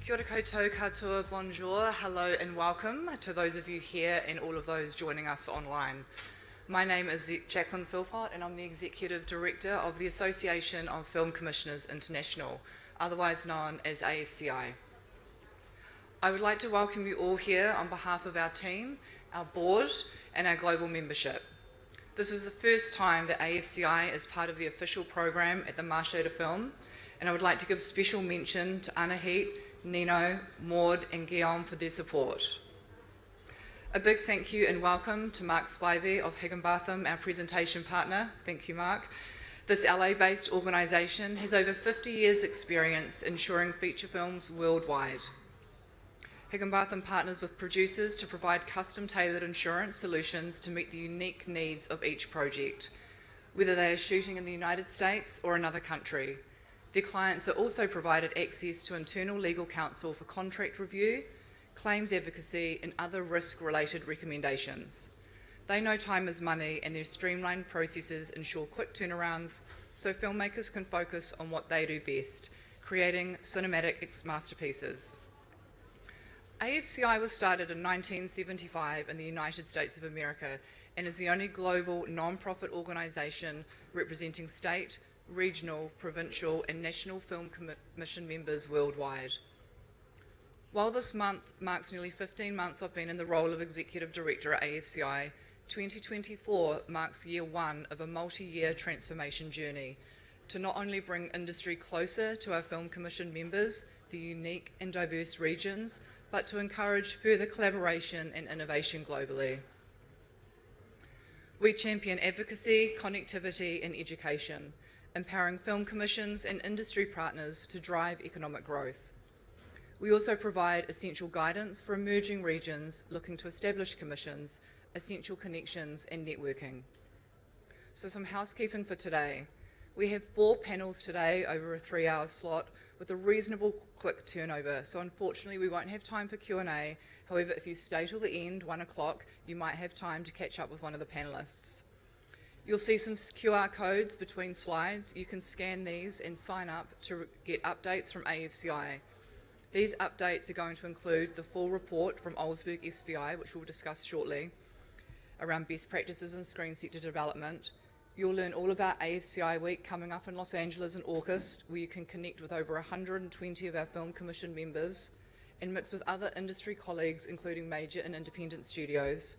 Kia ora koutou katoa, bonjour, hello and welcome to those of you here and all of those joining us online. My name is Jaclyn Philpott and I'm the Executive Director of the Association of Film Commissioners International, otherwise known as AFCI. I would like to welcome you all here on behalf of our team, our board and our global membership. This is the first time that AFCI is part of the official program at the Marché du Film, and I would like to give special mention to Anahit, Nino, Maud and Guillaume for their support. A big thank you and welcome to Mark Spivey of Higginbotham, our presentation partner. Thank you, Mark. This LA-based organisation has over 50 years' experience ensuring feature films worldwide. Higginbotham partners with producers to provide custom-tailored insurance solutions to meet the unique needs of each project, whether they are shooting in the United States or another country. Their clients are also provided access to internal legal counsel for contract review, claims advocacy and other risk-related recommendations. They know time is money and their streamlined processes ensure quick turnarounds so filmmakers can focus on what they do best, creating cinematic masterpieces. AFCI was started in 1975 in the United States of America and is the only global non-profit organisation representing state, regional, provincial and national film commission members worldwide. While this month marks nearly 15 months I've been in the role of Executive Director at AFCI, 2024 marks year one of a multi-year transformation journey to not only bring industry closer to our film commission members, the unique and diverse regions, but to encourage further collaboration and innovation globally. We champion advocacy, connectivity and education, empowering film commissions and industry partners to drive economic growth. We also provide essential guidance for emerging regions looking to establish commissions, essential connections and networking. So some housekeeping for today. We have 4 panels today over a 3-hour slot with a reasonable quick turnover, so unfortunately we won't have time for Q&A. However, if you stay till the end, 1 o'clock, you might have time to catch up with one of the panelists. You'll see some QR codes between slides. You can scan these and sign up to get updates from AFCI. These updates are going to include the full report from Olsberg SBI, which we'll discuss shortly, around best practices in screen sector development. You'll learn all about AFCI Week coming up in Los Angeles in August, where you can connect with over 120 of our Film Commission members and mix with other industry colleagues, including major and independent studios.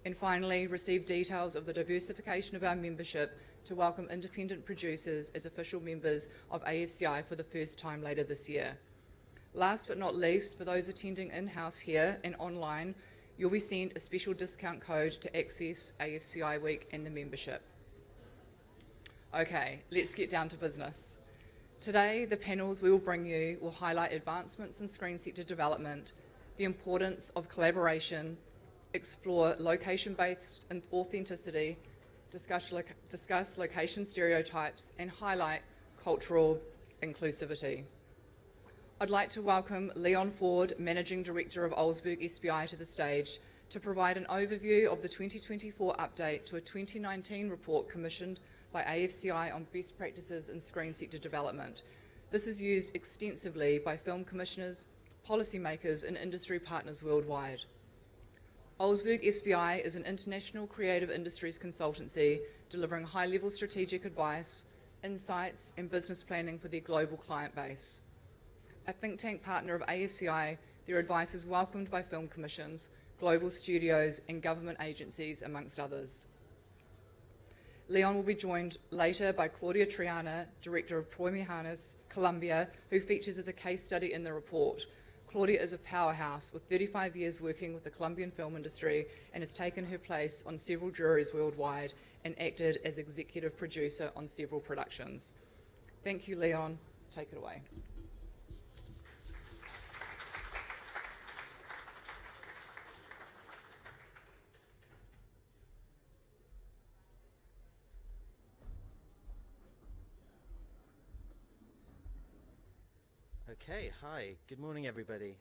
And finally, receive details of the diversification of our membership to welcome independent producers as official members of AFCI for the first time later this year. Last but not least, for those attending in-house here and online, you'll be sent a special discount code to access AFCI Week and the membership. Okay, let's get down to business. Today, the panels we will bring you will highlight advancements in screen sector development, the importance of collaboration, explore location-based authenticity, discuss location stereotypes, and highlight cultural inclusivity. I'd like to welcome Leon Ford, Managing Director of Olsberg SBI, to the stage to provide an overview of the 2024 update to a 2019 report commissioned by AFCI on best practices in screen sector development. This is used extensively by film commissioners, policymakers, and industry partners worldwide. Olsberg SBI is an international creative industries consultancy delivering high-level strategic advice, insights, and business planning for their global client base. A think tank partner of AFCI, their advice is welcomed by film commissions, global studios, and government agencies, amongst others. Leon will be joined later by Claudia Triana, Director of Proy Mejanes, Colombia, who features as a case study in the report. Claudia is a powerhouse with 35 years working with the Colombian film industry and has taken her place on several juries worldwide and acted as executive producer on several productions. Thank you, Leon. Take it away. Okay, hi. Good morning, everybody.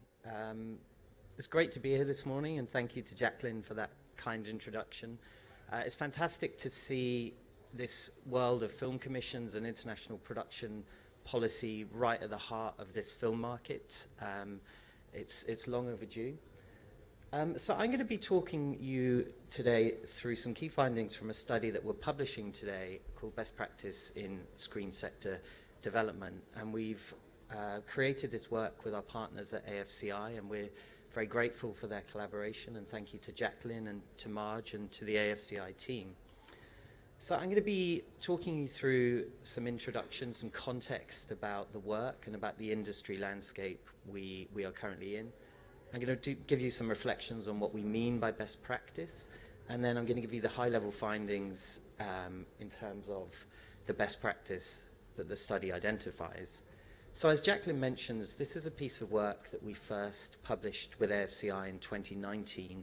It's great to be here this morning, and thank you to Jaclyn for that kind introduction. It's fantastic to see this world of film commissions and international production policy right at the heart of this film market. It's long overdue. So I'm going to be talking you today through some key findings from a study that we're publishing today called Best Practice in Screen Sector Development. And we've created this work with our partners at AFCI, and we're very grateful for their collaboration, and thank you to Jaclyn and to Marge and to the AFCI team. So I'm going to be talking you through some introductions and context about the work and about the industry landscape we are currently in. I'm going to give you some reflections on what we mean by best practice, and then I'm going to give you the high-level findings in terms of the best practice that the study identifies. So as Jaclyn mentions, this is a piece of work that we first published with AFCI in 2019,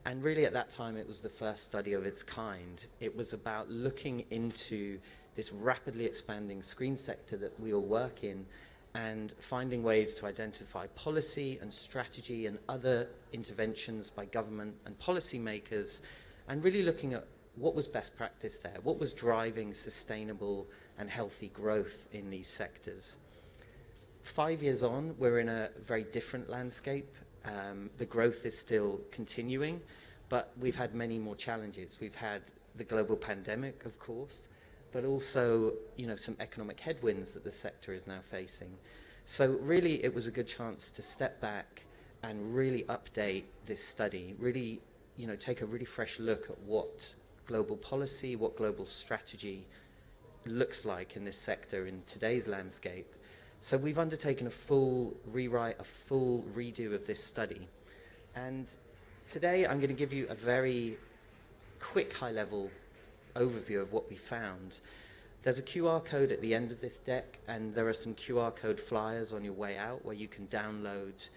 and really at that time it was the first study of its kind. It was about looking into this rapidly expanding screen sector that we all work in and finding ways to identify policy and strategy and other interventions by government and policymakers, and really looking at what was best practice there, what was driving sustainable and healthy growth in these sectors. 5 years on, we're in a very different landscape. The growth is still continuing, but we've had many more challenges. We've had the global pandemic, of course, but also, some economic headwinds that the sector is now facing. So really, it was a good chance to step back and really update this study, really, take a really fresh look at what global policy, what global strategy looks like in this sector in today's landscape. So we've undertaken a full rewrite, a full redo of this study. And today I'm going to give you a very quick high-level overview of what we found. There's a QR code at the end of this deck, and there are some QR code flyers on your way out where you can download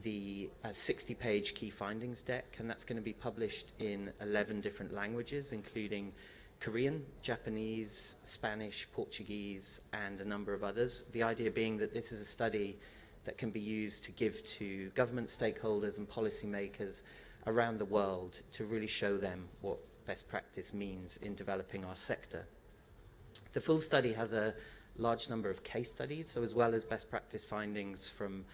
the 60-page key findings deck, and that's going to be published in 11 different languages, including Korean, Japanese, Spanish, Portuguese, and a number of others. The idea being that this is a study that can be used to give to government stakeholders and policymakers around the world to really show them what best practice means in developing our sector. The full study has a large number of case studies, so as well as best practice findings from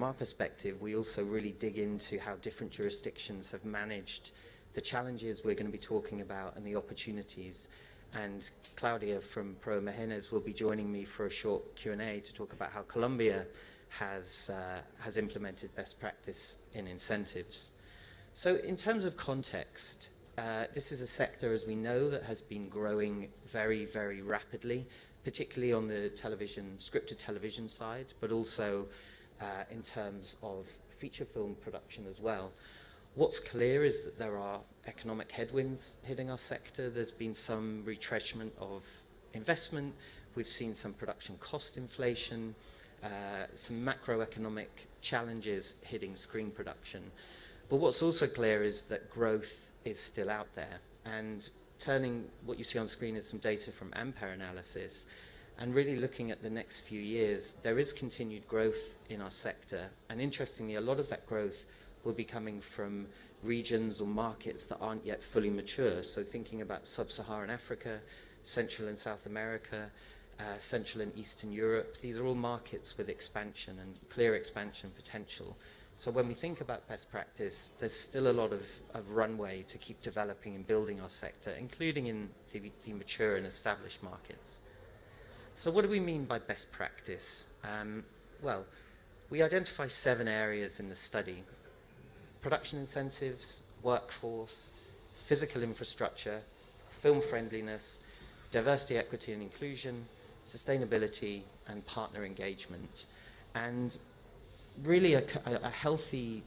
our perspective, we also really dig into how different jurisdictions have managed the challenges we're going to be talking about and the opportunities. And Claudia from Pro Mejenes will be joining me for a short Q&A to talk about how Colombia has implemented best practice in incentives. So in terms of context, this is a sector, as we know, that has been growing very, very rapidly, particularly on the scripted television side, but also in terms of feature film production as well. What's clear is that there are economic headwinds hitting our sector. There's been some retrenchment of investment. We've seen some production cost inflation, some macroeconomic challenges hitting screen production. But what's also clear is that growth is still out there. And turning what you see on screen is some data from Ampere analysis, and really looking at the next few years, there is continued growth in our sector. And interestingly, a lot of that growth will be coming from regions or markets that aren't yet fully mature. So thinking about sub-Saharan Africa, Central and South America, Central and Eastern Europe, these are all markets with expansion and clear expansion potential. So when we think about best practice, there's still a lot of runway to keep developing and building our sector, including in the mature and established markets. So what do we mean by best practice? Well, we identify 7 areas in the study: production incentives, workforce, physical infrastructure, film friendliness, diversity, equity and inclusion, sustainability, and partner engagement. And really a healthy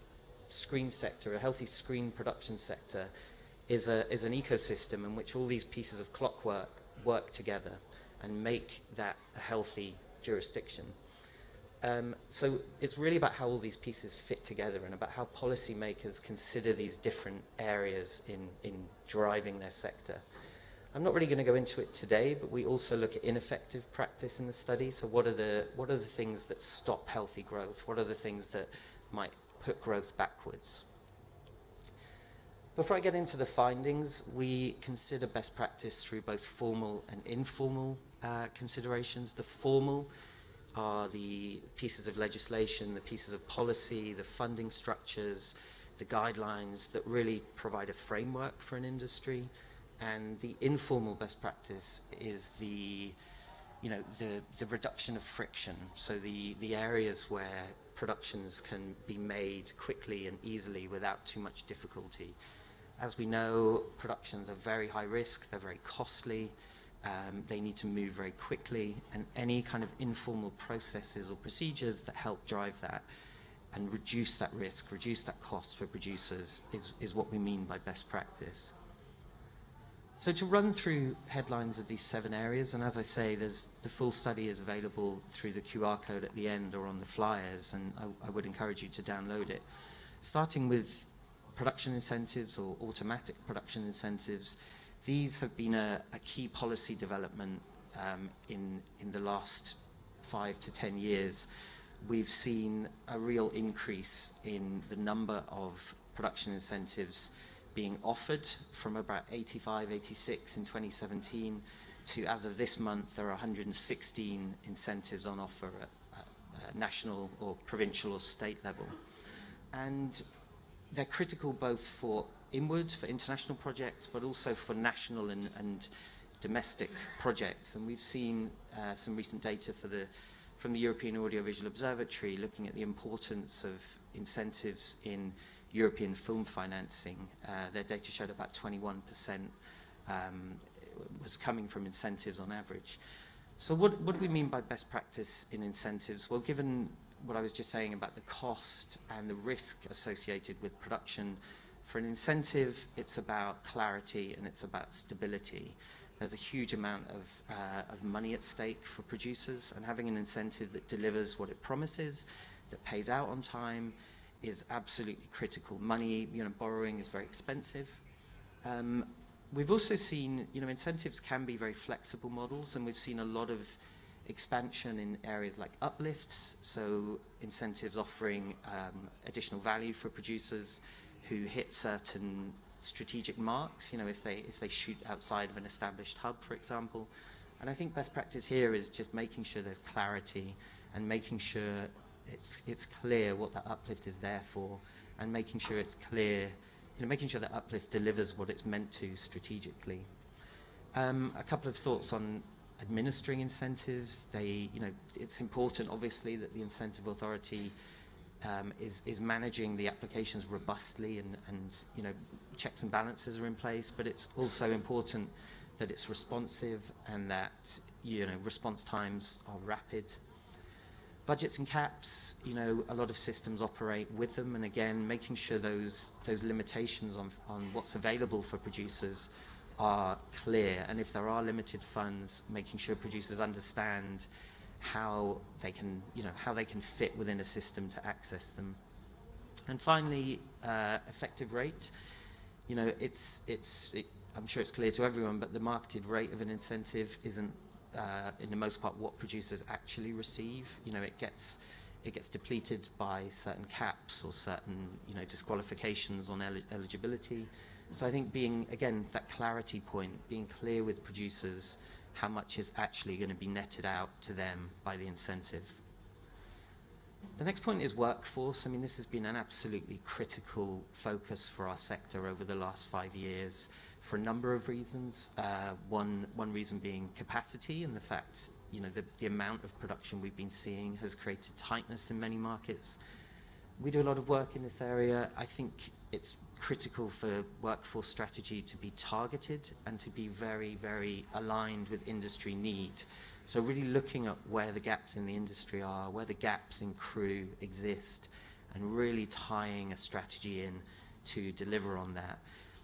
screen sector, a healthy screen production sector is an ecosystem in which all these pieces of clockwork work together and make that a healthy jurisdiction. So it's really about how all these pieces fit together and about how policymakers consider these different areas in driving their sector. I'm not really going to go into it today, but we also look at ineffective practice in the study. So what are the things that stop healthy growth? What are the things that might put growth backwards? Before I get into the findings, we consider best practice through both formal and informal considerations. The formal are the pieces of legislation, the pieces of policy, the funding structures, the guidelines that really provide a framework for an industry. And the informal best practice is the reduction of friction. So the areas where productions can be made quickly and easily without too much difficulty. As we know, productions are very high risk, they're very costly, they need to move very quickly, and any kind of informal processes or procedures that help drive that and reduce that risk, reduce that cost for producers is what we mean by best practice. So to run through headlines of these 7 areas, and as I say, the full study is available through the QR code at the end or on the flyers, and I would encourage you to download it. Starting with production incentives or automatic production incentives, these have been a key policy development in the last 5 to 10 years. We've seen a real increase in the number of production incentives being offered from about 85, 86 in 2017 to, as of this month, there are 116 incentives on offer at national or provincial or state level. And they're critical both for inward, for international projects, but also for national and domestic projects. And we've seen some recent data from the European Audiovisual Observatory looking at the importance of incentives in European film financing. Their data showed about 21% was coming from incentives on average. So what do we mean by best practice in incentives? Well, given what I was just saying about the cost and the risk associated with production, for an incentive, it's about clarity and it's about stability. There's a huge amount of money at stake for producers, and having an incentive that delivers what it promises, that pays out on time, is absolutely critical. Money, borrowing is very expensive. We've also seen, incentives can be very flexible models, and we've seen a lot of expansion in areas like uplifts, so incentives offering additional value for producers who hit certain strategic marks, if they shoot outside of an established hub, for example. And I think best practice here is just making sure there's clarity and making sure it's clear what that uplift is there for, and making sure it's clear, making sure that uplift delivers what it's meant to strategically. A couple of thoughts on administering incentives. It's important, obviously, that the incentive authority is managing the applications robustly, and checks and balances are in place, but it's also important that it's responsive and that response times are rapid. Budgets and caps, a lot of systems operate with them, and again, making sure those limitations on what's available for producers are clear, and if there are limited funds, making sure producers understand how they can fit within a system to access them. And finally, effective rate. I'm sure it's clear to everyone, but the marketed rate of an incentive isn't, in the most part, what producers actually receive. It gets depleted by certain caps or certain, disqualifications on eligibility. So I think that clarity point, being clear with producers how much is actually going to be netted out to them by the incentive. The next point is workforce. This has been an absolutely critical focus for our sector over the last 5 years for a number of reasons. One reason being capacity, and the fact, the amount of production we've been seeing has created tightness in many markets. We do a lot of work in this area. I think it's critical for workforce strategy to be targeted and to be very, very aligned with industry need. So really looking at where the gaps in the industry are, where the gaps in crew exist, and really tying a strategy in to deliver on that.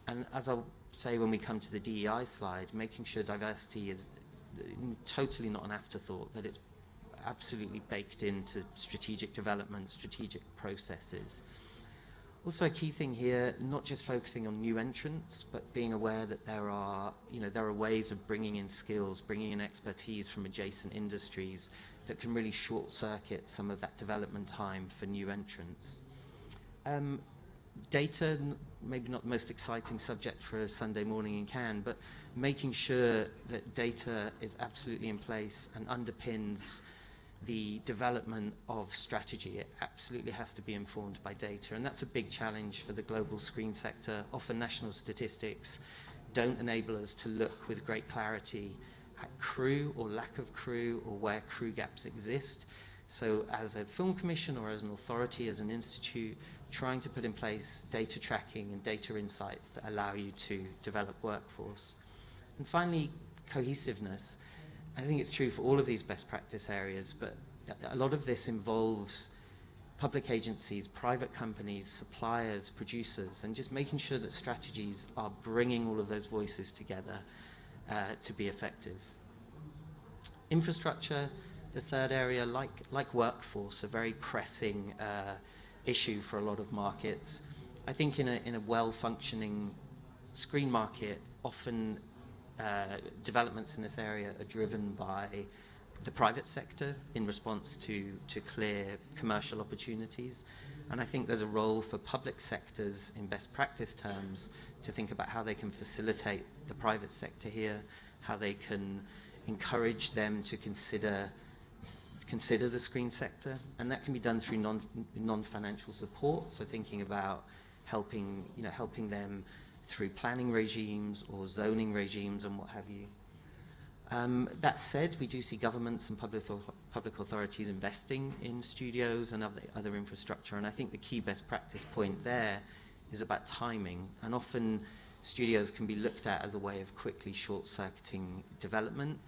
And as I'll say when we come to the DEI slide, making sure diversity is totally not an afterthought, that it's absolutely baked into strategic development, strategic processes. Also, a key thing here, not just focusing on new entrants, but being aware that there are ways of bringing in skills, bringing in expertise from adjacent industries that can really short-circuit some of that development time for new entrants. Data, maybe not the most exciting subject for a Sunday morning in Cannes, but making sure that data is absolutely in place and underpins the development of strategy. It absolutely has to be informed by data, and that's a big challenge for the global screen sector. Often national statistics don't enable us to look with great clarity at crew or lack of crew or where crew gaps exist. So as a film commission or as an authority, as an institute, trying to put in place data tracking and data insights that allow you to develop workforce. And finally, cohesiveness. I think it's true for all of these best practice areas, but a lot of this involves public agencies, private companies, suppliers, producers, and just making sure that strategies are bringing all of those voices together to be effective. Infrastructure, the third area, like workforce, a very pressing issue for a lot of markets. I think in a well-functioning screen market, often developments in this area are driven by the private sector in response to clear commercial opportunities. And I think there's a role for public sectors in best practice terms to think about how they can facilitate the private sector here, how they can encourage them to consider the screen sector, and that can be done through non-financial support. So thinking about helping them through planning regimes or zoning regimes and what have you. That said, we do see governments and public authorities investing in studios and other infrastructure, and I think the key best practice point there is about timing, and often studios can be looked at as a way of quickly short-circuiting development,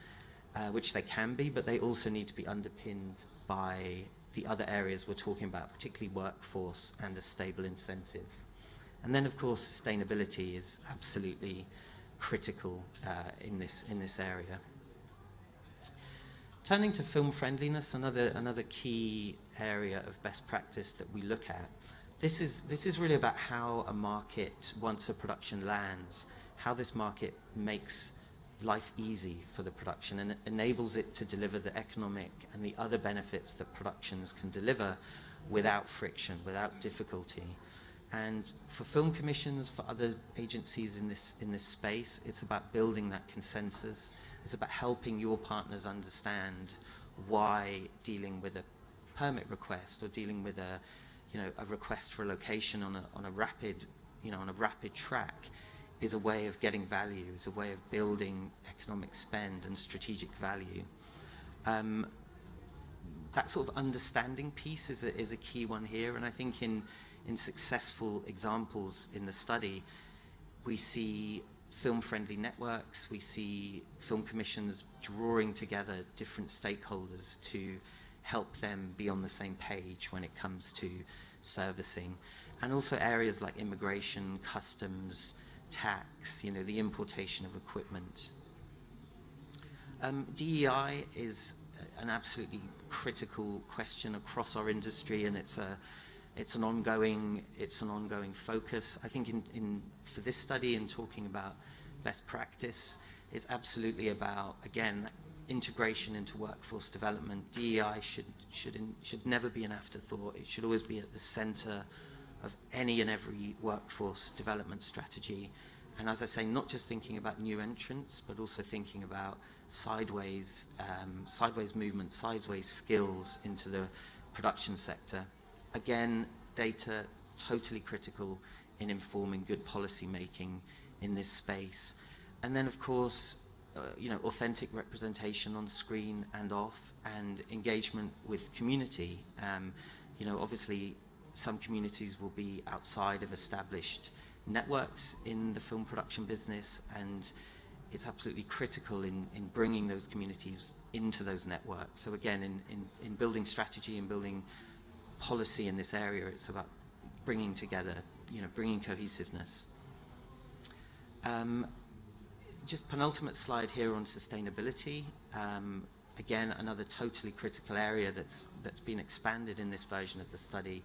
which they can be, but they also need to be underpinned by the other areas we're talking about, particularly workforce and a stable incentive. And then, of course, sustainability is absolutely critical in this area. Turning to film friendliness, another key area of best practice that we look at. This is really about how a market, once a production lands, how this market makes life easy for the production and enables it to deliver the economic and the other benefits that productions can deliver without friction, without difficulty. And for film commissions, for other agencies in this space, it's about building that consensus. It's about helping your partners understand why dealing with a permit request or dealing with a request for a location on a rapid track is a way of getting value, is a way of building economic spend and strategic value. That sort of understanding piece is a key one here, and I think in successful examples in the study, we see film-friendly networks, we see film commissions drawing together different stakeholders to help them be on the same page when it comes to servicing. And also areas like immigration, customs, tax, the importation of equipment. DEI is an absolutely critical question across our industry, and it's an ongoing focus. I think for this study, in talking about best practice, is absolutely about, again, integration into workforce development. DEI should never be an afterthought. It should always be at the center of any and every workforce development strategy. And as I say, not just thinking about new entrants, but also thinking about sideways movement, sideways skills into the production sector. Again, data totally critical in informing good policy making in this space. And then, of course, authentic representation on screen and off, and engagement with community. Obviously, some communities will be outside of established networks in the film production business, and it's absolutely critical in bringing those communities into those networks. So again, in building strategy and building policy in this area, it's about bringing together, bringing cohesiveness. Just penultimate slide here on sustainability. Again, another totally critical area that's been expanded in this version of the study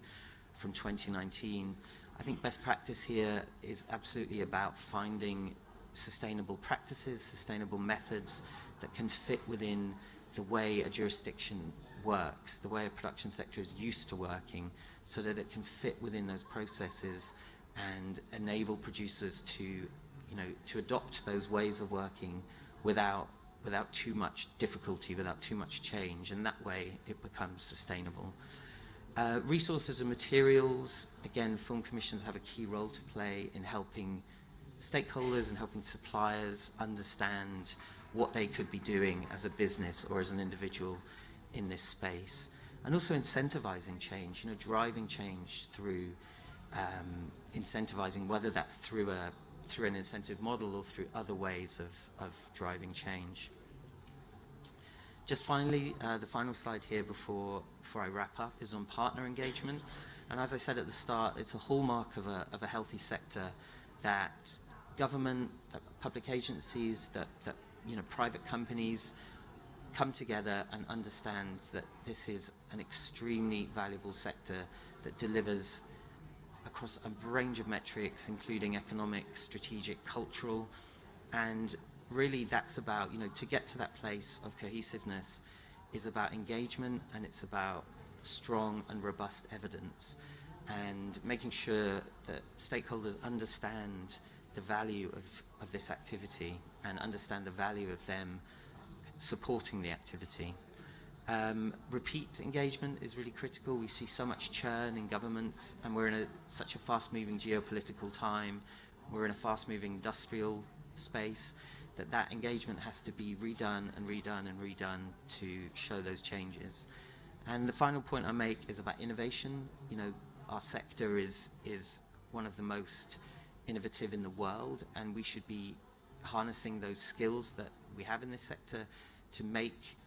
from 2019. I think best practice here is absolutely about finding sustainable practices, sustainable methods that can fit within the way a jurisdiction works, the way a production sector is used to working, so that it can fit within those processes and enable producers to adopt those ways of working without too much difficulty, without too much change, and that way it becomes sustainable. Resources and materials, again, film commissions have a key role to play in helping stakeholders and helping suppliers understand what they could be doing as a business or as an individual in this space. And also incentivizing change, driving change through incentivizing, whether that's through an incentive model or through other ways of driving change. Just finally, the final slide here before I wrap up is on partner engagement. And as I said at the start, it's a hallmark of a healthy sector that government, that public agencies, that private companies come together and understand that this is an extremely valuable sector that delivers across a range of metrics, including economic, strategic, cultural, and really that's about, to get to that place of cohesiveness is about engagement, and it's about strong and robust evidence, and making sure that stakeholders understand the value of this activity and understand the value of them supporting the activity. Repeat engagement is really critical. We see so much churn in governments, and we're in such a fast-moving geopolitical time. We're in a fast-moving industrial space that engagement has to be redone and redone and redone to show those changes. And the final point I make is about innovation. Our sector is one of the most innovative in the world, and we should be harnessing those skills that we have in this sector to make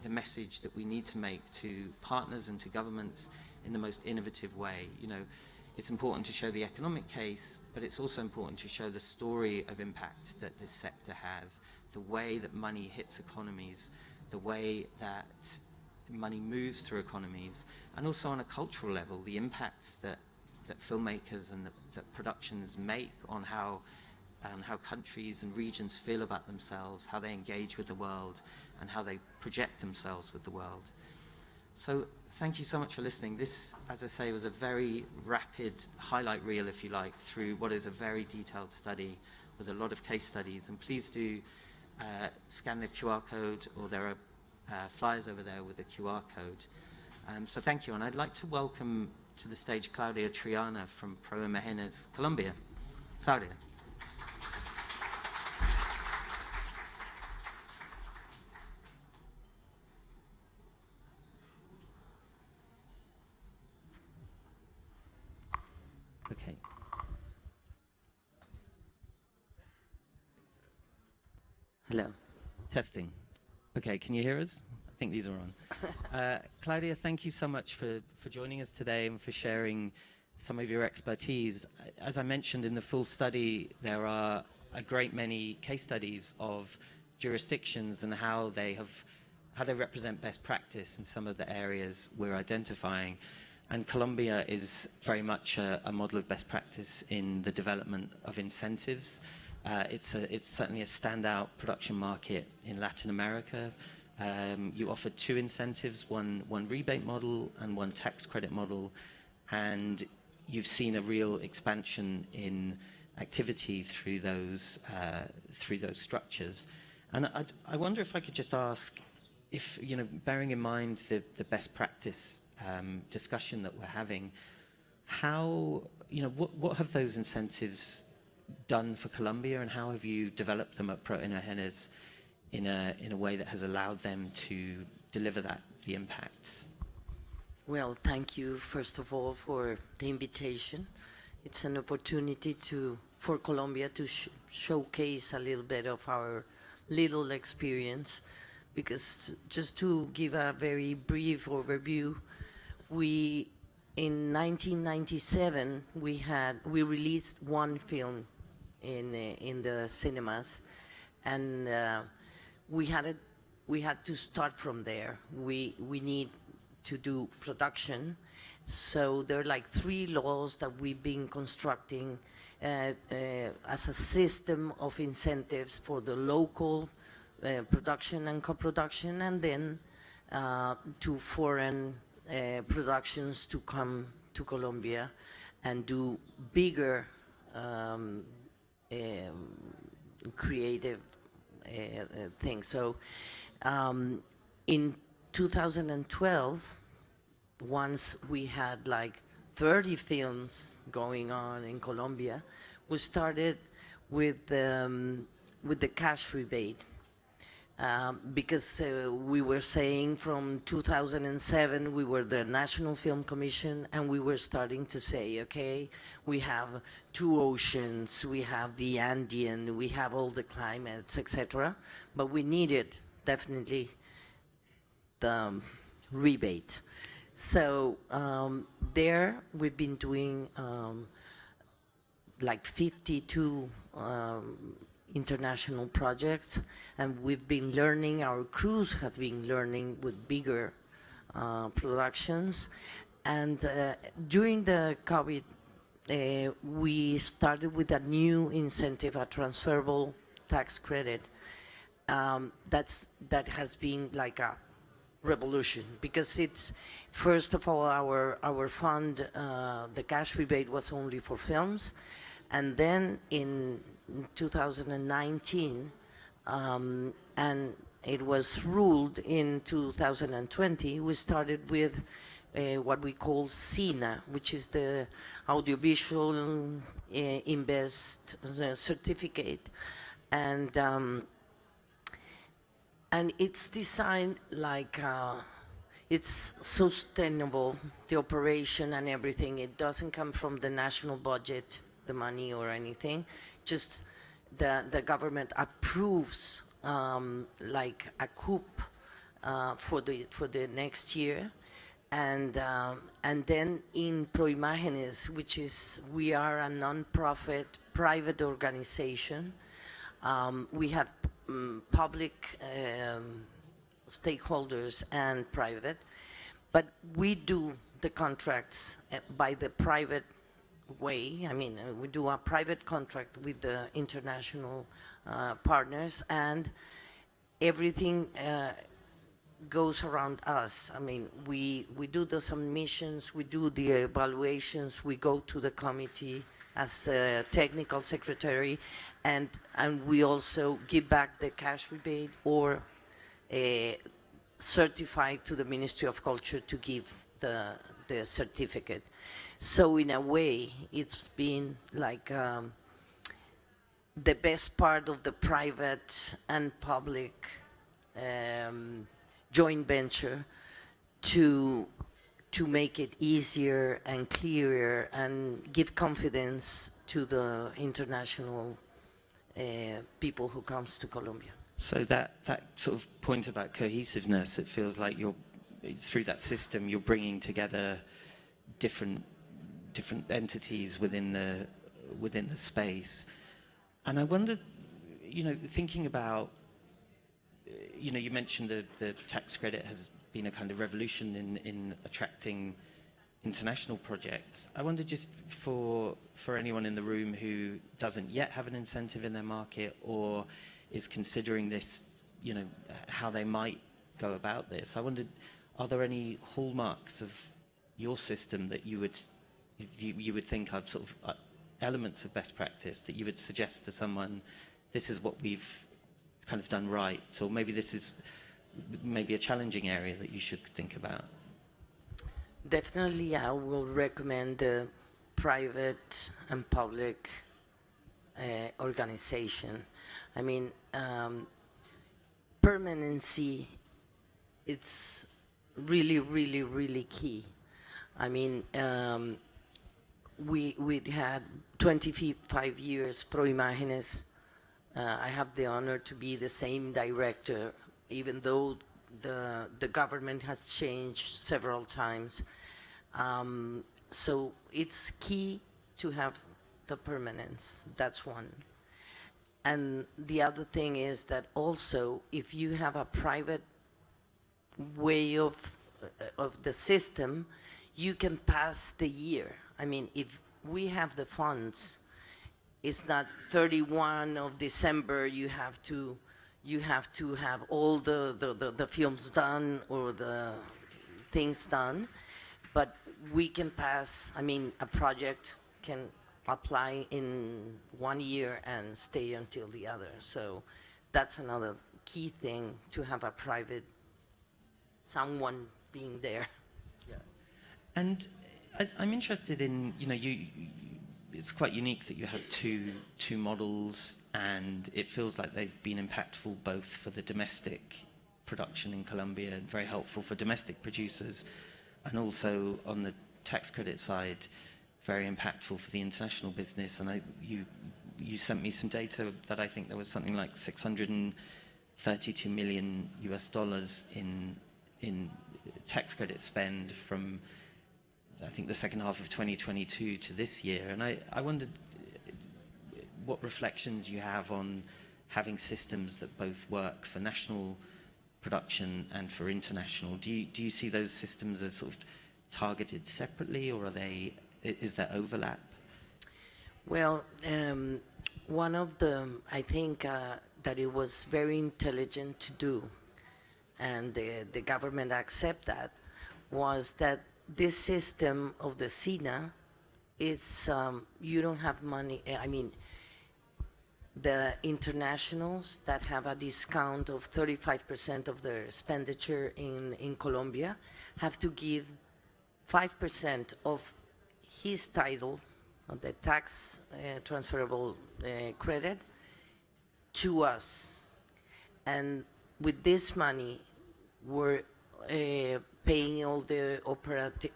the message that we need to make to partners and to governments in the most innovative way. It's important to show the economic case, but it's also important to show the story of impact that this sector has, the way that money hits economies, the way that money moves through economies, and also on a cultural level, the impacts that filmmakers and that productions make on how countries and regions feel about themselves, how they engage with the world, and how they project themselves with the world. So thank you so much for listening. This, as I say, was a very rapid highlight reel, if you like, through what is a very detailed study with a lot of case studies. And please do scan the QR code, or there are flyers over there with a QR code. So thank you. And I'd like to welcome to the stage Claudia Triana from Pro Imagenes, Colombia. Claudia. Okay. Hello. Testing. Okay, can you hear us? I think these are on. Claudia, thank you so much for joining us today and for sharing some of your expertise. As I mentioned in the full study, there are a great many case studies of jurisdictions and how they represent best practice in some of the areas we're identifying. And Colombia is very much a model of best practice in the development of incentives. It's certainly a standout production market in Latin America. You offer two incentives, one rebate model and one tax credit model, and you've seen a real expansion in activity through those structures. And I wonder if I could just ask, if bearing in mind the best practice discussion that we're having, how what have those incentives done for Colombia, and how have you developed them at Pro Imagenes in a way that has allowed them to deliver the impacts? Well, thank you first of all for the invitation. It's an opportunity for Colombia to showcase a little bit of our little experience, because just to give a very brief overview, in 1997 we released one film in the cinemas, and we had to start from there. We need to do production. So there are like 3 laws that we've been constructing as a system of incentives for the local production and co-production, and then to foreign productions to come to Colombia and do bigger creative things. So in 2012, once we had like 30 films going on in Colombia, we started with the cash rebate. Because we were saying from 2007 we were the National Film Commission, and we were starting to say, okay, we have 2 oceans, we have the Andean, we have all the climates, etc. But we needed definitely the rebate. So there we've been doing like 52 international projects, and we've been learning, our crews have been learning with bigger productions. And during the COVID, we started with a new incentive, a transferable tax credit. That has been like a revolution, because it's, first of all, our fund, the cash rebate was only for films, and then in 2019, and it was ruled in 2020, we started with what we call SINA, which is the Audiovisual Invest certificate, and it's designed like it's sustainable, the operation and everything. It doesn't come from the national budget, the money or anything. Just the government approves like a coup for the next year, and then in Proimágenes, which is, we are a non-profit private organization. We have public stakeholders and private, but we do the contracts by the private way. I mean, we do a private contract with the international partners, and everything goes around us. I mean, we do the submissions, we do the evaluations, we go to the committee as a technical secretary, and we also give back the cash rebate or certify to the Ministry of Culture to give the certificate. So in a way, it's been like the best part of the private and public joint venture to make it easier and clearer and give confidence to the international people who comes to Colombia. So that sort of point about cohesiveness, it feels like you're, through that system, you're bringing together different entities within the space. And I wondered, thinking about, you mentioned the tax credit has been a kind of revolution in attracting international projects. I wonder, just for anyone in the room who doesn't yet have an incentive in their market or is considering this, how they might go about this. I wondered, are there any hallmarks of your system that you would think of, sort of elements of best practice that you would suggest to someone, this is what we've kind of done right, or maybe this is maybe a challenging area that you should think about? Definitely, I will recommend the private and public organization. I mean, permanency, it's really, really, really key. I mean, we had 25 years Proimágenes. I have the honor to be the same director, even though the government has changed several times. So it's key to have the permanence. That's one. And the other thing is that also, if you have a private way of of the system, you can pass the year. I mean, if we have the funds, it's not 31 of December you have to have all the films done or the things done, but we can pass. I mean, a project can apply in 1 year and stay until the other. So that's another key thing, to have a private someone being there. Yeah. And I'm interested in, it's quite unique that you have two models, and it feels like they've been impactful both for the domestic production in Colombia and very helpful for domestic producers, and also on the tax credit side, very impactful for the international business. And you sent me some data that I think there was something like $632 million in tax credit spend from, I think, the second half of 2022 to this year. And I wondered what reflections you have on having systems that both work for national production and for international. Do you see those systems as sort of targeted separately, or is there overlap? Well, one of the, I think that it was very intelligent to do, and the government accept that, was that this system of the SINA is, you don't have money. I mean, the internationals that have a discount of 35% of their expenditure in Colombia have to give 5% of his title, of the tax transferable credit, to us. And with this money, we're paying all the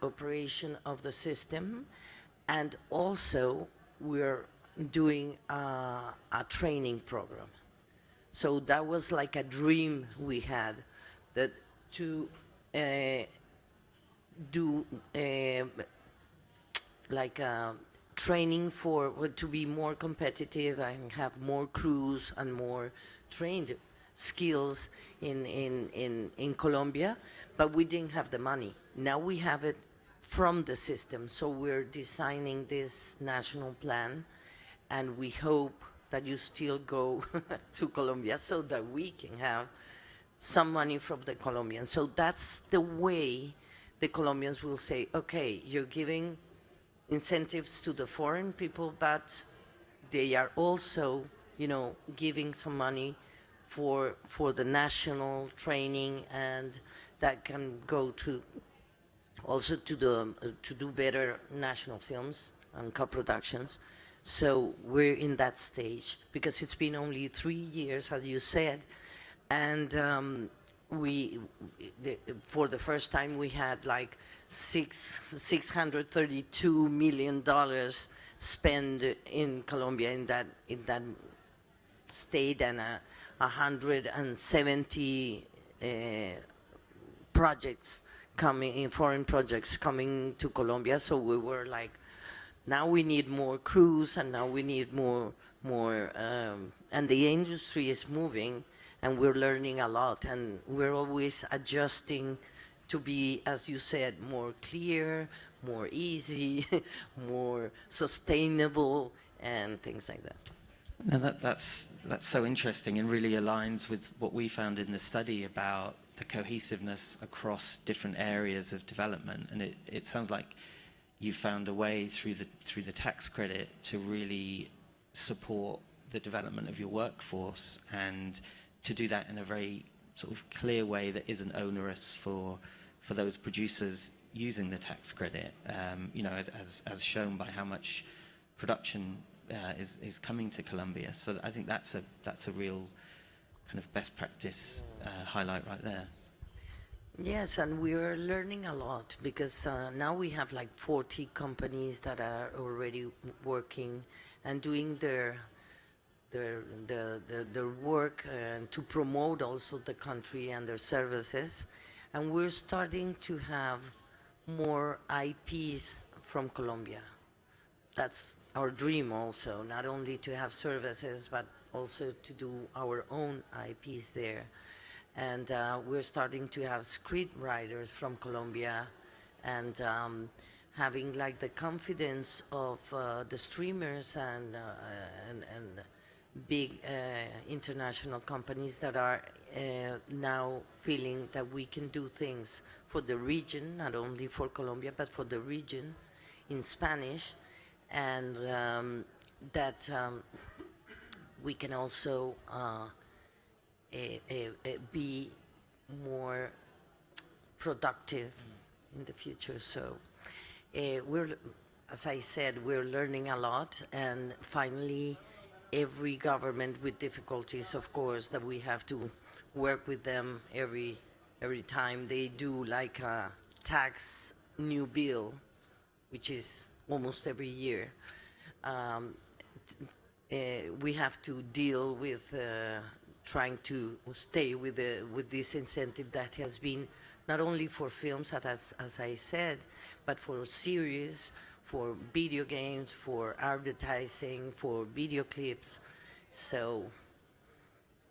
operation of the system, and also we're doing a training program. So that was like a dream we had, that to do like a training to be more competitive and have more crews and more trained skills in Colombia, but we didn't have the money. Now we have it from the system, so we're designing this national plan, and we hope that you still go to Colombia so that we can have some money from the Colombians. So that's the way the Colombians will say, okay, you're giving incentives to the foreign people, but they are also, giving some money for the national training, and that can go to also to do better national films and co-productions. So we're in that stage, because it's been only 3 years, as you said, and for the first time we had like $632 million spent in Colombia in that state, and 170 projects coming in, foreign projects coming to Colombia. So we were like, now we need more crews, and now we need more, and the industry is moving, and we're learning a lot, and we're always adjusting to be, as you said, more clear, more easy, more sustainable, and things like that. Now that's so interesting, and really aligns with what we found in the study about the cohesiveness across different areas of development. And it sounds like you found a way through the tax credit to really support the development of your workforce, and to do that in a very sort of clear way that isn't onerous for those producers using the tax credit, as shown by how much production is coming to Colombia. So I think that's a real kind of best practice highlight right there. Yes, and we are learning a lot, because now we have like 40 companies that are already working and doing their work, and to promote also the country and their services. And we're starting to have more IPs from Colombia. That's our dream also, not only to have services, but also to do our own IPs there. And we're starting to have script writers from Colombia, and having like the confidence of the streamers and big international companies that are now feeling that we can do things for the region, not only for Colombia, but for the region in Spanish, and that we can also be more productive in the future. So we're, as I said, we're learning a lot, and finally every government with difficulties, of course, that we have to work with them every time they do like a tax new bill, which is almost every year. We have to deal with trying to stay with this incentive that has been not only for films, as I said, but for series, for video games, for advertising, for video clips. So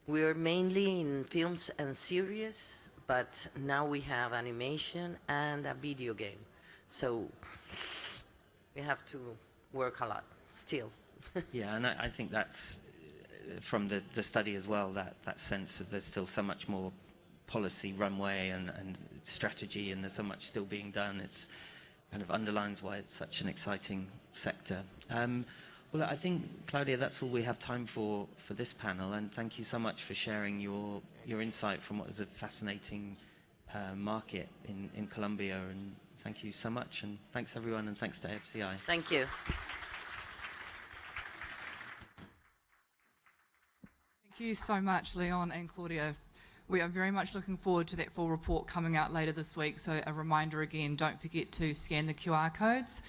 we're mainly in films and series, but now we have animation and a video game. So we have to work a lot still. Yeah, and I think that's from the study as well, that sense of there's still so much more policy runway and strategy, and there's so much still being done. It's kind of underlines why it's such an exciting sector. Well, I think, Claudia, that's all we have time for this panel, and thank you so much for sharing your insight from what is a fascinating market in Colombia, and thank you so much, and thanks everyone, and thanks to AFCI. Thank you. Thank you so much, Leon and Claudia. We are very much looking forward to that full report coming out later this week. So a reminder again, don't forget to scan the QR codes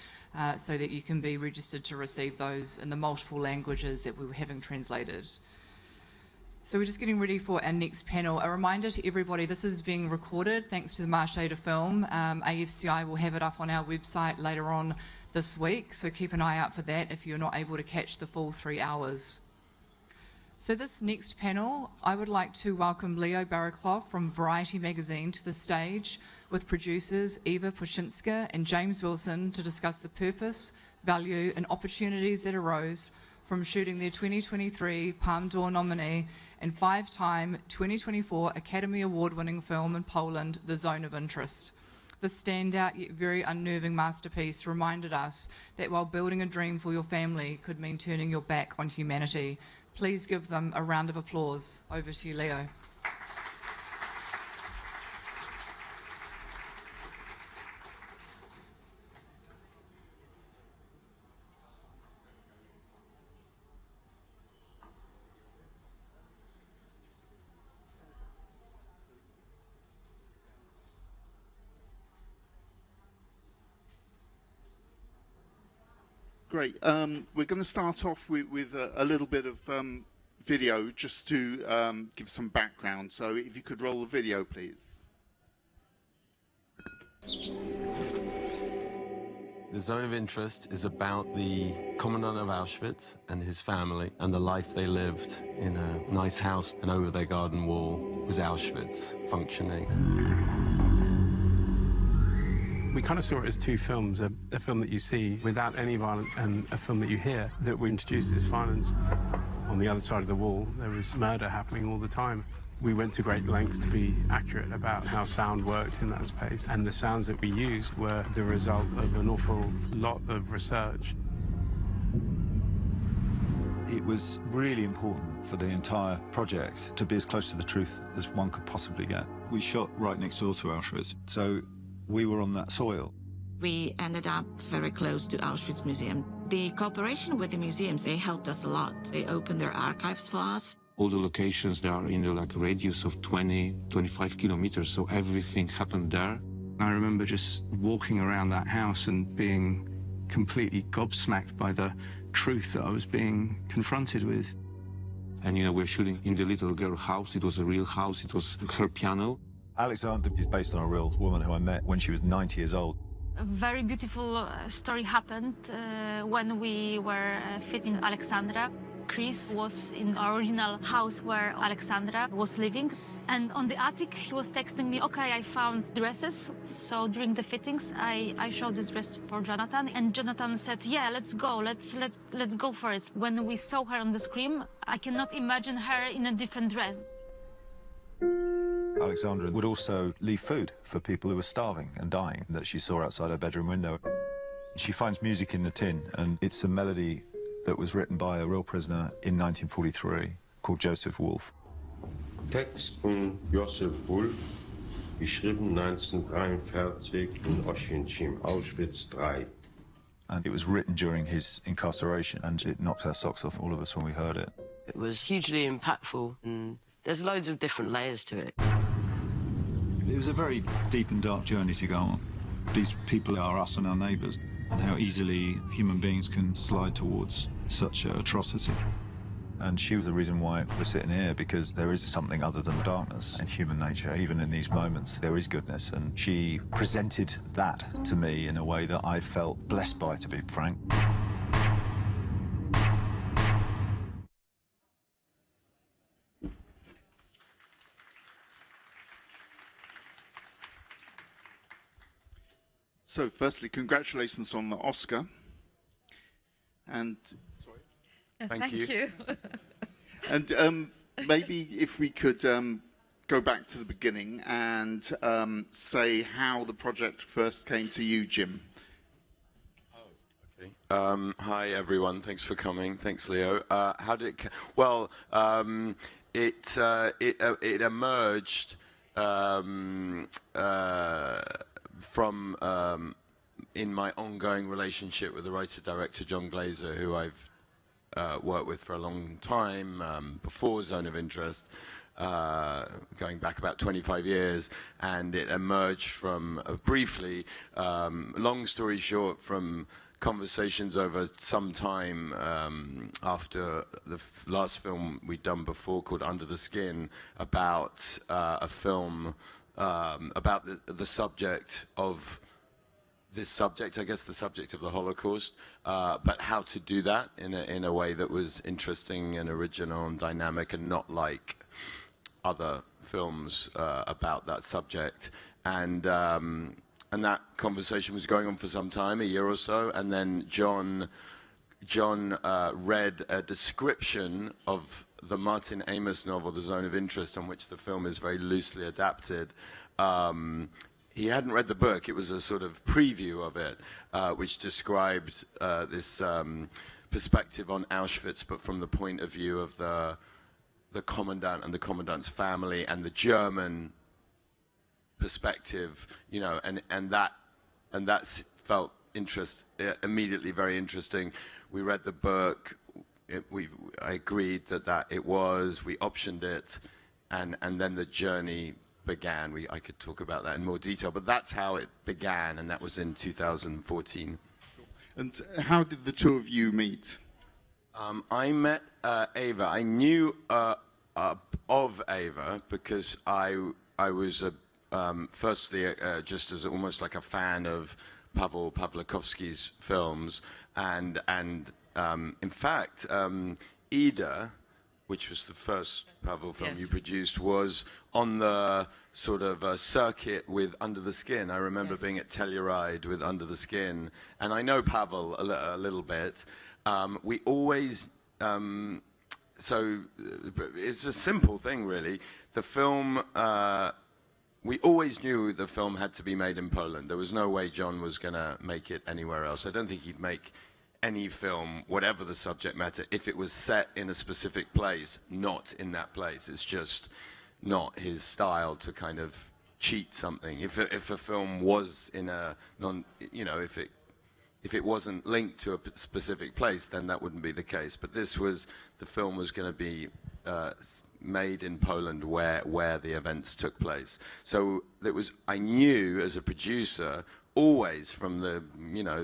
so that you can be registered to receive those in the multiple languages that we were having translated. So we're just getting ready for our next panel. A reminder to everybody, this is being recorded thanks to the Marché du Film. AFCI will have it up on our website later on this week, so keep an eye out for that if you're not able to catch the full 3 hours. So this next panel, I would like to welcome Leo Baraklov from Variety magazine to the stage with producers Eva Poshinska and James Wilson to discuss the purpose, value and opportunities that arose from shooting their 2023 Palme d'Or nominee and 5-time 2024 Academy Award-winning film in Poland, The Zone of Interest. This standout yet very unnerving masterpiece reminded us that while building a dream for your family could mean turning your back on humanity. Please give them a round of applause. Over to you, Leo. Great. We're going to start off with a little bit of video just to give some background. So if you could roll the video, please. The Zone of Interest is about the commandant of Auschwitz and his family and the life they lived in a nice house, and over their garden wall was Auschwitz functioning. We kind of saw it as two films, a film that you see without any violence and a film that you hear that we introduced this violence. On the other side of the wall, there was murder happening all the time. We went to great lengths to be accurate about how sound worked in that space, and the sounds that we used were the result of an awful lot of research. It was really important for the entire project to be as close to the truth as one could possibly get. We shot right next door to Auschwitz, so we were on that soil. We ended up very close to Auschwitz Museum. The cooperation with the museums, they helped us a lot. They opened their archives for us. All the locations, they are in the radius of 20, 25 kilometers, so everything happened there. I remember just walking around that house and being completely gobsmacked by the truth that I was being confronted with. And, we're shooting in the little girl house. It was a real house. It was her piano. Alexander is based on a real woman who I met when she was 90 years old. A very beautiful story happened when we were filming Alexandra. Chris was in the original house where Alexandra was living. And on the attic, he was texting me, okay, I found dresses. So during the fittings, I showed this dress for Jonathan, and Jonathan said, yeah, let's go, let's go for it. When we saw her on the screen, I cannot imagine her in a different dress. Alexandra would also leave food for people who were starving and dying that she saw outside her bedroom window. She finds music in the tin, and it's a melody that was written by a real prisoner in 1943 called Joseph Wolf. Text von Joseph Wolf, geschrieben 1943 in Auschwitz, Auschwitz III. And it was written during his incarceration, and it knocked our socks off, all of us, when we heard it. It was hugely impactful, and there's loads of different layers to it. It was a very deep and dark journey to go on. These people are us and our neighbours, and how easily human beings can slide towards such atrocity. And she was the reason why we're sitting here, because there is something other than darkness in human nature. Even in these moments, there is goodness, and she presented that to me in a way that I felt blessed by, to be frank. So, firstly, congratulations on the Oscar. And Thank you. and maybe if we could go back to the beginning and say how the project first came to you, Jim. Hi everyone, thanks for coming. Thanks, Leo. How did it? Well, it emerged from in my ongoing relationship with the writer-director John Glazer, who I've worked with for a long time, before Zone of Interest, going back about 25 years, and it emerged from, briefly, long story short, from conversations over some time after the last film we'd done before called Under the Skin, about a film about the subject of this subject, I guess the subject of the Holocaust, but how to do that in a way that was interesting and original and dynamic and not like other films about that subject. And that conversation was going on for some time, a year or so, and then John read a description of the Martin Amis novel, The Zone of Interest, on which the film is very loosely adapted. He hadn't read the book. It was a sort of preview of it, which described this perspective on Auschwitz, but from the point of view of the commandant and the commandant's family and the German perspective, you know, and that felt immediately very interesting. We read the book. I agreed that it was. We optioned it, and then the journey began. I could talk about that in more detail, but that's how it began, and that was in 2014. And how did the two of you meet? I met Ava. I knew of Ava because I was firstly just as almost like a fan of Pavel Pawlikowski's films, and in fact, Ida, which was the first Pavel film you produced, was on the sort of circuit with Under the Skin. I remember being at Telluride with Under the Skin, and I know Pavel a little bit. We always, so it's a simple thing really. The film, we always knew the film had to be made in Poland. There was no way John was going to make it anywhere else. I don't think he'd make any film, whatever the subject matter, if it was set in a specific place, not in that place. It's just not his style to kind of cheat something. If a film was in a if it wasn't linked to a specific place, then that wouldn't be the case. But this was, the film was going to be made in Poland, where the events took place. So it was, I knew as a producer, always from the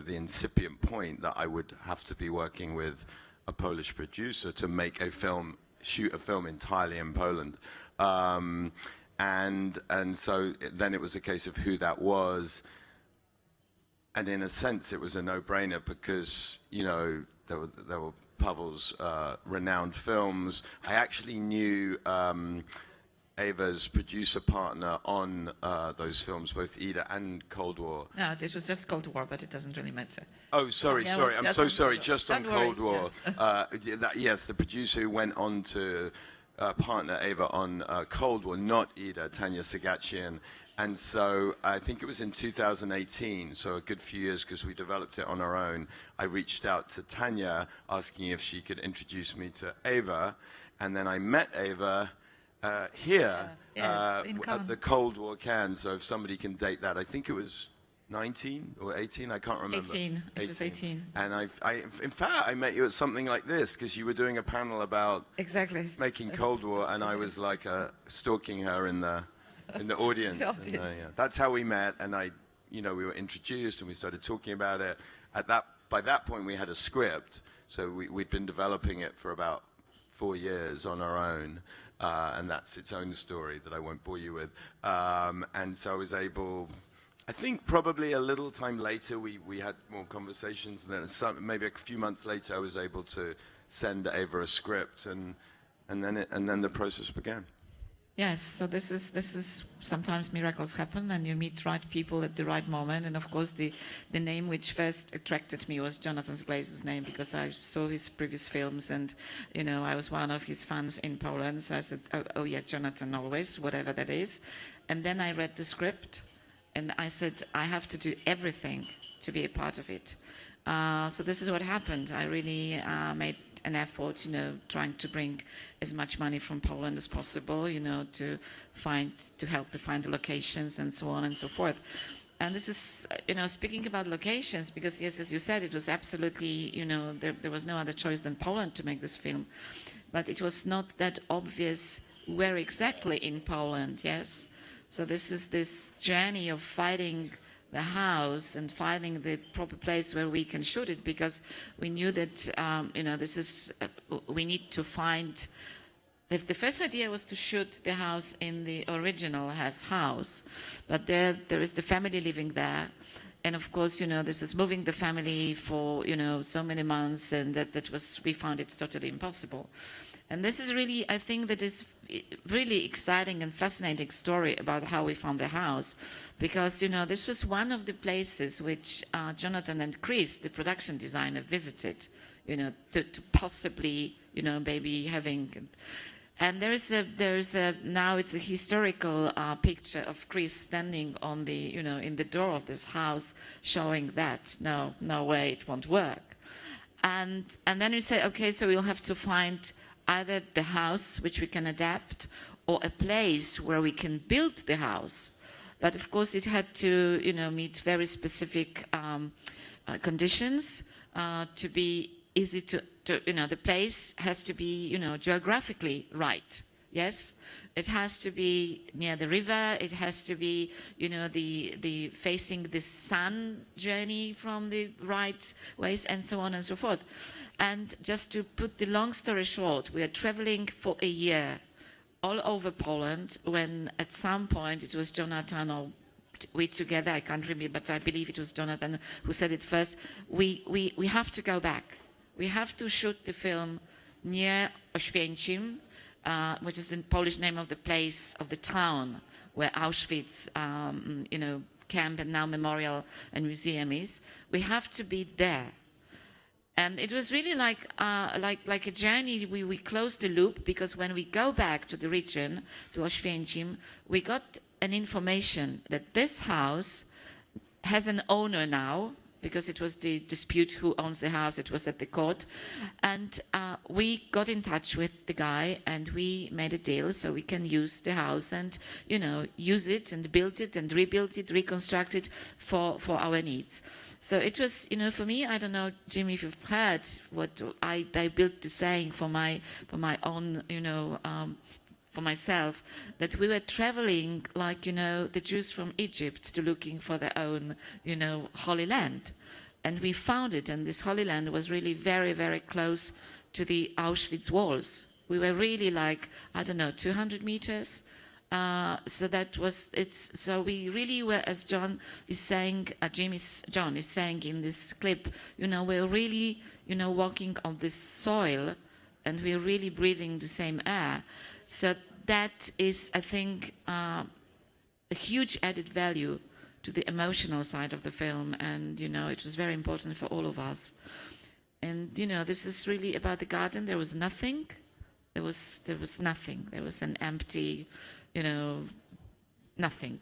incipient point, that I would have to be working with a Polish producer to make a film, shoot a film entirely in Poland. And so then it was a case of who that was. And in a sense, it was a no-brainer because, you know, there were Pavel's renowned films. I actually knew Ava's producer partner on those films, both Ida and Cold War. No, it was just Cold War, but it doesn't really matter. Oh, sorry. I'm so sorry. Just on Cold War. Yes, the producer who went on to partner Ava on Cold War, not Ida, Tanya Sagachian. And so I think it was in 2018, so a good few years because we developed it on our own. I reached out to Tanya asking if she could introduce me to Ava. And then I met Ava here at the Cold War Cannes. So if somebody can date that, I think it was 19 or 18, I can't remember. 18, it was 18. And in fact, I met you at something like this because you were doing a panel about making Cold War, and I was like stalking her in the audience. That's how we met, and we were introduced and we started talking about it. By that point, we had a script, so we'd been developing it for about 4 years on our own, and that's its own story that I won't bore you with. And so I was able, I think probably a little time later, we had more conversations, and then maybe a few months later, I was able to send Ava a script, and then the process began. Yes, so this is sometimes miracles happen and you meet right people at the right moment. And of course the name which first attracted me was Jonathan Glaze's name, because I saw his previous films and I was one of his fans in Poland. So I said, oh yeah, Jonathan always, whatever that is. And then I read the script and I said, I have to do everything to be a part of it. So this is what happened. I really made an effort, trying to bring as much money from Poland as possible, to help to find the locations and so on and so forth. And this is, speaking about locations, because yes, as you said, it was absolutely, there was no other choice than Poland to make this film. But it was not that obvious where exactly in Poland, yes? So this is this journey of finding the house and finding the proper place where we can shoot it, because we knew that we need to find. The first idea was to shoot the house in the original house, but there is the family living there, and of course this is moving the family for so many months, and we found it's totally impossible. And this is really, I think, that is really exciting and fascinating story about how we found the house, because this was one of the places which Jonathan and Chris, the production designer, visited, to possibly maybe having. And there is a now it's a historical picture of Chris standing on the in the door of this house, showing that no way, it won't work. And then we say, okay, so we'll have to find either the house which we can adapt or a place where we can build the house. But of course it had to meet very specific conditions to be easy to the place has to be geographically right. Yes, it has to be near the river. It has to be, the facing the sun journey from the right ways, and so on and so forth. And just to put the long story short, we are traveling for a year all over Poland, when at some point it was Jonathan or we together, I can't remember, but I believe it was Jonathan who said it first. We have to go back. We have to shoot the film near Oświęcim, which is the Polish name of the place, of the town where Auschwitz, camp and now memorial and museum is. We have to be there. And it was really like a journey. We closed the loop, because when we go back to the region, to Oświęcim, we got an information that this house has an owner now, because it was the dispute who owns the house. It was at the court. And we got in touch with the guy and we made a deal so we can use the house and, use it and build it and rebuild it, reconstruct it for our needs. So it was, for me, I don't know, Jimmy, if you've heard what I built the saying for my own, for myself, that we were traveling like, the Jews from Egypt to looking for their own, Holy Land. And we found it, and this Holy Land was really very, very close to the Auschwitz walls. We were really like, 200 meters. So we really were, as John is saying, John is saying in this clip, we're really, walking on this soil, and we're really breathing the same air. So that is, I think, a huge added value to the emotional side of the film, and it was very important for all of us. And this is really about the garden. There was nothing. There was nothing. There was an empty, nothing.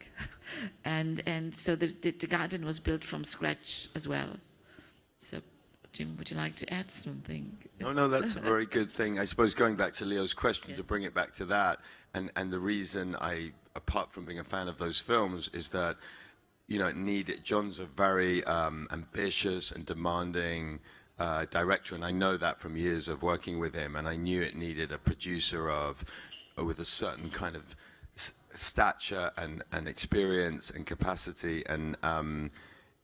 and so the garden was built from scratch as well. So, Jim, would you like to add something? No, that's a very good thing. I suppose going back to Leo's question, to bring it back to that, and the reason I, apart from being a fan of those films, is that John's a very ambitious and demanding director, and I know that from years of working with him, and I knew it needed a producer with a certain kind of stature and experience and capacity, and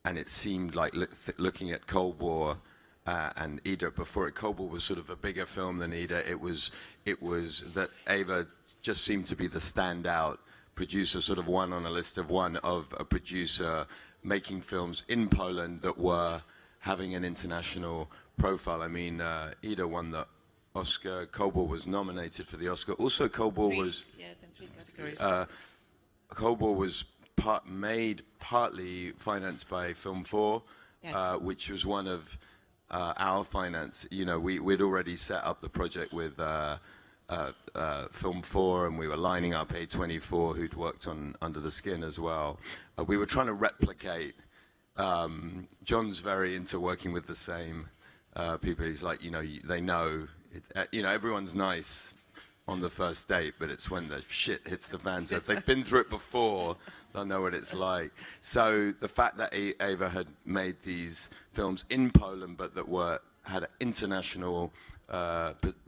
it seemed like looking at Cold War and Ida before it. Cold War was sort of a bigger film than Ida. It was that Ava just seemed to be the standout producer, sort of one on a list of one of a producer making films in Poland that were having an international profile. I mean, Ida won the Oscar. Cold War was nominated for the Oscar. Also, Cold War was Cold War was partly financed by Film 4, yes. Which was one of our finance. We'd already set up the project with Film 4, and we were lining up A24, who'd worked on Under the Skin as well. We were trying to replicate. John's very into working with the same people. He's like, they know, everyone's nice on the first date, but it's when the shit hits the fan. So if they've been through it before, they'll know what it's like. So the fact that Ava had made these films in Poland, but that had an international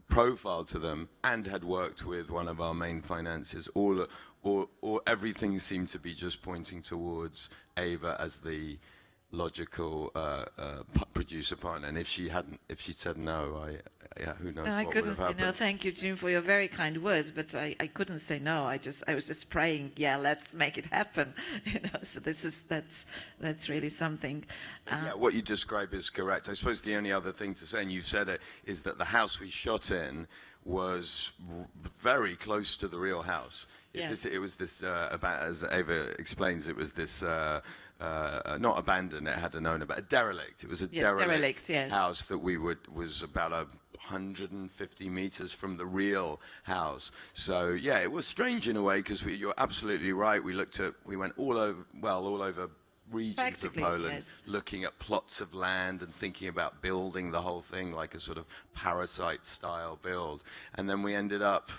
profile to them, and had worked with one of our main financiers, everything seemed to be just pointing towards Ava as the logical producer partner. And if she said no, who knows? No, I what couldn't would say have no. happened. Thank you, Jim, for your very kind words. But I couldn't say no. I was just praying. Yeah, let's make it happen. So that's really something. Yeah, what you describe is correct. I suppose the only other thing to say, and you've said it, is that the house we shot in was very close to the real house. It was this, as Ava explains, it was this, not abandoned, it had an owner, but a derelict. It was a derelict yes. house that was about 150 meters from the real house. So, yeah, it was strange in a way, because you're absolutely right. We went all over regions of Poland, yes. looking at plots of land and thinking about building the whole thing like a sort of Parasite-style build. And then we ended up,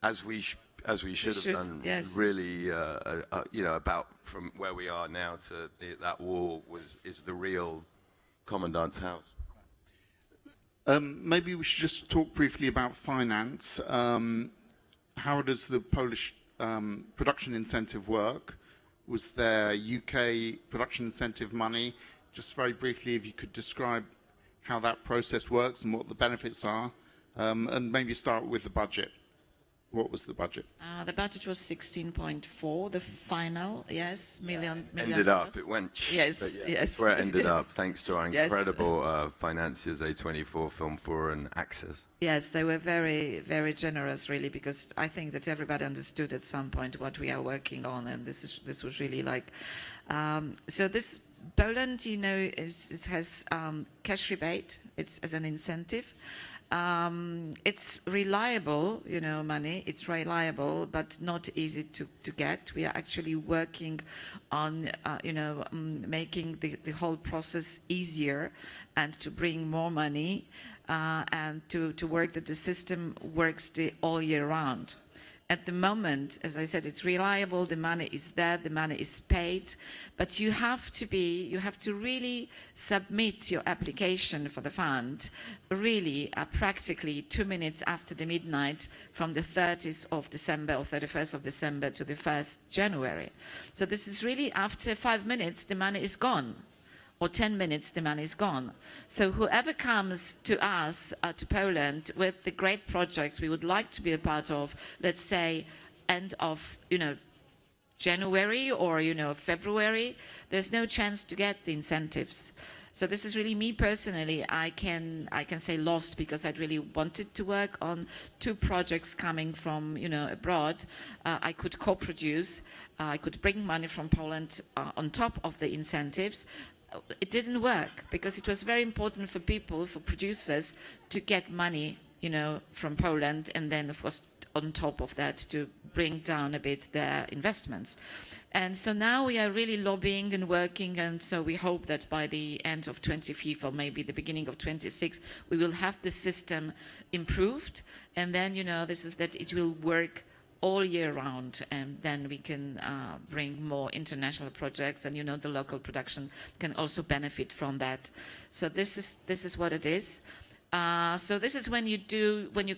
as we should have done, yes. really, about from where we are now to that wall is the real commandant's house. Maybe we should just talk briefly about finance. How does the Polish production incentive work? Was there UK production incentive money? Just very briefly, if you could describe how that process works and what the benefits are, and maybe start with the budget. What was the budget? The budget was 16.4. The final, yes, million. Ended up, it went. Yes, yes. That's where it ended up, thanks to our yes. incredible financiers, A24, Film 4, and Access. Yes, they were very, very generous, really, because I think that everybody understood at some point what we are working on, and this was really like. So this Poland, has cash rebate. It's as an incentive. It's reliable, money. It's reliable, but not easy to get. We are actually working on, making the whole process easier and to bring more money and to work that the system works all year round. At the moment, as I said, it's reliable, the money is there, the money is paid, but you have to really submit your application for the fund really practically 2 minutes after the midnight from the 30th of December or 31st of December to the 1st January. So this is really after 5 minutes, the money is gone. Or 10 minutes, the money is gone. So whoever comes to us, to Poland, with the great projects we would like to be a part of, let's say, end of, January or, February, there's no chance to get the incentives. So this is really me personally. I can say lost, because I'd really wanted to work on 2 projects coming from abroad. I could co-produce. I could bring money from Poland on top of the incentives. It didn't work because it was very important for people, for producers, to get money, from Poland, and then of course on top of that to bring down a bit their investments. And so now we are really lobbying and working, and so we hope that by the end of 25 or maybe the beginning of 26, we will have the system improved, and then this is that it will work all year round, and then we can bring more international projects, and the local production can also benefit from that. So this is what it is. So this is when you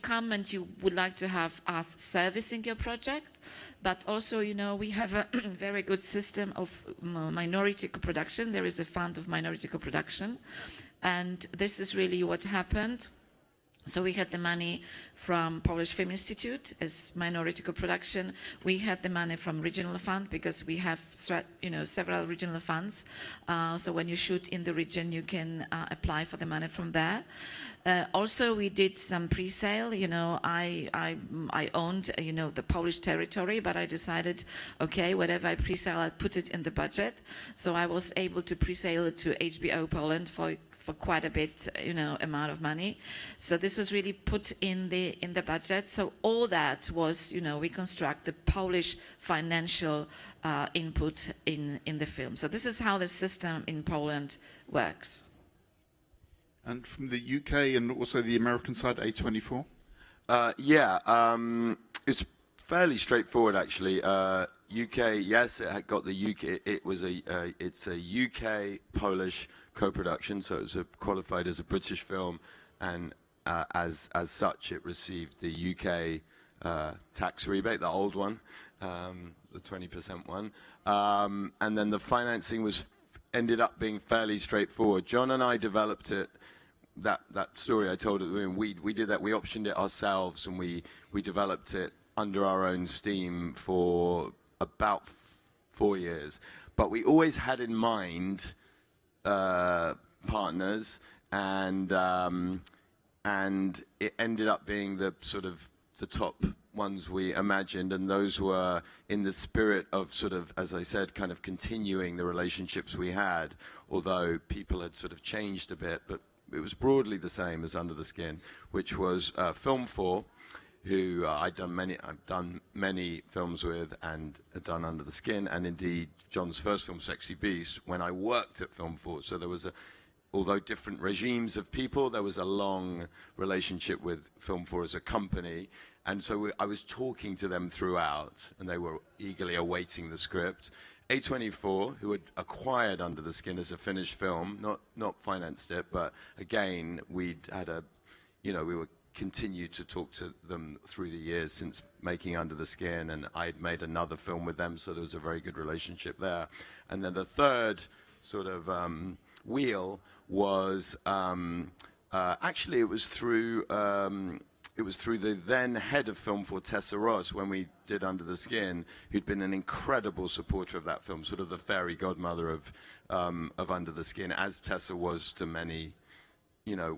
come and you would like to have us servicing your project, but also, we have a very good system of minority co-production. There is a fund of minority co-production, and this is really what happened. So we had the money from Polish Film Institute as minority co-production. We had the money from regional fund, because we have several regional funds. So when you shoot in the region, you can apply for the money from there. Also, we did some pre-sale. I owned the Polish territory, but I decided, okay, whatever I pre-sale, I'll put it in the budget. So I was able to pre-sale it to HBO Poland for quite a bit, amount of money. So this was really put in the budget. So all that was, we construct the Polish financial input in the film. So this is how the system in Poland works. And from the UK and also the American side, A24? It's fairly straightforward, actually. UK, yes, it had got the UK. It's a UK Polish co-production, so it was qualified as a British film, and as such, it received the UK tax rebate, the old one, the 20% one, and then the financing ended up being fairly straightforward. John and I developed it. That story I told at the beginning, we did that. We optioned it ourselves, and we developed it under our own steam for about 4 years. But we always had in mind partners, and it ended up being the sort of the top ones we imagined, and those were in the spirit of sort of, as I said, kind of continuing the relationships we had, although people had sort of changed a bit, but it was broadly the same as Under the Skin, which was Film 4, who I've done many films with, and done Under the Skin, and indeed John's first film, Sexy Beast, when I worked at Film 4. So there was although different regimes of people, there was a long relationship with Film 4 as a company, and so I was talking to them throughout, and they were eagerly awaiting the script. A24, who had acquired Under the Skin as a finished film, not financed it, but again, we were continued to talk to them through the years since making Under the Skin, and I'd made another film with them, so there was a very good relationship there. And then the third sort of wheel was actually it was through the then head of Film 4, Tessa Ross, when we did Under the Skin, who'd been an incredible supporter of that film, sort of the fairy godmother of Under the Skin, as Tessa was to many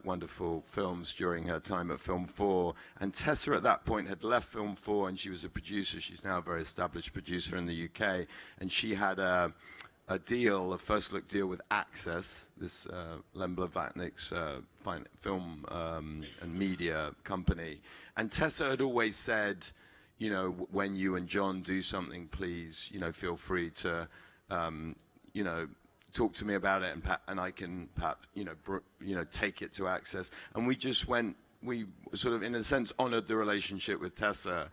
wonderful films during her time at Film 4. And Tessa at that point had left Film 4, and she was a producer. She's now a very established producer in the UK, and she had a first look deal with Access, this Len Blavatnik's film and media company. And Tessa had always said, when you and John do something, please, feel free to, talk to me about it, and I can perhaps, take it to Access. And we sort of, in a sense, honored the relationship with Tessa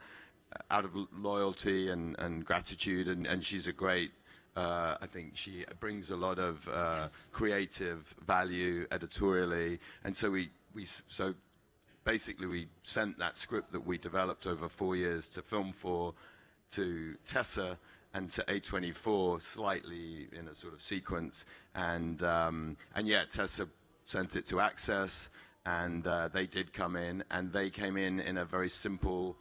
out of loyalty and gratitude, and she's a great, I think she brings a lot of creative value editorially, and so so basically we sent that script that we developed over 4 years to Film 4, to Tessa, and to A24, slightly in a sort of sequence, and yeah, Tessa sent it to Access, and they did come in, and they came in a very simple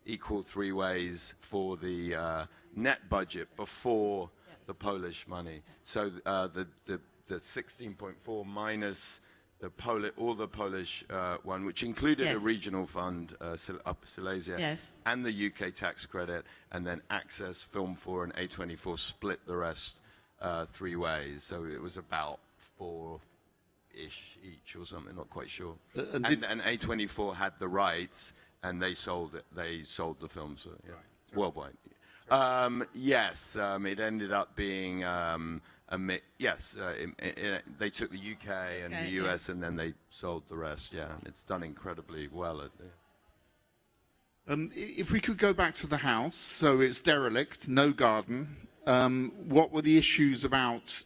equal three ways for the net budget before the Polish money. So the the 16.4 minus all the Polish one, which included a regional fund, Upper Silesia, and the UK tax credit, and then Access, Film 4, and A24 split the rest 3 ways. So it was about 4-ish each or something, not quite sure. And A24 had the rights, and they sold it. They sold the films worldwide. Yes, it ended up being they took the UK and the US, and then they sold the rest. Yeah, and it's done incredibly well. If we could go back to the house, so it's derelict, no garden. What were the issues about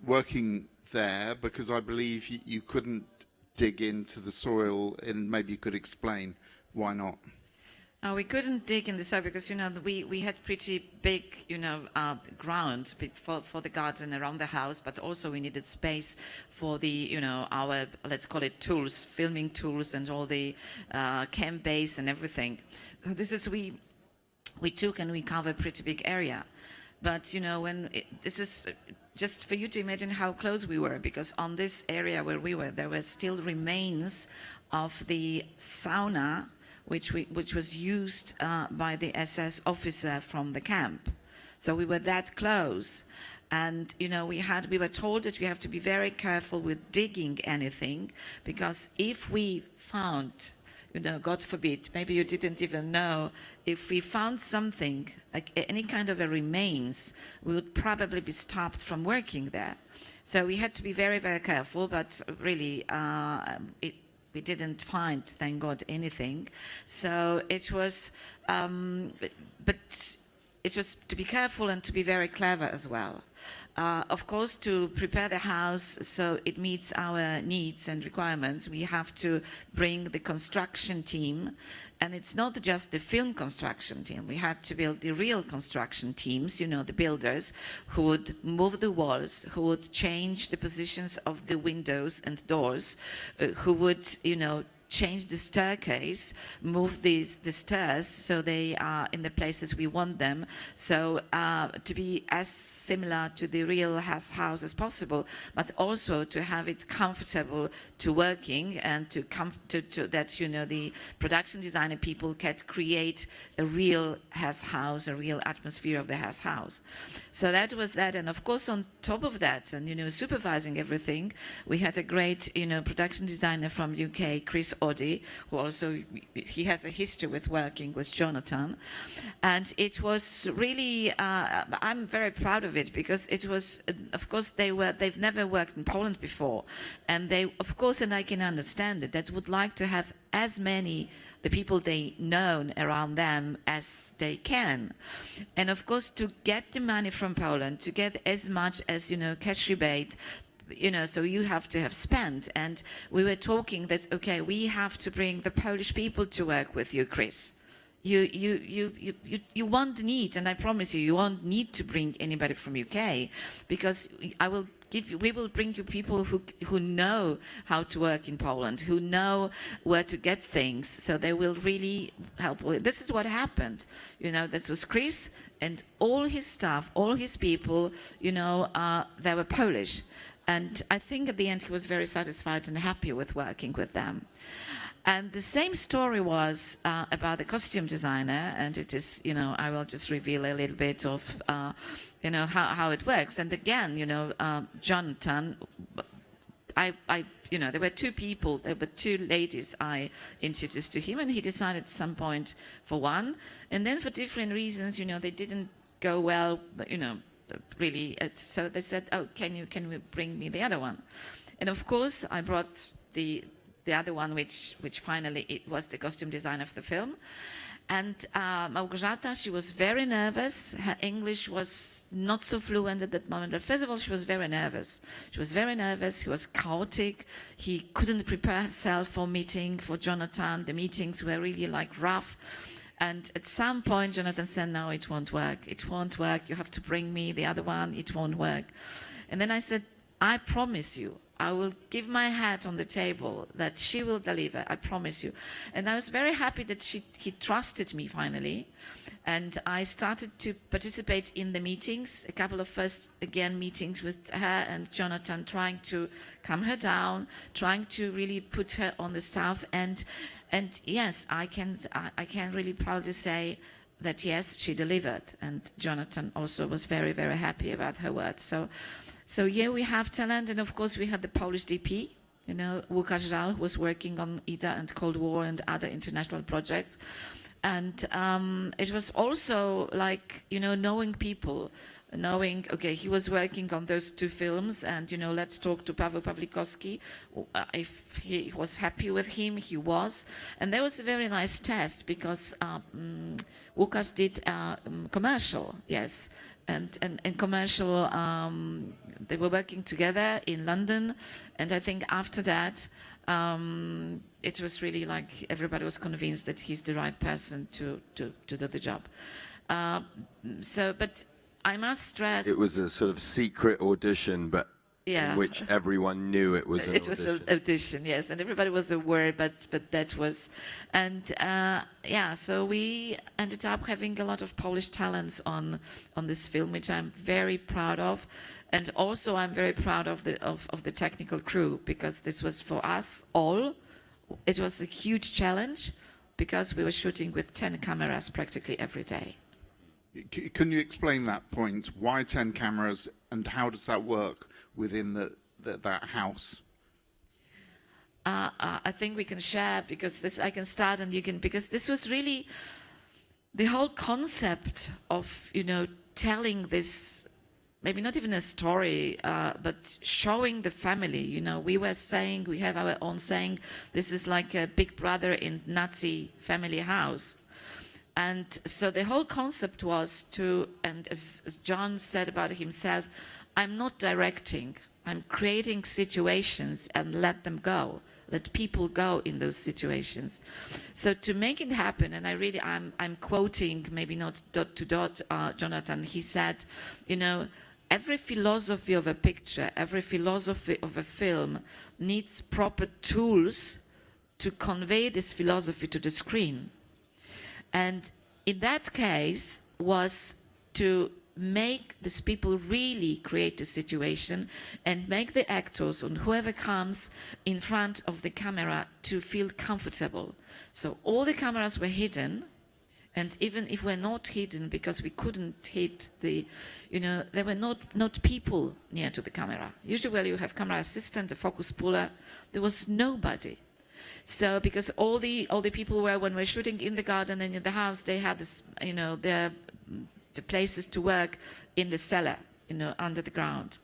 working there? Because I believe you couldn't dig into the soil, and maybe you could explain why not. We couldn't dig in the soil because, we had pretty big, ground for the garden around the house, but also we needed space for the, our, let's call it tools, filming tools and all the cam base and everything. So this is, we took and we covered a pretty big area. But, this is just for you to imagine how close we were, because on this area where we were, there were still remains of the sauna, which was used by the SS officer from the camp. So we were that close. And, we were told that we have to be very careful with digging anything, because if we found, God forbid, maybe you didn't even know, if we found something, like any kind of a remains, we would probably be stopped from working there. So we had to be very, very careful, but really, we didn't find, thank God, anything. So it was, but it was to be careful and to be very clever as well. Of course, to prepare the house so it meets our needs and requirements, we have to bring the construction team. And it's not just the film construction team. We had to build the real construction teams, the builders who would move the walls, who would change the positions of the windows and doors, who would, change the staircase, move the stairs so they are in the places we want them. So to be as similar to the real house as possible, but also to have it comfortable to working, and to that the production designer people can create a real house, a real atmosphere of the house. So that was that, and of course on top of that, and supervising everything, we had a great production designer from UK, Chris Oddy, who also he has a history with working with Jonathan, and it was really I'm very proud of it, because it was of course they've never worked in Poland before, and they of course, and I can understand it, that would like to have as many the people they know around them as they can, and of course to get the money from Poland, to get as much as cash rebate, so you have to have spent. And we were talking that, okay, we have to bring the Polish people to work with you, Chris. You won't need, and I promise you won't need to bring anybody from UK, because we will bring you people who know how to work in Poland, who know where to get things, so they will really help. This is what happened. This was Chris and all his staff, all his people, they were Polish. And I think at the end he was very satisfied and happy with working with them. And the same story was about the costume designer, and it is, I will just reveal a little bit of, how it works. And again, Jonathan, there were two ladies I introduced to him, and he decided at some point for one, and then for different reasons, they didn't go well, really. So they said, oh, can we bring me the other one? And of course, I brought the other one, which finally it was the costume designer of the film. And Małgorzata, she was very nervous. Her English was not so fluent at that moment. But first of all, she was very nervous. She was very nervous. He was chaotic. He couldn't prepare himself for meeting for Jonathan. The meetings were really rough. And at some point, Jonathan said, no, it won't work. It won't work. You have to bring me the other one. It won't work. And then I said, I promise you, I will give my hat on the table that she will deliver, I promise you. And I was very happy that he trusted me finally. And I started to participate in the meetings, a couple of first, again, meetings with her and Jonathan, trying to calm her down, trying to really put her on the staff. And yes, I can really proudly say that, yes, she delivered. And Jonathan also was very, very happy about her work. So yeah, we have talent. And of course, we had the Polish DP, you know, Łukasz Żal, who was working on IDA and Cold War and other international projects. And it was also like, you know, knowing people, knowing, okay, he was working on those 2 films and, you know, let's talk to Paweł Pawlikowski. If he was happy with him, he was. And there was a very nice test because Łukasz did commercial, yes. And commercial, they were working together in London. And I think after that, it was really like everybody was convinced that he's the right person to do the job. But I must stress... It was a sort of secret audition, but yeah, in which everyone knew it was an audition. It was an audition, yes, and everybody was aware, but that was... And yeah, so we ended up having a lot of Polish talents on this film, which I'm very proud of. And also I'm very proud of the technical crew, because this was for us all. It was a huge challenge because we were shooting with 10 cameras practically every day. Can you explain that point? Why 10 cameras, and how does that work within that house? I think we can share, because this I can start and you can, because this was really the whole concept of, you know, telling this, maybe not even a story, but showing the family. You know, we were saying, we have our own saying, this is like a Big Brother in Nazi family house. And so the whole concept was to, and as John said about himself, I'm not directing, I'm creating situations and let them go. Let people go in those situations. So to make it happen, and I'm quoting, maybe not dot to dot, Jonathan, he said, you know, every philosophy of a picture, every philosophy of a film needs proper tools to convey this philosophy to the screen. And in that case was to make these people really create the situation and make the actors and whoever comes in front of the camera to feel comfortable. So all the cameras were hidden, and even if we're not hidden because we couldn't hit the, you know, there were not people near to the camera. Usually you have camera assistant, a focus puller. There was nobody. So because all the people were, when we're shooting in the garden and in the house, they had this, you know, the places to work in the cellar, you know, under the ground.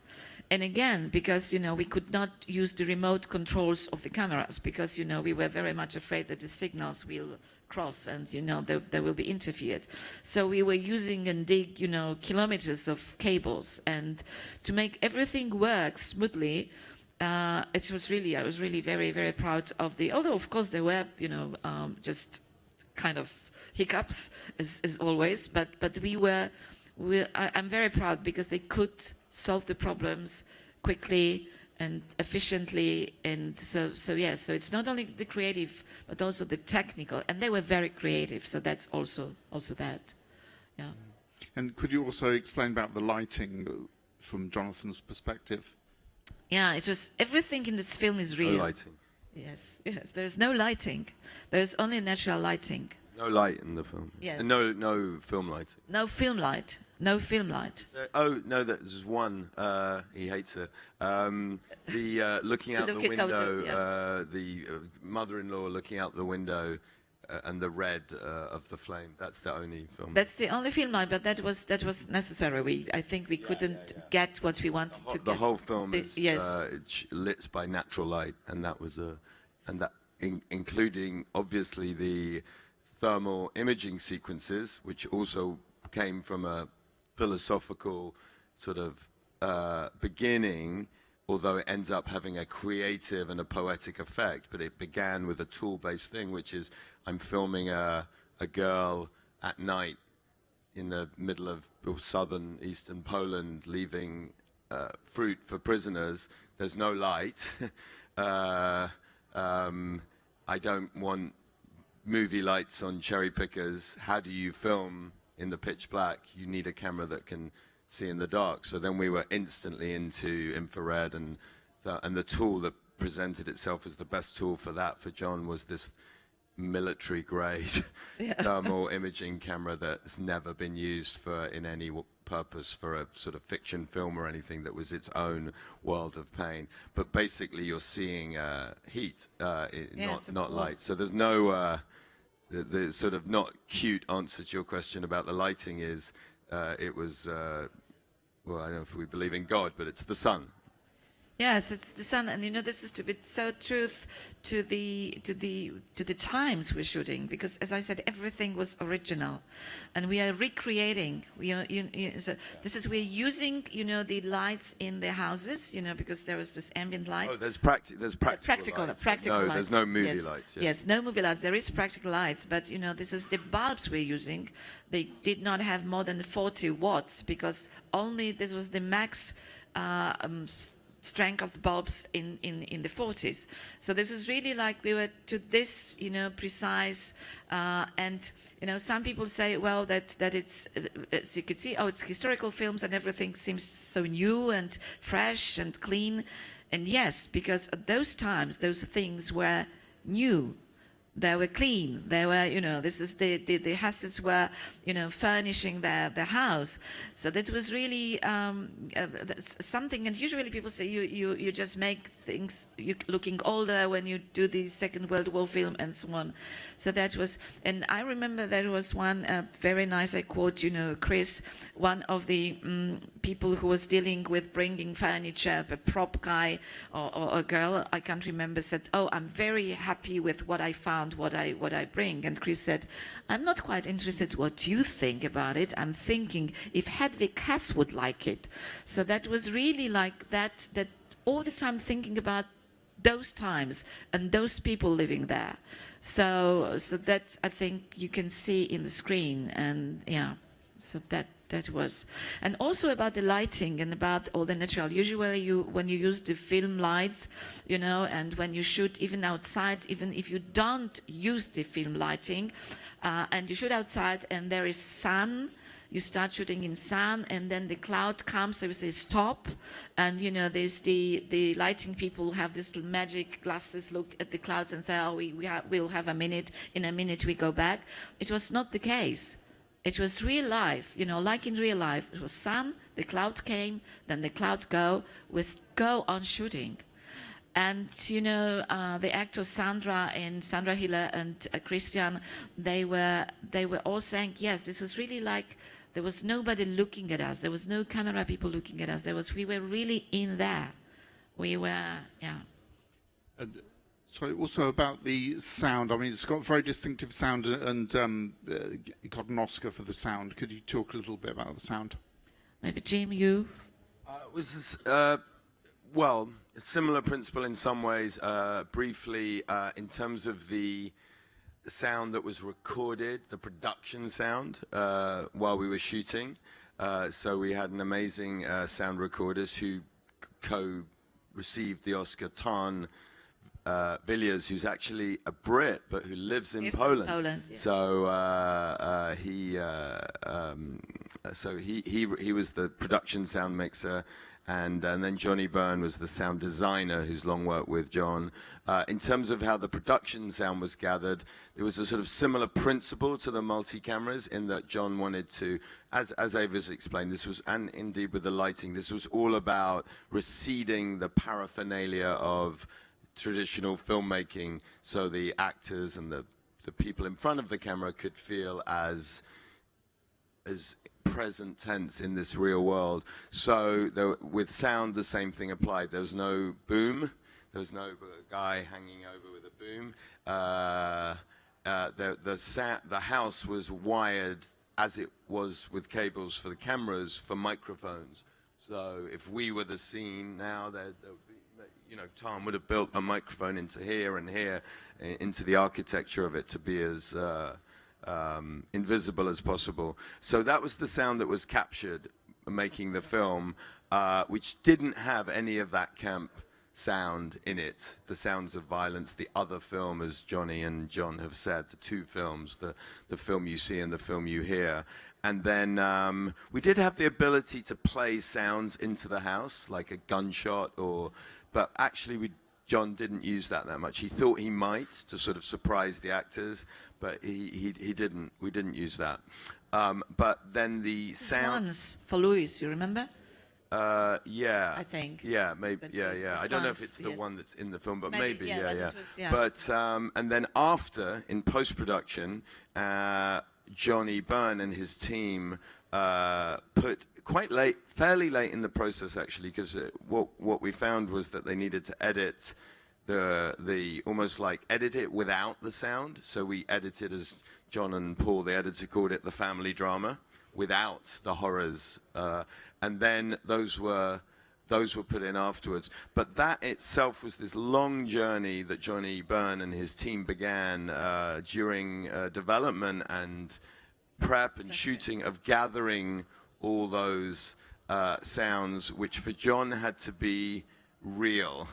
And again, because, you know, we could not use the remote controls of the cameras because, you know, we were very much afraid that the signals will cross and, you know, they will be interfered. So we were using and dig, you know, kilometers of cables, and to make everything work smoothly, it was really, I was really very, very proud of although of course there were, you know, just kind of hiccups as always, but I'm very proud because they could solve the problems quickly and efficiently, and so yeah, so it's not only the creative but also the technical, and they were very creative, so that's also that, yeah. And could you also explain about the lighting from Jonathan's perspective? Yeah, it was, everything in this film is real. No lighting. Yes, there's no lighting. There's only natural lighting. No light in the film. Yeah. And no film lighting. No film light. No film light. Oh no, there's one. He hates it. The looking out the window. The mother-in-law looking out the window, and the red of the flame. That's the only film. That's the only film light, but that was necessary. I think we couldn't get what we wanted to get. The whole film is yes. Lit by natural light, and that was including obviously the thermal imaging sequences, which also came from a philosophical sort of beginning, although it ends up having a creative and a poetic effect. But it began with a tool-based thing, which is I'm filming a girl at night in the middle of southern eastern Poland, leaving fruit for prisoners. There's no light. I don't want movie lights on cherry pickers. How do you film in the pitch black? You need a camera that can see in the dark. So then we were instantly into infrared, and the tool that presented itself as the best tool for that for John was this military grade thermal imaging camera that's never been used in any purpose for a sort of fiction film or anything that was its own world of pain. But basically you're seeing heat, not light. So there's no the sort of not cute answer to your question about the lighting is it was well, I don't know if we believe in God, but it's the sun. Yes, it's the sun, and this is to be so truth to the times we're shooting, because as I said, everything was original, and we are recreating. So we're using the lights in the houses, because there was this ambient light. Oh, there's practical lights. No, lights. There's no movie lights. Yes, no movie lights. There is practical lights, but this is the bulbs we're using. They did not have more than 40 watts because only this was the max. Strength of the bulbs in the 40s. So this was really like we were to this, precise, and some people say, well, that it's, as you can see, it's historical films and everything seems so new and fresh and clean. And yes, because at those times, those things were new. They were clean. They were, this is the Hasses were, furnishing their house. So that was really something. And usually people say you just make things looking older when you do the Second World War film and so on. So that was, and I remember there was one very nice. I quote, Chris, one of the people who was dealing with bringing furniture, a prop guy or a girl, I can't remember, said, "Oh, I'm very happy with what I found. What I bring." And Chris said, "I'm not quite interested what you think about it. I'm thinking if Hedwig Cass would like it." So that was really like that all the time thinking about those times and those people living there. So that I think you can see in the screen, and so that was, and also about the lighting and about all the natural. Usually when you use the film lights, and when you shoot even outside, even if you don't use the film lighting, and you shoot outside and there is sun, you start shooting in sun, and then the cloud comes, so you say stop, and there's the lighting people have this magic glasses, look at the clouds and say, "Oh, we'll have a minute, in a minute we go back." It was not the case. It was real life, like in real life. It was sun, the cloud came, then the cloud go on shooting. And, the actors Sandra Hiller and Christian, they were all saying, yes, this was really like, there was nobody looking at us. There was no camera people looking at us. We were really in there. We were, So also about the sound, I mean, it's got very distinctive sound, and it got an Oscar for the sound. Could you talk a little bit about the sound? Maybe Jim, you? It was, well, a similar principle in some ways. Briefly, in terms of the sound that was recorded, the production sound, while we were shooting. So we had an amazing sound recorders who co-received the Oscar, Tan Villiers, who's actually a Brit but who lives in Poland. Yeah. So he was the production sound mixer, and then Johnny Byrne was the sound designer who's long worked with John. In terms of how the production sound was gathered, there was a sort of similar principle to the multi-cameras in that John wanted to, as Ava's explained, this was, and indeed with the lighting, this was all about receding the paraphernalia of traditional filmmaking, so the actors and the people in front of the camera could feel as present tense in this real world. So with sound, the same thing applied. There was no boom. There was no guy hanging over with a boom. The house was wired as it was with cables for the cameras for microphones. So if we were the scene now, there would be, Tom would have built a microphone into here and here, into the architecture of it to be as invisible as possible. So that was the sound that was captured making the film, which didn't have any of that camp sound in it, the sounds of violence. The other film, as Johnny and John have said, the two films, the film you see and the film you hear. And then we did have the ability to play sounds into the house, like a gunshot, but actually John didn't use that much. He thought he might, to sort of surprise the actors, but he didn't. We didn't use that. But then the sound... Once for Louis, you remember? Yeah. I think. Yeah, maybe. Yeah. I don't know if it's the one that's in the film, but maybe. Yeah. But and then after, in post-production, Johnny Byrne and his team put fairly late in the process, actually, because what we found was that they needed to edit almost like edit it without the sound. So we edited, as John and Paul, the editor, called it the family drama, without the horrors, and then those were put in afterwards. But that itself was this long journey that Johnny Byrne and his team began during development and prep and shooting, of gathering all those sounds, which for John had to be real.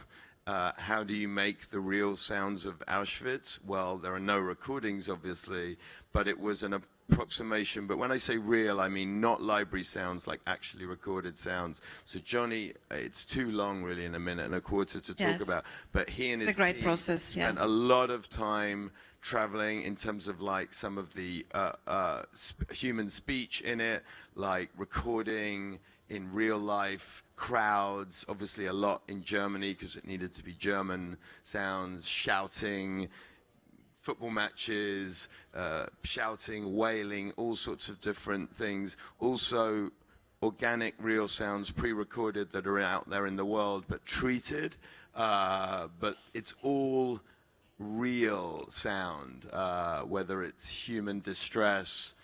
How do you make the real sounds of Auschwitz? Well, there are no recordings, obviously, but it was an approximation. But when I say real, I mean not library sounds, like actually recorded sounds. So Johnny, it's too long, really, in a minute and a quarter to talk about, but he and his team spent a lot of time traveling in terms of like some of the human speech in it, like recording in real life crowds, obviously a lot in Germany because it needed to be German sounds, shouting, football matches, shouting, wailing, all sorts of different things. Also organic real sounds pre-recorded that are out there in the world but treated, but it's all real sound, whether it's human distress,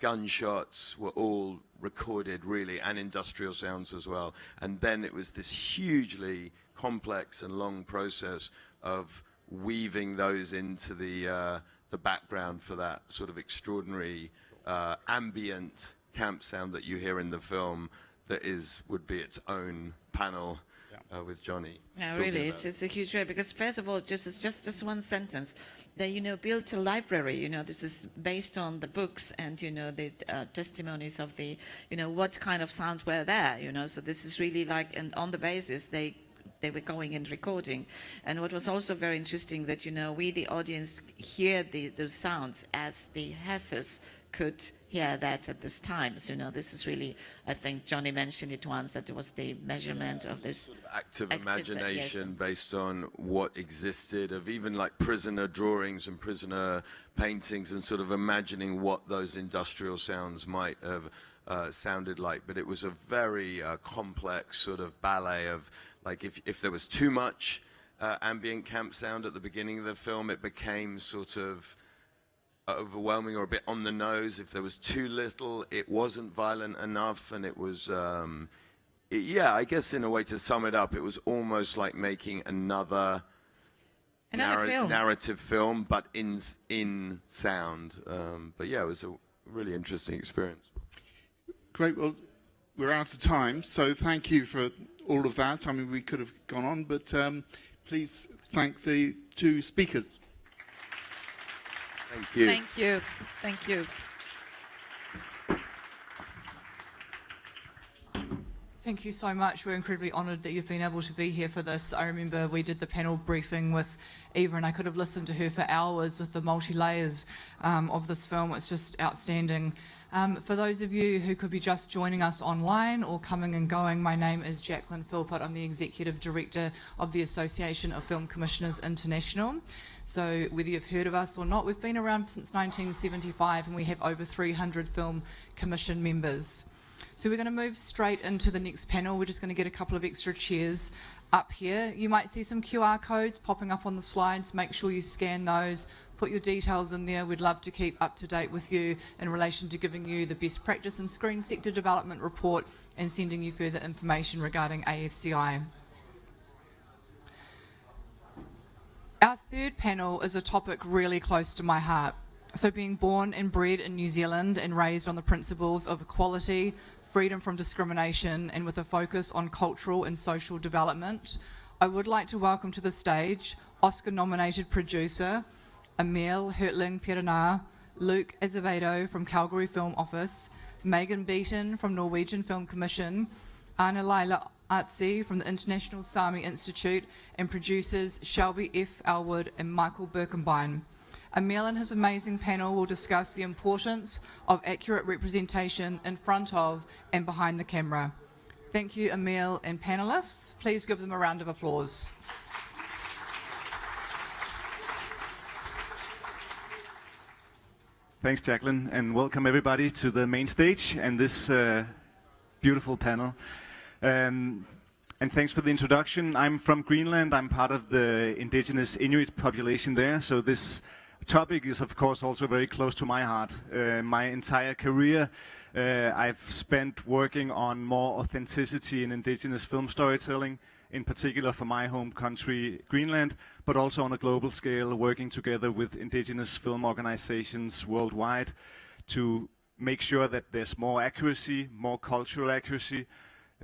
gunshots, were all recorded, really, and industrial sounds as well. And then it was this hugely complex and long process of weaving those into the background for that sort of extraordinary ambient camp sound that you hear in the film, that would be its own panel with Johnny. Yeah, really, it's a huge way, because first of all, just one sentence. They, built a library. This is based on the books and the testimonies of the, what kind of sounds were there. So this is really like, and on the basis they were going and recording. And what was also very interesting that we, the audience, hear those sounds as the Hesses could hear that at this time. So this is really, I think Johnny mentioned it once, that it was the measurement of this sort of active imagination based on what existed, of even like prisoner drawings and prisoner paintings, and sort of imagining what those industrial sounds might have sounded like. But it was a very complex sort of ballet of, like, if there was too much ambient camp sound at the beginning of the film, it became sort of overwhelming or a bit on the nose. If there was too little, it wasn't violent enough, and it was I guess in a way, to sum it up, it was almost like making another narrative film, but in sound. But yeah, it was a really interesting experience. Great. Well, we're out of time, so thank you for all of that. I mean, we could have gone on, but please thank the two speakers. Thank you. Thank you. Thank you. Thank you so much. We're incredibly honoured that you've been able to be here for this. I remember we did the panel briefing with Eva, and I could have listened to her for hours with the multi-layers of this film. It's just outstanding. For those of you who could be just joining us online or coming and going, my name is Jaclyn Philpott. I'm the Executive Director of the Association of Film Commissioners International. So whether you've heard of us or not, we've been around since 1975, and we have over 300 film commission members. So we're going to move straight into the next panel. We're just going to get a couple of extra chairs up here. You might see some QR codes popping up on the slides. Make sure you scan those, put your details in there. We'd love to keep up to date with you in relation to giving you the best practice and screen sector development report and sending you further information regarding AFCI. Our third panel is a topic really close to my heart. So being born and bred in New Zealand and raised on the principles of equality, freedom from discrimination, and with a focus on cultural and social development. I would like to welcome to the stage Oscar-nominated producer Emil Hertling-Piranar, Luke Azevedo from Calgary Film Office, Megan Beaton from Norwegian Film Commission, Anna Laila Artzi from the International Sami Institute, and producers Shelby F. Elwood and Michael Birkenbein. Emil and his amazing panel will discuss the importance of accurate representation in front of and behind the camera. Thank you, Emil and panelists. Please give them a round of applause. Thanks, Jaclyn, and welcome everybody to the main stage and this beautiful panel. And thanks for the introduction. I'm from Greenland. I'm part of the indigenous Inuit population there, so this topic is of course also very close to my heart. My entire career I've spent working on more authenticity in indigenous film storytelling, in particular for my home country, Greenland, but also on a global scale, working together with indigenous film organizations worldwide to make sure that there's more accuracy, more cultural accuracy,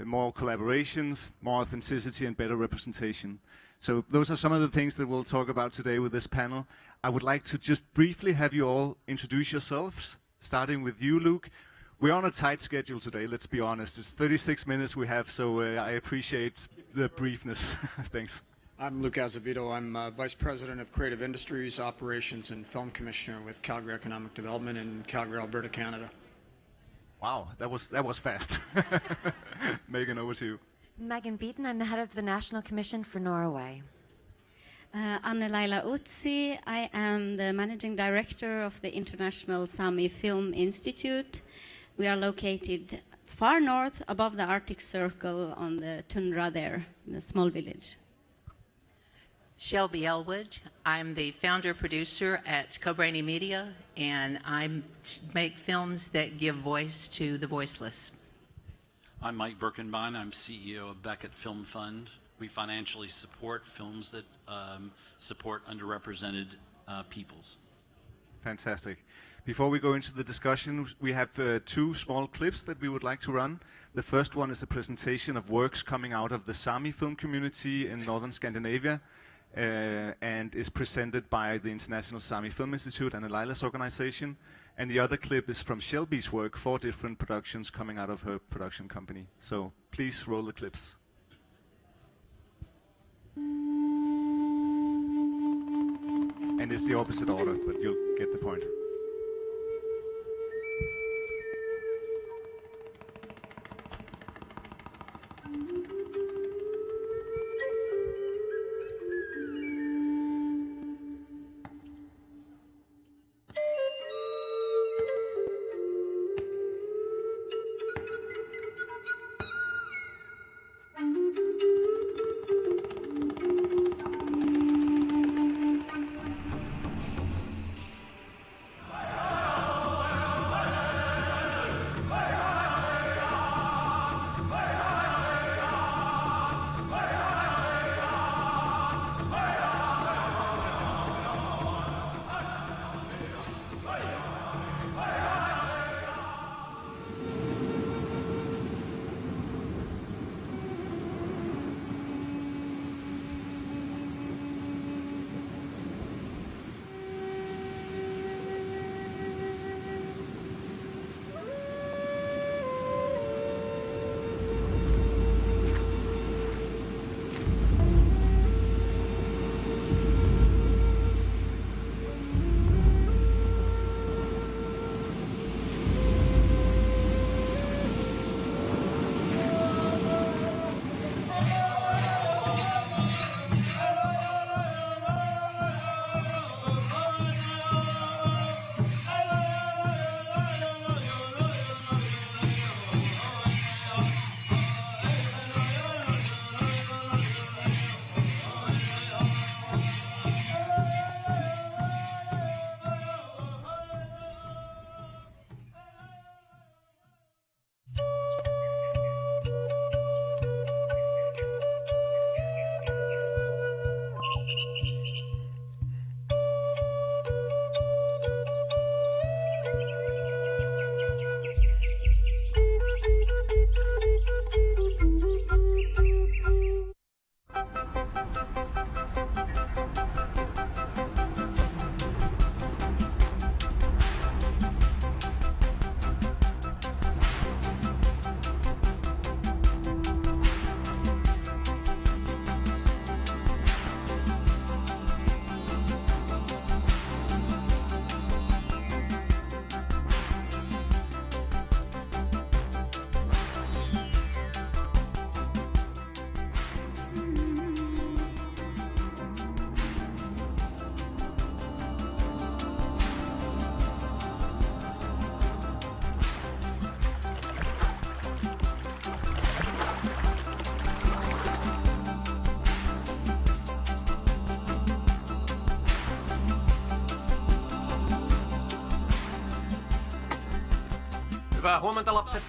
more collaborations, more authenticity, and better representation. So those are some of the things that we'll talk about today with this panel. I would like to just briefly have you all introduce yourselves, starting with you, Luke. We're on a tight schedule today, let's be honest. It's 36 minutes we have, so I appreciate the briefness. Thanks. I'm Luke Azevedo. I'm Vice President of Creative Industries, Operations, and Film Commissioner with Calgary Economic Development in Calgary, Alberta, Canada. Wow, that was fast. Megan, over to you. Megan Beaton, I'm the head of the National Commission for Norway. Anna Laila Artzi, I am the Managing Director of the International Sami Film Institute. We are located far north above the Arctic Circle on the tundra there, in a small village. Shelby Elwood. I'm the founder-producer at Cobrainy Media, and I make films that give voice to the voiceless. I'm Mike Birkenbein. I'm CEO of Beckett Film Fund. We financially support films that support underrepresented peoples. Fantastic. Before we go into the discussion, we have two small clips that we would like to run. The first one is a presentation of works coming out of the Sami film community in northern Scandinavia, and is presented by the International Sami Film Institute and Elila's organization. And the other clip is from Shelby's work, 4 different productions coming out of her production company. So please roll the clips. And it's the opposite order, but you'll get the point. Hyvää huomenta, lapset.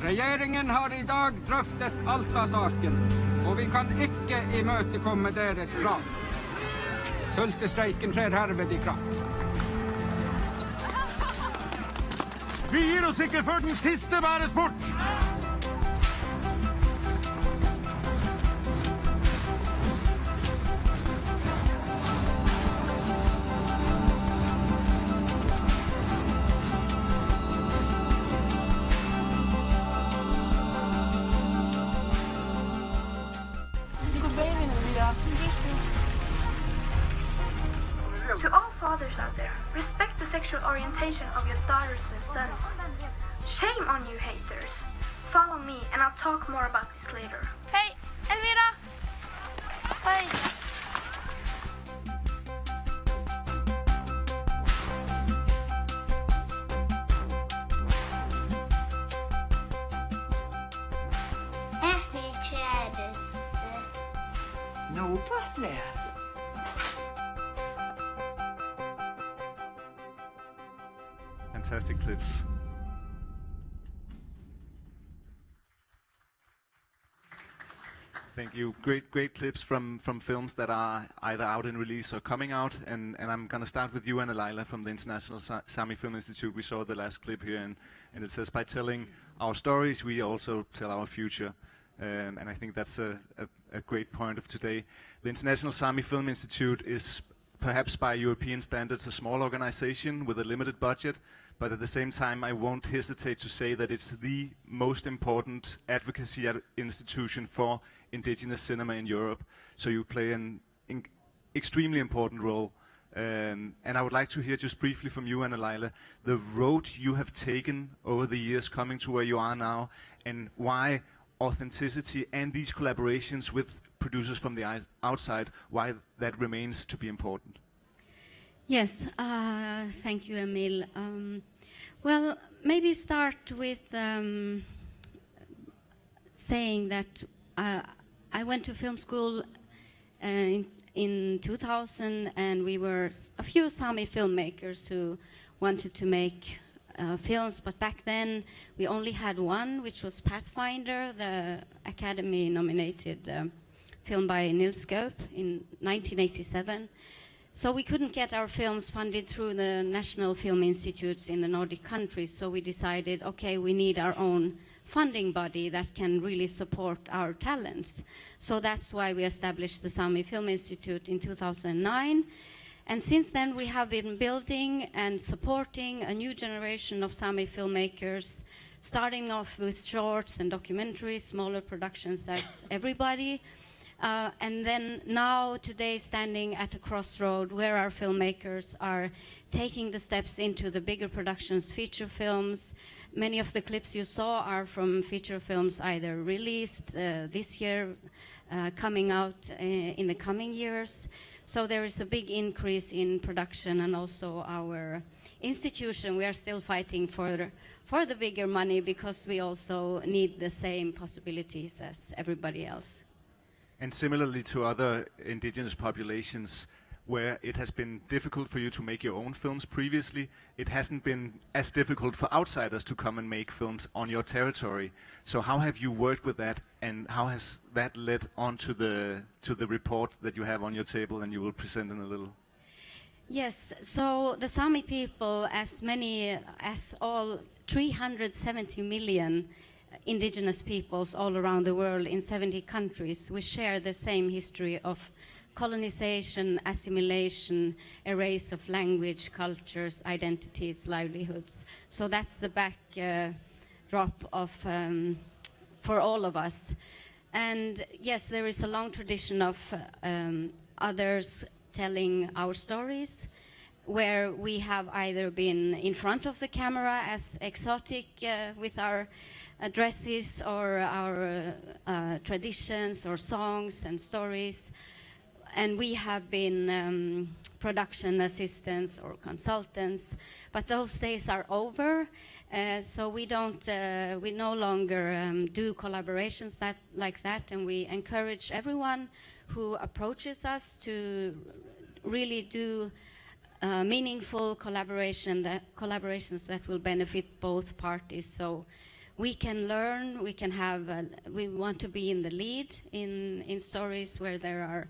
Regeringen har idag drøftet Alta-saken, og vi kan ikke imøtekomme deres krav. Sultestreiken trer herved i kraft. Vi gir oss ikke før den siste bæres bort! To all fathers out there, respect the sexual orientation of your daughters and sons. Shame on you haters. Follow me and I'll talk more about this later. Hej, Elvira! Hej! Min käraste. No problem. Fantastic clips. Thank you. Great clips from films that are either out in release or coming out. And I'm going to start with you, Anna-Laila, from the International Sami Film Institute. We saw the last clip here, and it says, by telling our stories, we also tell our future. And I think that's a great point of today. The International Sami Film Institute is perhaps by European standards a small organization with a limited budget, but at the same time I won't hesitate to say that it's the most important advocacy institution for indigenous cinema in Europe. So you play an extremely important role. And I would like to hear just briefly from you, Anna-Laila, the road you have taken over the years coming to where you are now, and why authenticity and these collaborations with producers from the outside, why that remains to be important. Yes, thank you, Emil. Well, maybe start with saying that I went to film school in 2000, and we were a few Sami filmmakers who wanted to make films, but back then we only had one, which was Pathfinder, the Academy-nominated film by Nils Scope in 1987. So we couldn't get our films funded through the national film institutes in the Nordic countries, so we decided, okay, we need our own funding body that can really support our talents. So that's why we established the Sami Film Institute in 2009. And since then we have been building and supporting a new generation of Sami filmmakers, starting off with shorts and documentaries, smaller productions as everybody. And then now, today, standing at a crossroad where our filmmakers are taking the steps into the bigger productions, feature films. Many of the clips you saw are from feature films either released this year, coming out in the coming years. So there is a big increase in production, and also our institution, we are still fighting for the bigger money because we also need the same possibilities as everybody else. And similarly to other indigenous populations where it has been difficult for you to make your own films previously, it hasn't been as difficult for outsiders to come and make films on your territory. So how have you worked with that, and how has that led on to the report that you have on your table and you will present in a little? Yes, so the Sami people, as all 370 million indigenous peoples all around the world in 70 countries, we share the same history of colonization, assimilation, erase of language, cultures, identities, livelihoods. So that's the backdrop for all of us. And yes, there is a long tradition of others telling our stories, where we have either been in front of the camera as exotic with our dresses or our traditions or songs and stories, and we have been production assistants or consultants, but those days are over. So we no longer do collaborations like that, and we encourage everyone who approaches us to really do meaningful collaborations that will benefit both parties. So we can learn, we want to be in the lead in stories where there are,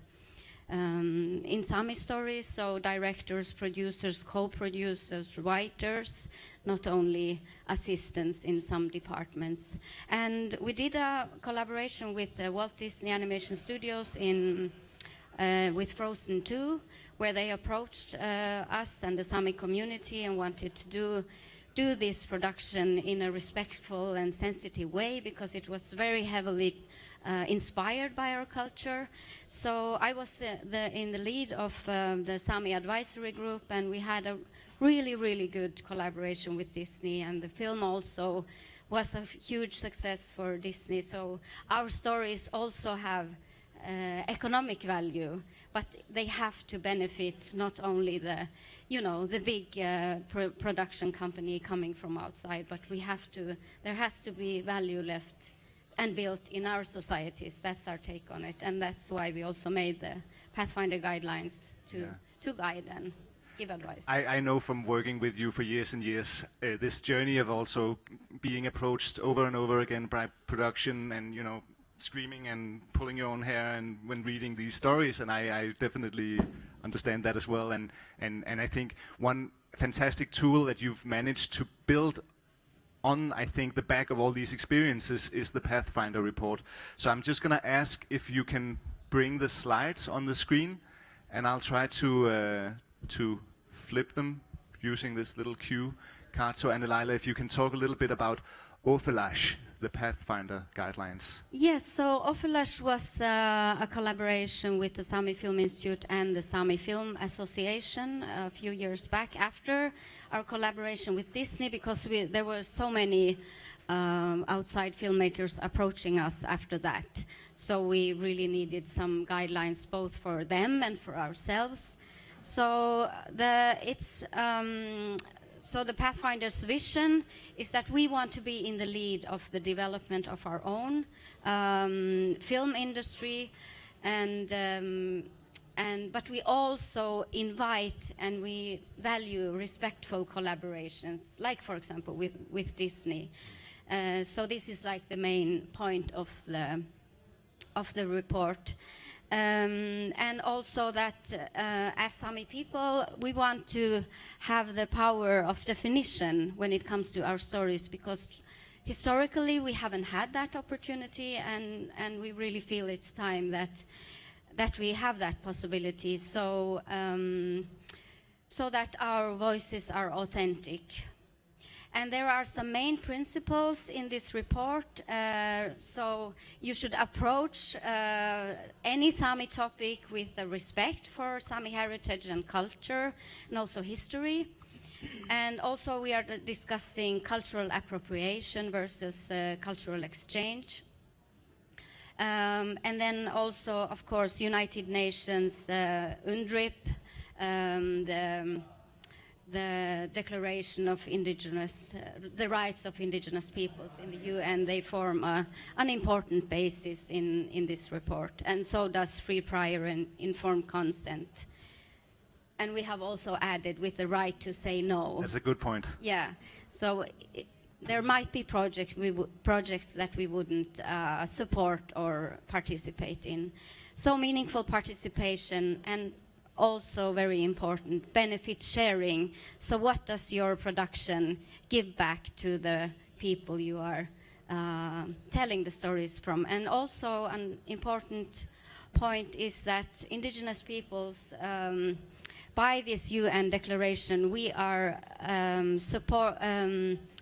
in Sami stories, so directors, producers, co-producers, writers, not only assistants in some departments. And we did a collaboration with Walt Disney Animation Studios with Frozen 2, where they approached us and the Sami community and wanted to do this production in a respectful and sensitive way, because it was very heavily inspired by our culture. So I was in the lead of the Sami advisory group, and we had a really, really good collaboration with Disney, and the film also was a huge success for Disney. So our stories also have economic value, but they have to benefit not only the big production company coming from outside, but there has to be value left and built in our societies. That's our take on it, and that's why we also made the Pathfinder guidelines to guide and give advice. I know from working with you for years and years, this journey of also being approached over and over again by production and, screaming and pulling your own hair and when reading these stories, and I definitely understand that as well. And I think one fantastic tool that you've managed to build on, I think, the back of all these experiences is the Pathfinder report. So I'm just going to ask if you can bring the slides on the screen, and I'll try to flip them using this little cue card. So Anne-Laila, if you can talk a little bit about Ofelash, the Pathfinder guidelines. Yes, so Ofelash was a collaboration with the Sami Film Institute and the Sami Film Association a few years back after our collaboration with Disney, because there were so many outside filmmakers approaching us after that. So we really needed some guidelines both for them and for ourselves. So the Pathfinder's vision is that we want to be in the lead of the development of our own film industry, but we also invite and we value respectful collaborations, like, for example, with Disney. So this is like the main point of the report. And also that as Sami people, we want to have the power of definition when it comes to our stories, because historically we haven't had that opportunity, and we really feel it's time that we have that possibility, so that our voices are authentic. And there are some main principles in this report. So you should approach any Sami topic with a respect for Sami heritage and culture, and also history. And also we are discussing cultural appropriation versus cultural exchange. And then also, of course, United Nations UNDRIP, the Declaration of the Rights of Indigenous Peoples in the UN, they form an important basis in this report, and so does free, prior, and informed consent. And we have also added with the right to say no. That's a good point. Yeah, so there might be projects that we wouldn't support or participate in. So meaningful participation, and also very important, benefit sharing. So what does your production give back to the people you are telling the stories from? And also an important point is that indigenous peoples, by this UN declaration, we are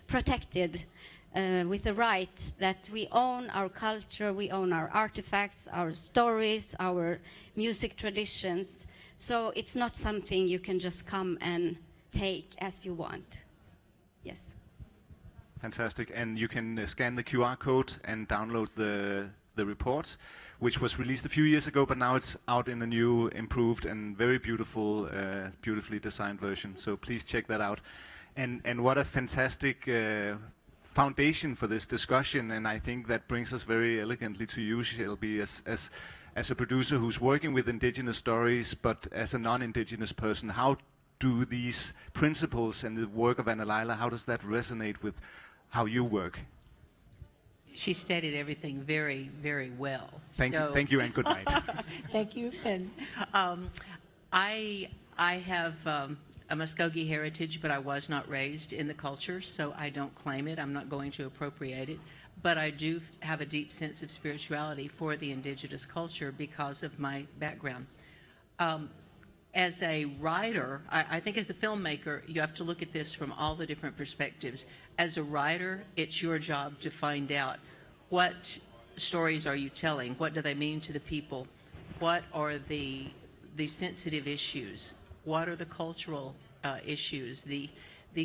protected with the right that we own our culture, we own our artifacts, our stories, our music traditions. So it's not something you can just come and take as you want. Yes. Fantastic. And you can scan the QR code and download the report, which was released a few years ago, but now it's out in a new, improved, and very beautiful, beautifully designed version. So please check that out. And what a fantastic foundation for this discussion. And I think that brings us very elegantly to you, Shelby, as a producer who's working with indigenous stories, but as a non-indigenous person, how do these principles and the work of Anna-Laila, how does that resonate with how you work? She stated everything very, very well. Thank you, and good night. Thank you. And I have a Muskogee heritage, but I was not raised in the culture, so I don't claim it. I'm not going to appropriate it. But I do have a deep sense of spirituality for the indigenous culture because of my background. As a writer, I think as a filmmaker, you have to look at this from all the different perspectives. As a writer, it's your job to find out what stories are you telling, what do they mean to the people, what are the sensitive issues, what are the cultural issues, the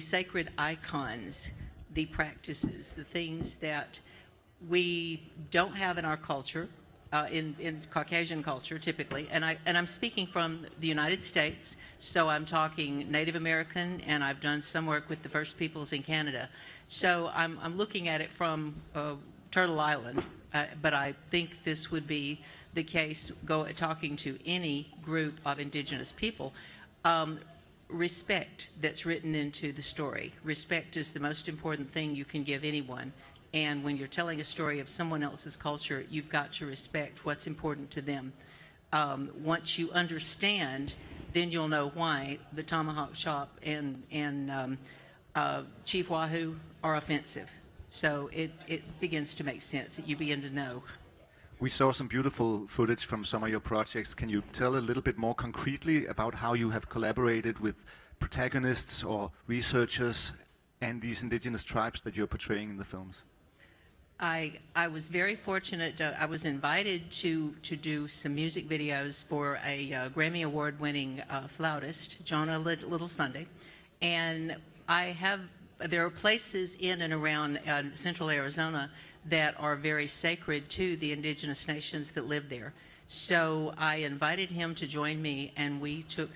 sacred icons, the practices, the things that we don't have in our culture, in Caucasian culture typically, and I'm speaking from the United States, so I'm talking Native American, and I've done some work with the First Peoples in Canada. So I'm looking at it from Turtle Island, but I think this would be the case talking to any group of indigenous people. Respect that's written into the story. Respect is the most important thing you can give anyone. And when you're telling a story of someone else's culture, you've got to respect what's important to them. Once you understand, then you'll know why the tomahawk chop and Chief Wahoo are offensive. So it begins to make sense. You begin to know. We saw some beautiful footage from some of your projects. Can you tell a little bit more concretely about how you have collaborated with protagonists or researchers and these indigenous tribes that you're portraying in the films? I was very fortunate. I was invited to do some music videos for a Grammy Award-winning flautist, Jonah Little Sunday, and there are places in and around central Arizona that are very sacred to the indigenous nations that live there. So I invited him to join me, and we took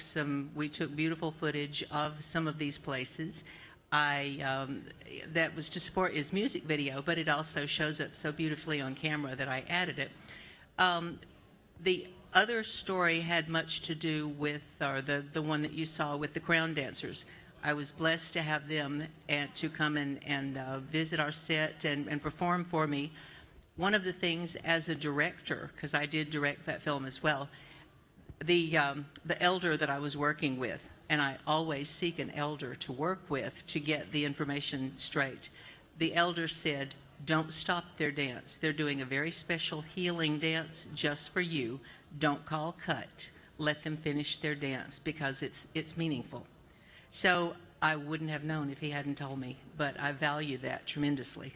beautiful footage of some of these places. That was to support his music video, but it also shows up so beautifully on camera that I added it. The other story had much to do with, the one that you saw with the crown dancers. I was blessed to have them to come and visit our set and perform for me. One of the things as a director, because I did direct that film as well, the elder that I was working with, and I always seek an elder to work with to get the information straight. The elder said, "Don't stop their dance. They're doing a very special healing dance just for you. Don't call cut. Let them finish their dance because it's meaningful." So I wouldn't have known if he hadn't told me, but I value that tremendously.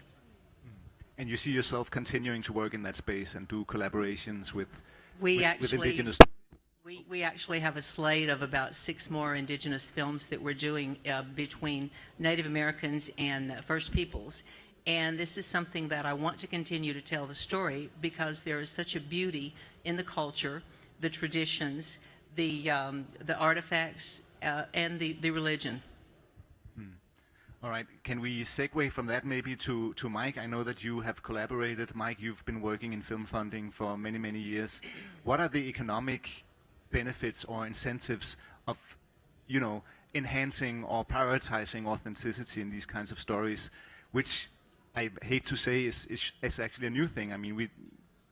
And you see yourself continuing to work in that space and do collaborations with indigenous. We actually have a slate of about 6 more indigenous films that we're doing between Native Americans and First Peoples. And this is something that I want to continue to tell the story because there is such a beauty in the culture, the traditions, the artifacts, and the religion. All right, can we segue from that maybe to Mike? I know that you have collaborated. Mike, you've been working in film funding for many, many years. What are the economic benefits or incentives of, enhancing or prioritizing authenticity in these kinds of stories, which I hate to say is actually a new thing. I mean,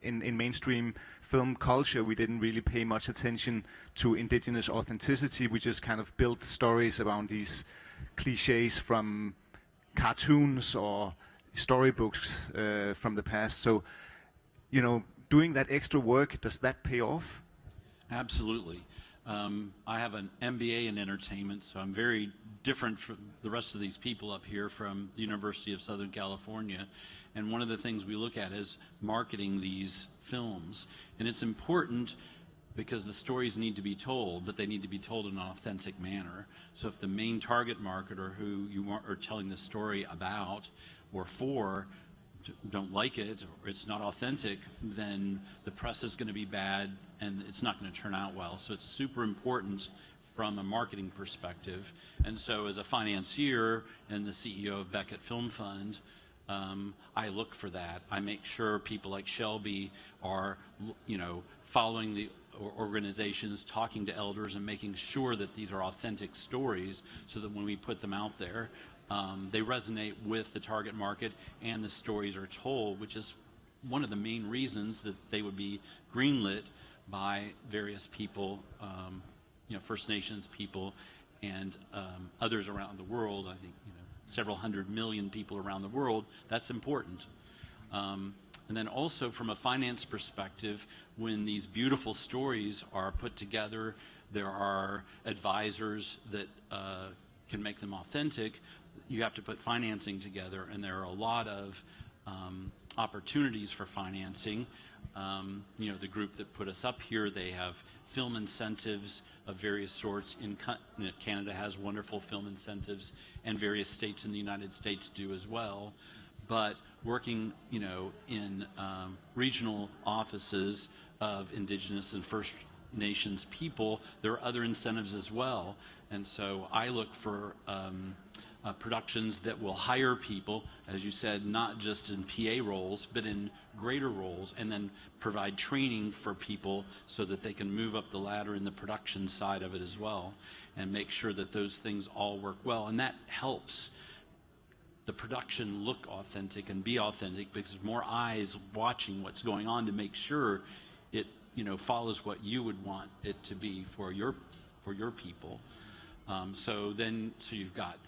in mainstream film culture, we didn't really pay much attention to indigenous authenticity. We just kind of built stories around these cliches from cartoons or storybooks from the past. So, doing that extra work, does that pay off? Absolutely. I have an MBA in entertainment, so I'm very different from the rest of these people up here from the University of Southern California. And one of the things we look at is marketing these films. And it's important because the stories need to be told, but they need to be told in an authentic manner. So if the main target market or who you are telling the story about or for don't like it or it's not authentic, then the press is going to be bad and it's not going to turn out well. So it's super important from a marketing perspective. And so as a financier and the CEO of Beckett Film Fund, I look for that. I make sure people like Shelby are, following the organizations, talking to elders and making sure that these are authentic stories so that when we put them out there, they resonate with the target market and the stories are told, which is one of the main reasons that they would be greenlit by various people, First Nations people and others around the world. I think, several 100 million people around the world. That's important. And then also from a finance perspective, when these beautiful stories are put together, there are advisors that can make them authentic. You have to put financing together, and there are a lot of opportunities for financing. The group that put us up here, they have film incentives of various sorts. Canada has wonderful film incentives, and various states in the United States do as well. But working, in regional offices of Indigenous and First Nations people, there are other incentives as well. And so I look for productions that will hire people, as you said, not just in PA roles, but in greater roles, and then provide training for people so that they can move up the ladder in the production side of it as well, and make sure that those things all work well. And that helps the production look authentic and be authentic, because there's more eyes watching what's going on to make sure it follows what you would want it to be for your people. So you've got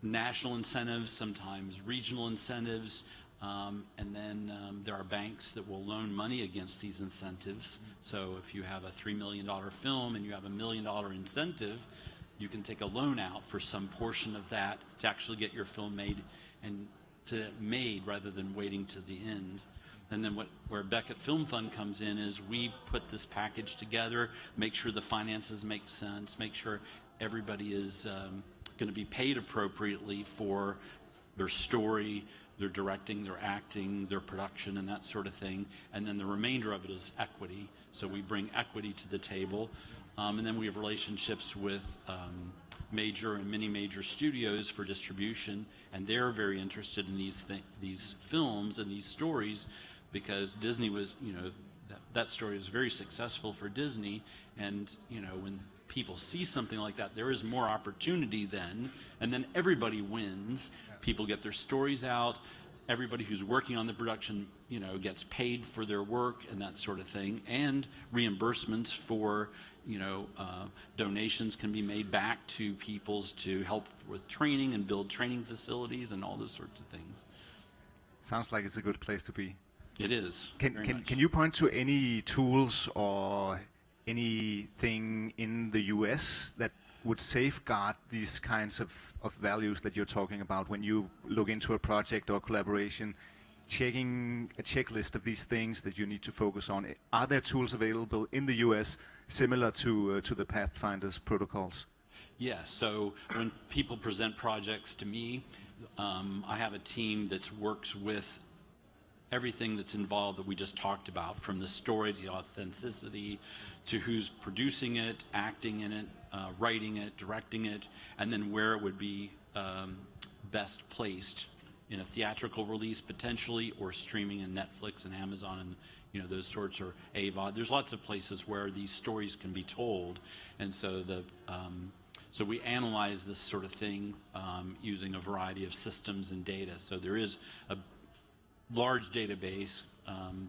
national incentives, sometimes regional incentives, and then there are banks that will loan money against these incentives. So if you have a $3 million film and you have $1 million incentive, you can take a loan out for some portion of that to actually get your film made rather than waiting to the end. And then where Beckett Film Fund comes in is we put this package together, make sure the finances make sense, make sure everybody is going to be paid appropriately for their story, their directing, their acting, their production, and that sort of thing. And then the remainder of it is equity. So we bring equity to the table. And then we have relationships with major and mini major studios for distribution, and they're very interested in these films and these stories, because Disney was, that story was very successful for Disney, and when people see something like that, there is more opportunity then, and then everybody wins. People get their stories out. Everybody who's working on the production, gets paid for their work and that sort of thing, and reimbursements for, donations can be made back to peoples to help with training and build training facilities and all those sorts of things. Sounds like it's a good place to be. It is. Can you point to any tools or anything in the US that would safeguard these kinds of values that you're talking about when you look into a project or collaboration, checking a checklist of these things that you need to focus on? Are there tools available in the US similar to the Pathfinder's protocols? Yeah, so when people present projects to me, I have a team that works with everything that's involved that we just talked about, from the story to the authenticity to who's producing it, acting in it, writing it, directing it, and then where it would be best placed in a theatrical release potentially, or streaming in Netflix and Amazon and those sorts, or AVOD. There's lots of places where these stories can be told, and so so we analyze this sort of thing using a variety of systems and data. So there is a large database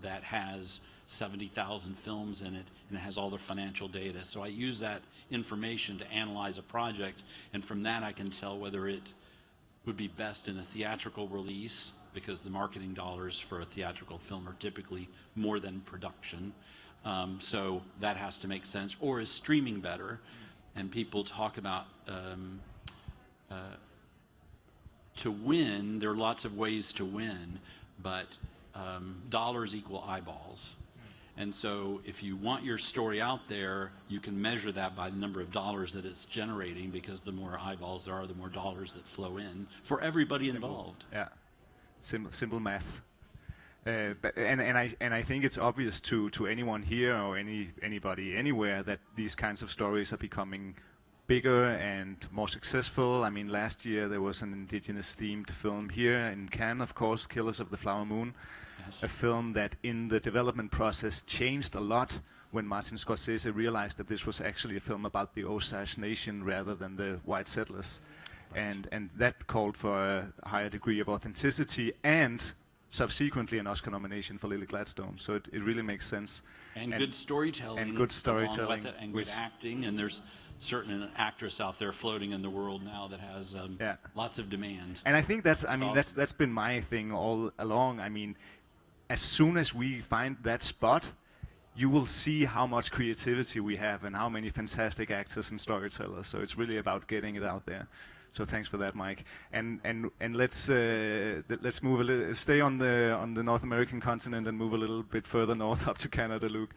that has 70,000 films in it, and it has all their financial data. So I use that information to analyze a project, and from that I can tell whether it would be best in a theatrical release, because the marketing dollars for a theatrical film are typically more than production. So that has to make sense. Or is streaming better? And people talk about to win, there are lots of ways to win, but dollars equal eyeballs. And so if you want your story out there, you can measure that by the number of dollars that it's generating, because the more eyeballs there are, the more dollars that flow in for everybody involved. Yeah, simple math. And I think it's obvious to anyone here or anybody anywhere that these kinds of stories are becoming bigger and more successful. I mean, last year there was an Indigenous themed film here in Cannes, of course, Killers of the Flower Moon, yes. A film that in the development process changed a lot when Martin Scorsese realized that this was actually a film about the Osage Nation rather than the white settlers. And that called for a higher degree of authenticity and subsequently an Oscar nomination for Lily Gladstone. So it really makes sense. And good storytelling. And good storytelling. Along with it, and good acting. And there's certainly an actress out there floating in the world now that has lots of demand. And I think that's been my thing all along. I mean, as soon as we find that spot, you will see how much creativity we have and how many fantastic actors and storytellers. So it's really about getting it out there. So thanks for that, Mike. And let's move a little, stay on the North American continent and move a little bit further north up to Canada, Luke.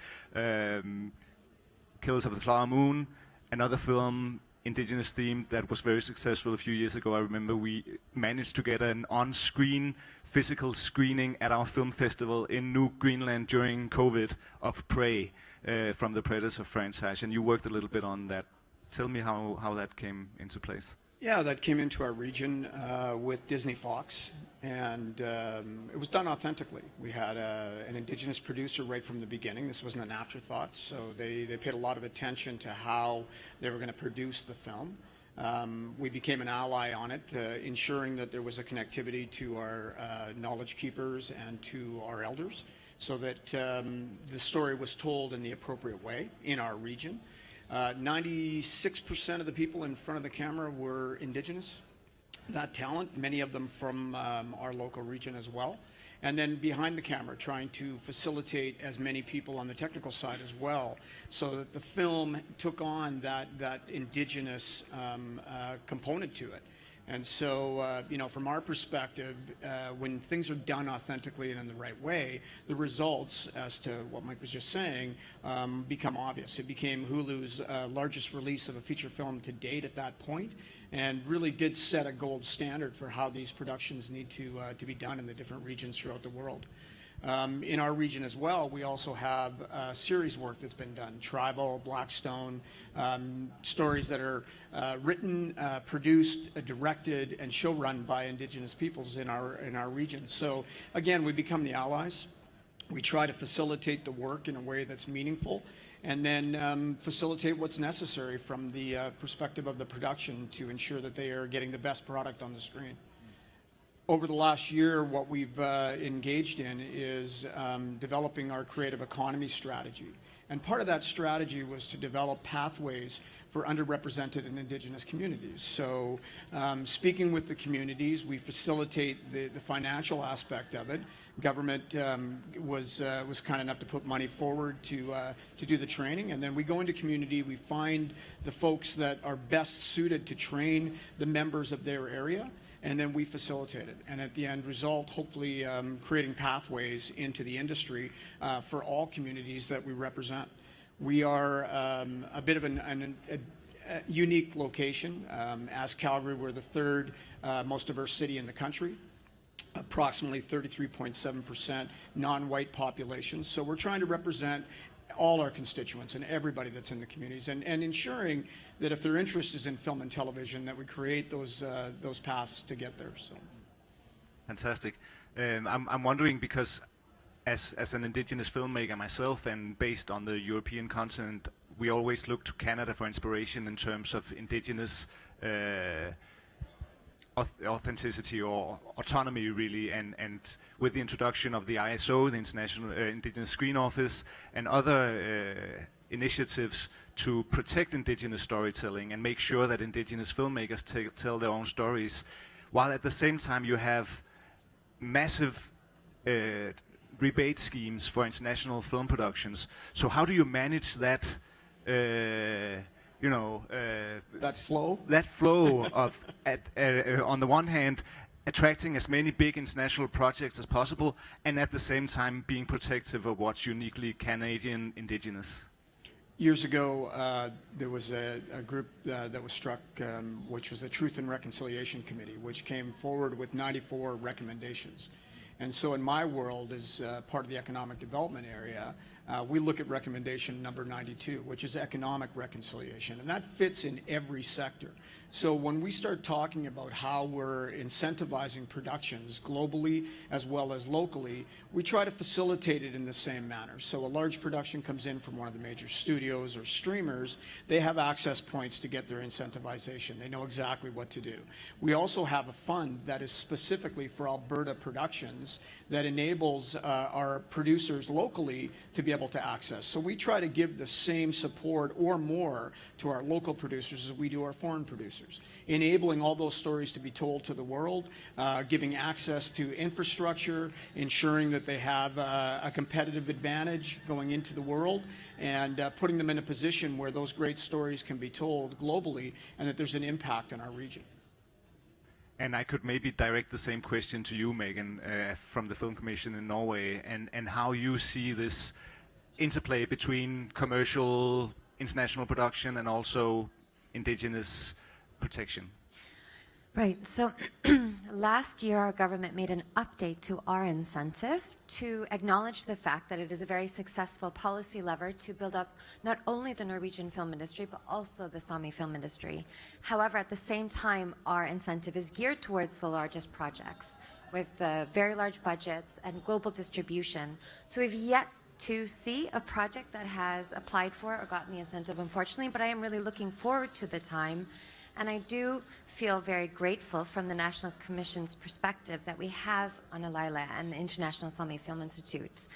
Killers of the Flower Moon, another film, indigenous themed, that was very successful a few years ago. I remember we managed to get an on-screen physical screening at our film festival in Nuuk, Greenland during COVID of Prey from the Predator franchise, and you worked a little bit on that. Tell me how that came into place. Yeah, that came into our region with Disney Fox, and it was done authentically. We had an indigenous producer right from the beginning. This wasn't an afterthought, so they paid a lot of attention to how they were going to produce the film. We became an ally on it, ensuring that there was a connectivity to our knowledge keepers and to our elders, so that the story was told in the appropriate way in our region. 96% of the people in front of the camera were indigenous. That talent, many of them from our local region as well. And then behind the camera, trying to facilitate as many people on the technical side as well, so that the film took on that indigenous component to it. And so, you know, from our perspective, when things are done authentically and in the right way, the results, as to what Mike was just saying, become obvious. It became Hulu's largest release of a feature film to date at that point, and really did set a gold standard for how these productions need to be done in the different regions throughout the world. In our region as well, we also have series work that's been done, Tribal, Blackstone, stories that are written, produced, directed, and show run by Indigenous peoples in our region. So again, we become the allies. We try to facilitate the work in a way that's meaningful, and then facilitate what's necessary from the perspective of the production to ensure that they are getting the best product on the screen. Over the last year, what we've engaged in is developing our creative economy strategy. And part of that strategy was to develop pathways for underrepresented and Indigenous communities. So speaking with the communities, we facilitate the financial aspect of it. Government was kind enough to put money forward to do the training. And then we go into community, we find the folks that are best suited to train the members of their area, and then we facilitate it. And at the end result, hopefully creating pathways into the industry for all communities that we represent. We are a bit of a unique location. As Calgary, we're the third most diverse city in the country. Approximately 33.7% non-white population. So we're trying to represent all our constituents and everybody that's in the communities, and ensuring that if their interest is in film and television, that we create those paths to get there. So, fantastic. I'm wondering, because as an Indigenous filmmaker myself, and based on the European continent, we always look to Canada for inspiration in terms of Indigenous authenticity or autonomy, really, and with the introduction of the ISO, the International Indigenous Screen Office, and other initiatives to protect Indigenous storytelling and make sure that Indigenous filmmakers tell their own stories, while at the same time you have massive rebate schemes for international film productions. So how do you manage that? That flow? That flow of, on the one hand, attracting as many big international projects as possible, and at the same time being protective of what's uniquely Canadian Indigenous. Years ago, there was a group that was struck, which was the Truth and Reconciliation Committee, which came forward with 94 recommendations. And so in my world, as part of the economic development area, we look at recommendation number 92, which is economic reconciliation, and that fits in every sector. So when we start talking about how we're incentivizing productions globally as well as locally, we try to facilitate it in the same manner. So a large production comes in from one of the major studios or streamers, they have access points to get their incentivization. They know exactly what to do. We also have a fund that is specifically for Alberta productions that enables our producers locally to be able to access. So we try to give the same support or more to our local producers as we do our foreign producers, enabling all those stories to be told to the world, giving access to infrastructure, ensuring that they have a competitive advantage going into the world, and putting them in a position where those great stories can be told globally and that there's an impact in our region. And I could maybe direct the same question to you, Megan, from the Film Commission in Norway, and how you see this interplay between commercial, international production and also indigenous protection. Right. So last year, our government made an update to our incentive to acknowledge the fact that it is a very successful policy lever to build up not only the Norwegian film industry, but also the Sami film industry. However, at the same time, our incentive is geared towards the largest projects with very large budgets and global distribution. So we've yet to see a project that has applied for or gotten the incentive, unfortunately, but I am really looking forward to the time. And I do feel very grateful from the National Commission's perspective that we have Analaila and the International Sami Film Institutes.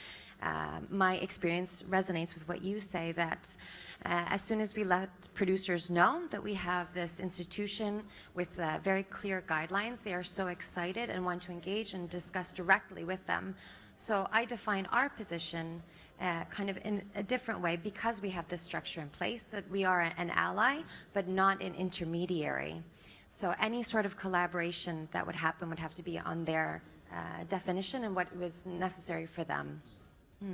My experience resonates with what you say, that as soon as we let producers know that we have this institution with very clear guidelines, they are so excited and want to engage and discuss directly with them. So I define our position kind of in a different way because we have this structure in place, that we are an ally, but not an intermediary. So any sort of collaboration that would happen would have to be on their definition and what was necessary for them.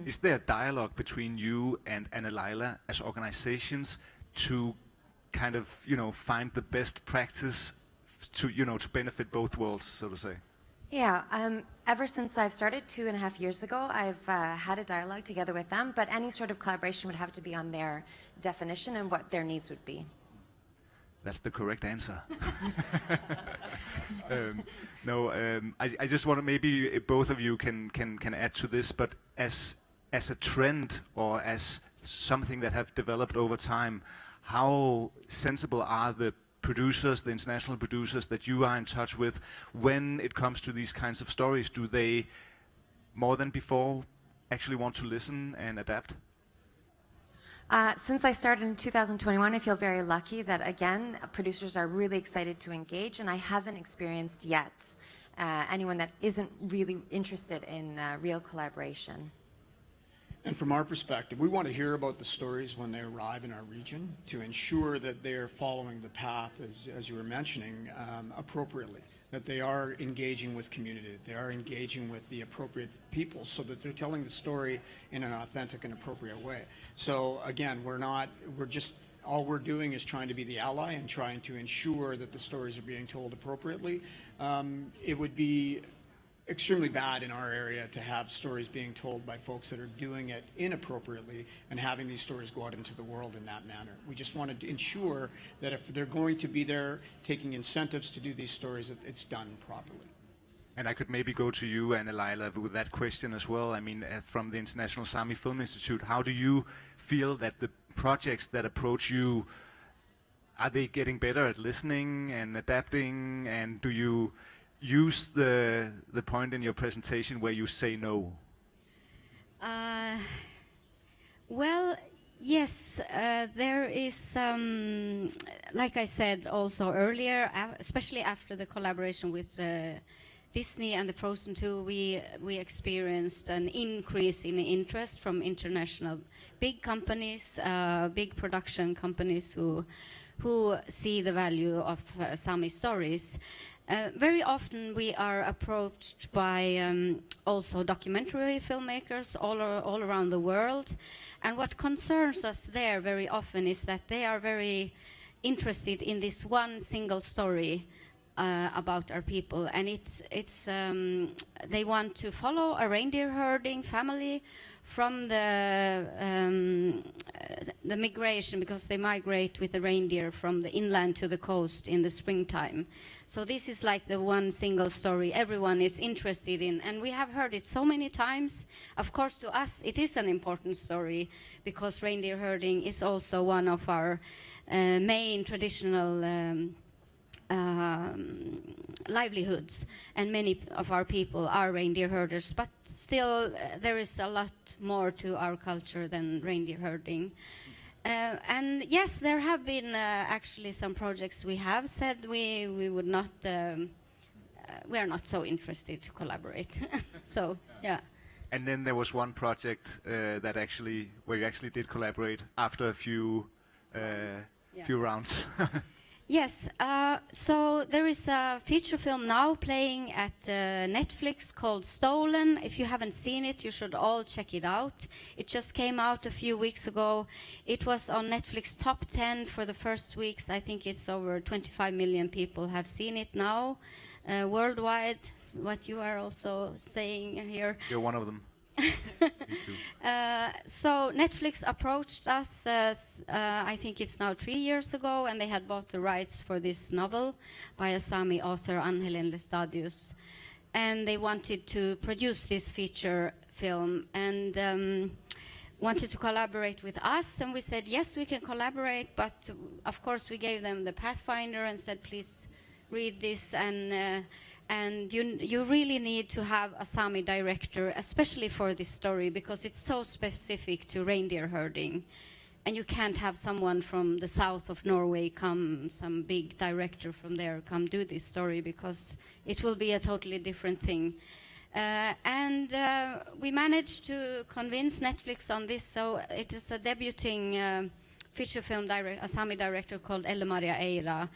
Is there a dialogue between you and Analaila as organizations to kind of, find the best practice to, to benefit both worlds, so to say? Yeah, ever since I've started 2.5 years ago, I've had a dialogue together with them, but any sort of collaboration would have to be on their definition and what their needs would be. That's the correct answer. I just want to, maybe both of you can add to this, but as a trend or as something that have developed over time, how sensible are the producers, the international producers that you are in touch with, when it comes to these kinds of stories? Do they, more than before, actually want to listen and adapt? Since I started in 2021, I feel very lucky that, again, producers are really excited to engage, and I haven't experienced yet anyone that isn't really interested in real collaboration. And from our perspective, we want to hear about the stories when they arrive in our region to ensure that they're following the path, as you were mentioning, appropriately, that they are engaging with community, they are engaging with the appropriate people so that they're telling the story in an authentic and appropriate way. So again, all we're doing is trying to be the ally and trying to ensure that the stories are being told appropriately. It would be extremely bad in our area to have stories being told by folks that are doing it inappropriately and having these stories go out into the world in that manner. We just wanted to ensure that if they're going to be there taking incentives to do these stories, that it's done properly. And I could maybe go to you, Analaila, with that question as well. I mean, from the International Sami Film Institute, how do you feel that the projects that approach you, are they getting better at listening and adapting, and do you use the point in your presentation where you say no? Well, yes, there is, like I said also earlier, especially after the collaboration with Disney and the Frozen 2, we experienced an increase in interest from international big companies, big production companies who see the value of Sami stories. Very often we are approached by also documentary filmmakers all around the world, and what concerns us there very often is that they are very interested in this one single story about our people, and they want to follow a reindeer herding family from the migration, because they migrate with the reindeer from the inland to the coast in the springtime. So this is like the one single story everyone is interested in, and we have heard it so many times. Of course, to us it is an important story because reindeer herding is also one of our main traditional livelihoods, and many of our people are reindeer herders, but still there is a lot more to our culture than reindeer herding. And yes, there have been actually some projects we have said we would not, we are not so interested to collaborate. So, yeah. And then there was one project that actually, where you actually did collaborate after a few rounds. Yes, so there is a feature film now playing at Netflix called Stolen. If you haven't seen it, you should all check it out. It just came out a few weeks ago. It was on Netflix top 10 for the first weeks. I think it's over 25 million people have seen it now, worldwide, what you are also saying here. You're one of them. So Netflix approached us, I think it's now 3 years ago, and they had bought the rights for this novel by a Sami author, Anhelen Lestadius. And they wanted to produce this feature film and wanted to collaborate with us. And we said, yes, we can collaborate, but of course we gave them the Pathfinder and said, please read this, and you really need to have a Sami director, especially for this story, because it's so specific to reindeer herding. And you can't have someone from the south of Norway come, some big director from there, come do this story, because it will be a totally different thing. And we managed to convince Netflix on this, so it is a debuting feature film a Sami director called Elle-Maria Eira,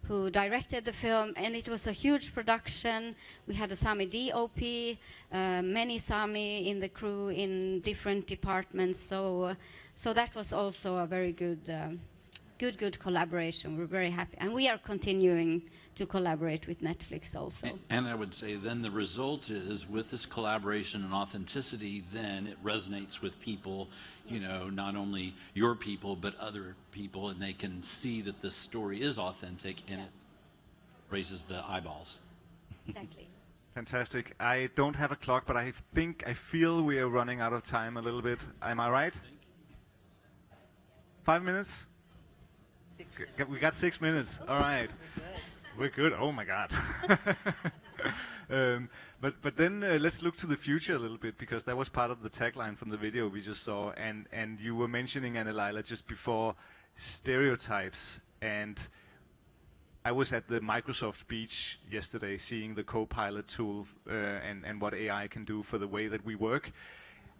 who directed the film, and it was a huge production. We had a Sami DOP, many Sami in the crew in different departments, so that was also a very good collaboration. We're very happy, and we are continuing to collaborate with Netflix also. And I would say then the result is, with this collaboration and authenticity, then it resonates with people, you know, not only your people, but other people, and they can see that this story is authentic, and it raises the eyeballs. Exactly. Fantastic. I don't have a clock, but I feel we are running out of time a little bit. Am I right? 5 minutes? 6 minutes. We got 6 minutes. All right. We're good. Oh my God. But then let's look to the future a little bit, because that was part of the tagline from the video we just saw, and you were mentioning, Anne-Laila, just before, stereotypes. And I was at the Microsoft Beach yesterday seeing the Copilot tool and what AI can do for the way that we work.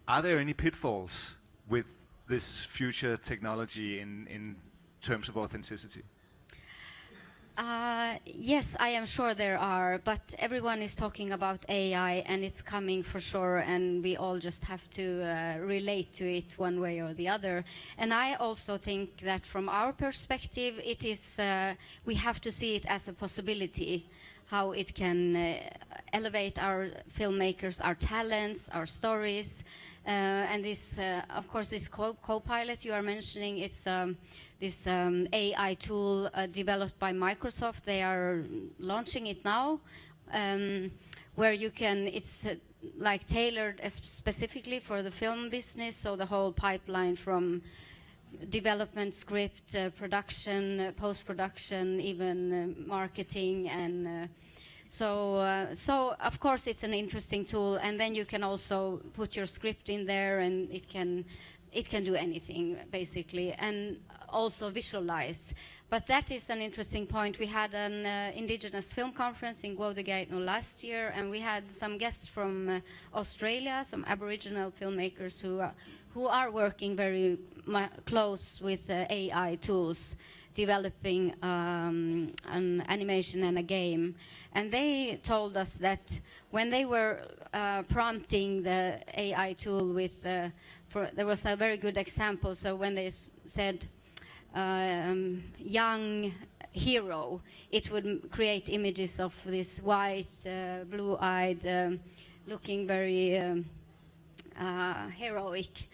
Are there any pitfalls with this future technology in terms of authenticity? Yes, I am sure there are, but everyone is talking about AI, and it's coming for sure, and we all just have to relate to it one way or the other. And I also think that from our perspective, it is we have to see it as a possibility, how it can elevate our filmmakers, our talents, our stories. And this, of course, this Copilot you are mentioning, it's this AI tool developed by Microsoft. They are launching it now, where you can, it's like tailored specifically for the film business, so the whole pipeline from development, script, production, post-production, even marketing, and so of course it's an interesting tool, and then you can also put your script in there, and it can do anything basically, and also visualize. But that is an interesting point. We had an indigenous film conference in Guodegaitno last year, and we had some guests from Australia, some Aboriginal filmmakers who are working very close with AI tools, developing an animation and a game. And they told us that when they were prompting the AI tool with, there was a very good example. So when they said young hero, it would create images of this white, blue-eyed, looking very heroic.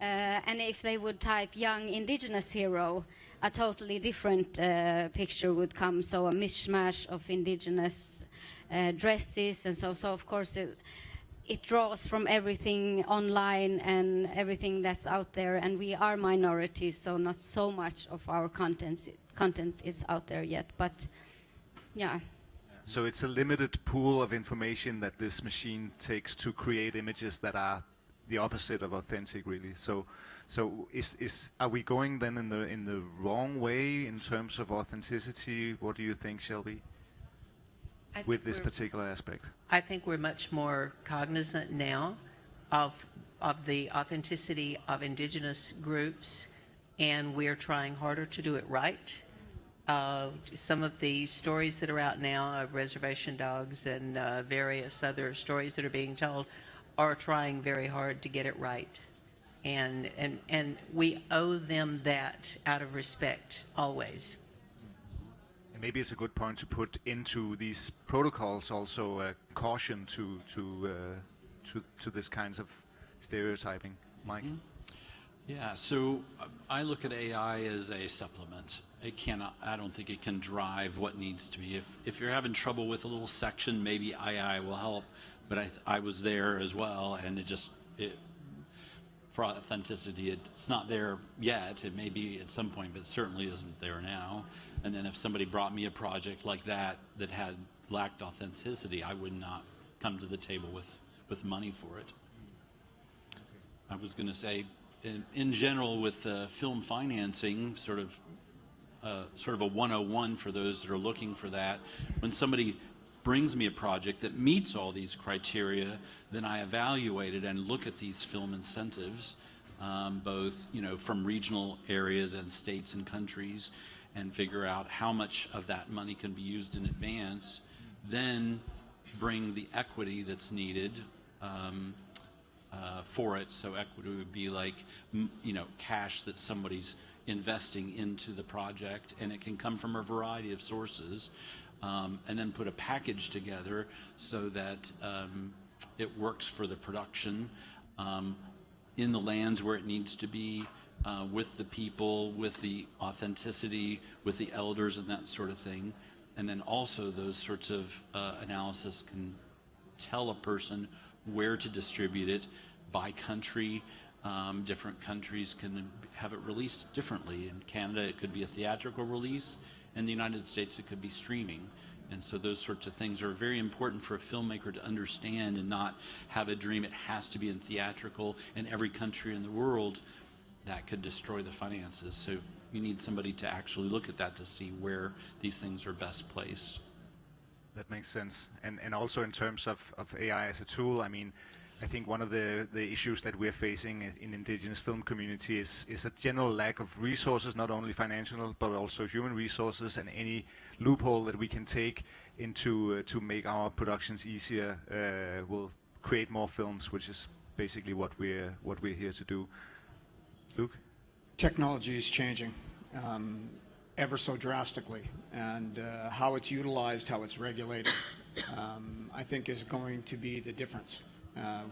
And if they would type young indigenous hero, a totally different picture would come. So a mishmash of indigenous dresses, and so of course it draws from everything online and everything that's out there. And we are minorities, so not so much of our content is out there yet. But yeah. So it's a limited pool of information that this machine takes to create images that are the opposite of authentic, really. So are we going then in the wrong way in terms of authenticity? What do you think, Shelby, with this particular aspect? I think we're much more cognizant now of the authenticity of indigenous groups, and we're trying harder to do it right. Some of the stories that are out now of reservation dogs and various other stories that are being told are trying very hard to get it right. And we owe them that out of respect, always. And maybe it's a good point to put into these protocols also caution to this kinds of stereotyping. Mike? Yeah, so I look at AI as a supplement. It cannot, I don't think it can drive what needs to be. If you're having trouble with a little section, maybe AI will help, but I was there as well, and for authenticity, it's not there yet. It may be at some point, but it certainly isn't there now. And then if somebody brought me a project like that had lacked authenticity, I would not come to the table with money for it. I was going to say, in general, with film financing, sort of a 101 for those that are looking for that. When somebody brings me a project that meets all these criteria, then I evaluate it and look at these film incentives, both from regional areas and states and countries, and figure out how much of that money can be used in advance. Then bring the equity that's needed for it. So equity would be like cash that somebody's investing into the project, and it can come from a variety of sources, and then put a package together so that it works for the production in the lands where it needs to be, with the people, with the authenticity, with the elders and that sort of thing. And then also those sorts of analysis can tell a person where to distribute it by country. Different countries can have it released differently. In Canada, it could be a theatrical release. In the United States, it could be streaming. And so those sorts of things are very important for a filmmaker to understand and not have a dream it has to be in theatrical in every country in the world. That could destroy the finances. So you need somebody to actually look at that to see where these things are best placed. That makes sense. And also in terms of AI as a tool, I mean, I think one of the issues that we're facing in indigenous film community is a general lack of resources, not only financial, but also human resources, and any loophole that we can take into to make our productions easier will create more films, which is basically what we're here to do. Luke? Technology is changing ever so drastically, and how it's utilized, how it's regulated, I think is going to be the difference.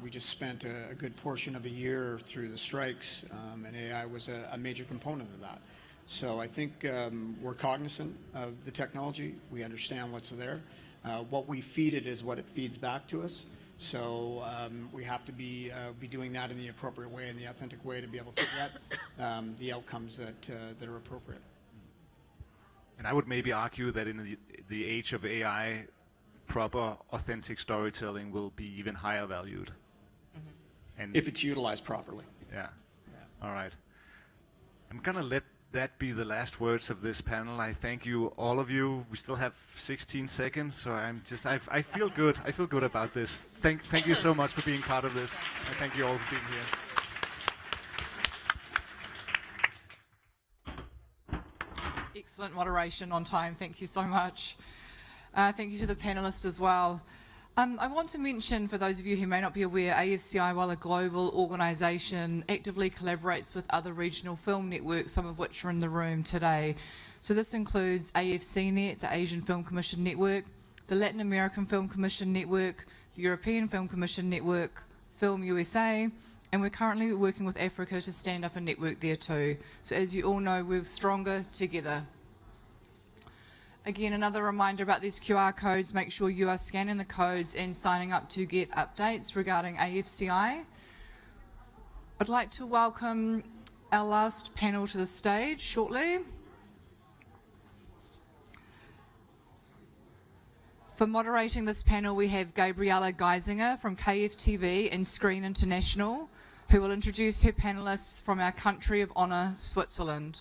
We just spent a good portion of a year through the strikes, and AI was a major component of that. So I think we're cognizant of the technology. We understand what's there. What we feed it is what it feeds back to us. So we have to be doing that in the appropriate way, in the authentic way, to be able to get the outcomes that are appropriate. And I would maybe argue that in the age of AI, proper, authentic storytelling will be even higher valued. Mm-hmm. And if it's utilized properly. Yeah. All right. I'm gonna let that be the last words of this panel. I thank you, all of you. We still have 16 seconds, so I feel good. I feel good about this. Thank you so much for being part of this. And thank you all for being here. Excellent moderation on time. Thank you so much. Thank you to the panelists as well. I want to mention, for those of you who may not be aware, AFCI, while a global organisation, actively collaborates with other regional film networks, some of which are in the room today. So this includes AFCNet, the Asian Film Commission Network, the Latin American Film Commission Network, the European Film Commission Network, Film USA, and we're currently working with Africa to stand up a network there too. So as you all know, we're stronger together. Again, another reminder about these QR codes, make sure you are scanning the codes and signing up to get updates regarding AFCI. I'd like to welcome our last panel to the stage shortly. For moderating this panel, we have Gabriella Geisinger from KFTV and Screen International, who will introduce her panelists from our country of honour, Switzerland.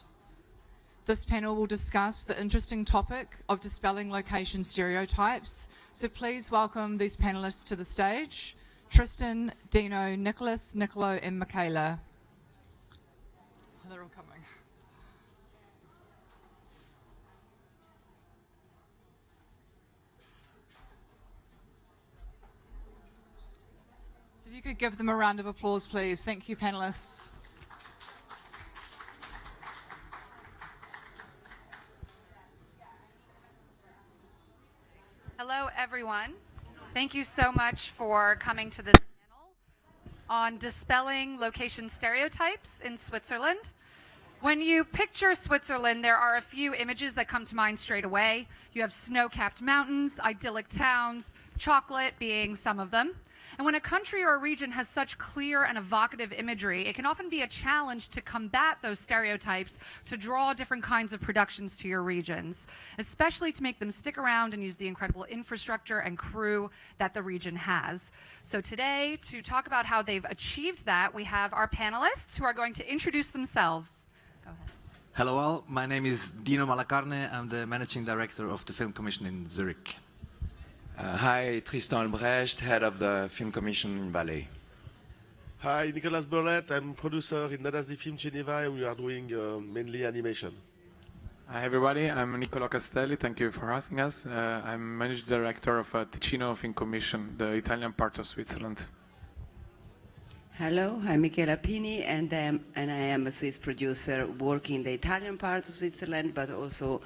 This panel will discuss the interesting topic of dispelling location stereotypes. So please welcome these panelists to the stage: Tristan, Dino, Nicholas, Nicolo, and Michaela. Oh, they're all coming. So if you could give them a round of applause, please. Thank you, panelists. Hello, everyone. Thank you so much for coming to this panel on dispelling location stereotypes in Switzerland. When you picture Switzerland, there are a few images that come to mind straight away. You have snow-capped mountains, idyllic towns, chocolate being some of them. And when a country or a region has such clear and evocative imagery, it can often be a challenge to combat those stereotypes, to draw different kinds of productions to your regions, especially to make them stick around and use the incredible infrastructure and crew that the region has. So today, to talk about how they've achieved that, we have our panelists who are going to introduce themselves. Go ahead. Hello all, my name is Dino Malacarne. I'm the Managing Director of the Film Commission in Zurich. Hi, Tristan Albrecht, head of the Film Commission in Valais. Hi, Nicolas Burlett. I'm producer in Nadasdi Film Geneva, and we are doing mainly animation. Hi everybody, I'm Niccolo Castelli, thank you for asking us. I'm Managing Director of Ticino Film Commission, the Italian part of Switzerland. Hello, I'm Michela Pini, and I am a Swiss producer working in the Italian part of Switzerland, but also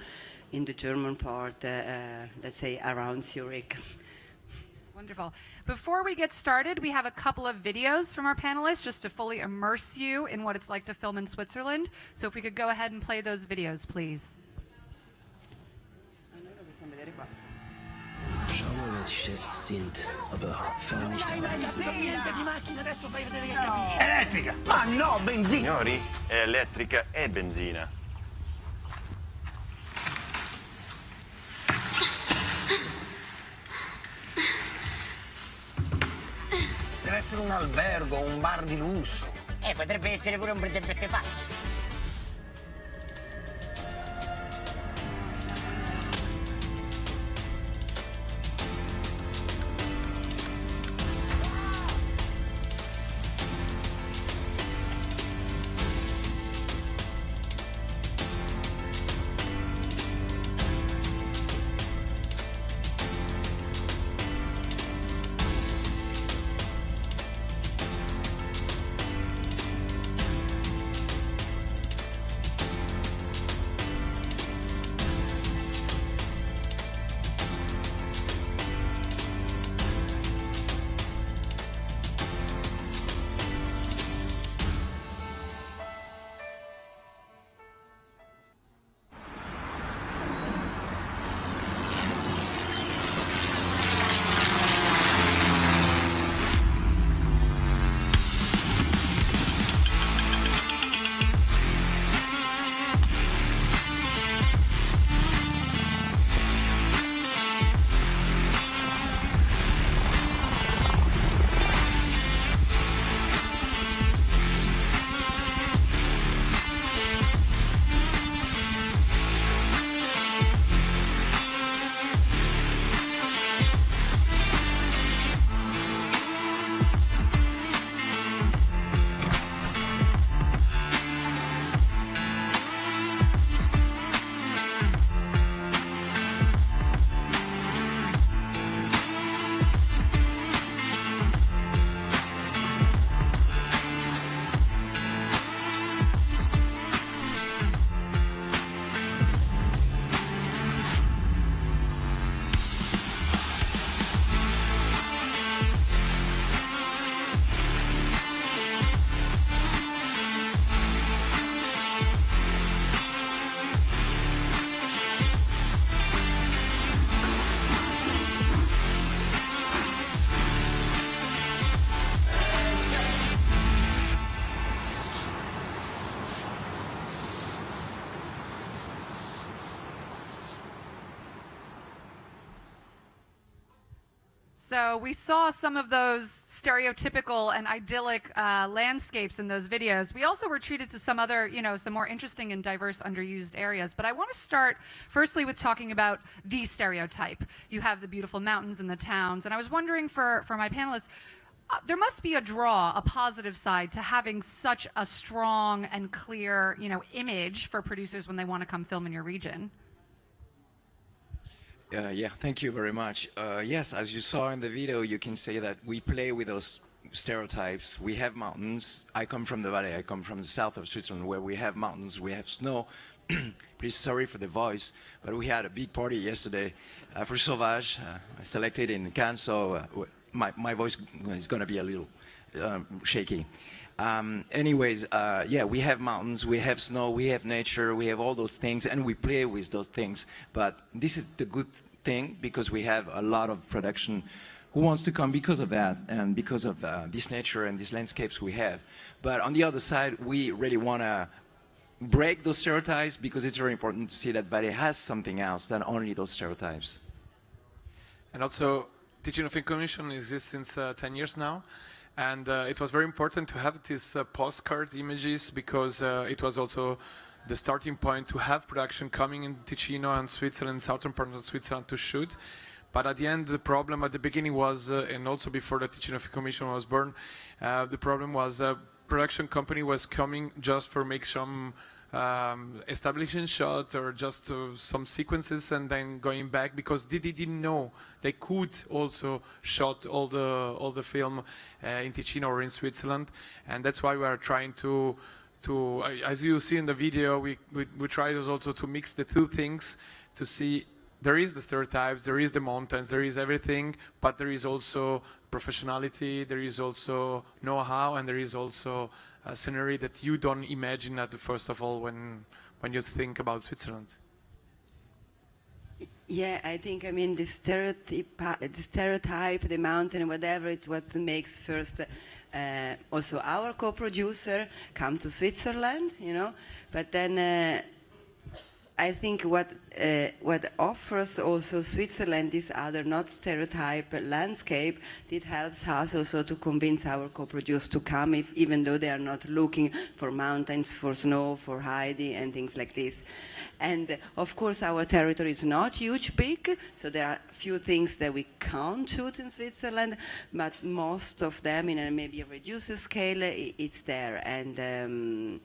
in the German part, let's say around Zurich. Wonderful. Before we get started, we have a couple of videos from our panelists just to fully immerse you in what it's like to film in Switzerland. So if we could go ahead and play those videos, please. Schau mal, wer die Chefs sind, aber fang nicht an. Elettrica! Ma no, benzina! Signori, è elettrica e benzina. Deve essere un albergo, un bar di lusso. Potrebbe essere pure un bread and breakfast. So we saw some of those stereotypical and idyllic landscapes in those videos. We also were treated to some other, some more interesting and diverse underused areas. But I want to start firstly with talking about the stereotype. You have the beautiful mountains and the towns. And I was wondering for my panelists, there must be a positive side to having such a strong and clear, image for producers when they want to come film in your region. Yeah, thank you very much. Yes, as you saw in the video, you can say that we play with those stereotypes. We have mountains. I come from the valley. I come from the south of Switzerland, where we have mountains, we have snow. Please, sorry for the voice, but we had a big party yesterday for Sauvage. I selected in Cannes, so my voice is going to be a little shaky. Anyways, yeah, we have mountains, we have snow, we have nature, we have all those things, and we play with those things. But this is the good thing, because we have a lot of production who wants to come because of that, and because of this nature and these landscapes we have. But on the other side, we really want to break those stereotypes, because it's very important to see that Valais has something else than only those stereotypes. And also, Ticino Film Commission exists since 10 years now. And it was very important to have these postcard images, because it was also the starting point to have production coming in Ticino and Switzerland, southern part of Switzerland, to shoot. But at the end, the problem at the beginning was, and also before the Ticino Film Commission was born, the problem was production company was coming just for make some establishing shots or just some sequences and then going back, because they didn't know they could also shot all the film in Ticino or in Switzerland. And that's why we are trying to as you see in the video, we try also to mix the two things, to see there is the stereotypes, there is the mountains, there is everything, but there is also professionality, there is also know-how, and there is also a scenery that you don't imagine at the first of all when you think about Switzerland. Yeah, I think, the stereotype, the mountain, whatever, it's what makes first also our co-producer come to Switzerland, but then I think what offers also Switzerland, this other not stereotype landscape, it helps us also to convince our co-producers to come, even though they are not looking for mountains, for snow, for hiding and things like this. And of course our territory is not big, so there are a few things that we can't shoot in Switzerland, but most of them in a maybe a reduced scale, it's there. And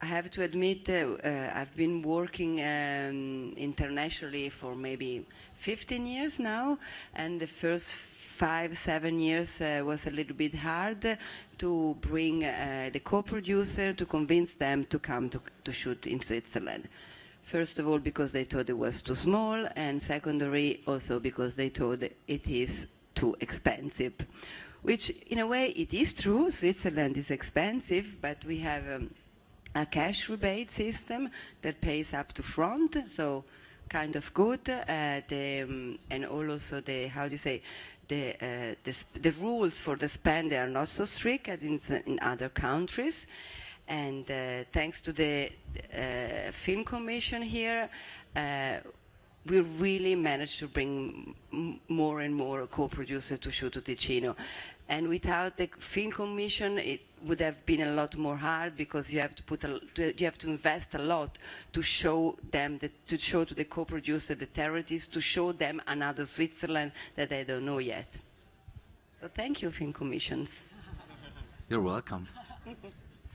I have to admit, I've been working internationally for maybe 15 years now, and the first 5-7 years was a little bit hard to bring the co-producer, to convince them to come to shoot in Switzerland. First of all, because they thought it was too small, and secondary, also because they thought it is too expensive. Which, in a way, it is true. Switzerland is expensive, but we have a cash rebate system that pays up to front, so kind of good. And also the, how do you say, the rules for the spend, they are not so strict as in other countries. And thanks to the Film Commission here, we really managed to bring more and more co-producers to shoot to Ticino. And without the Film Commission, it would have been a lot more hard, because you have to you have to invest a lot to show them, to show to the co-producer the territories, to show them another Switzerland that they don't know yet. So thank you, Film Commissions. You're welcome.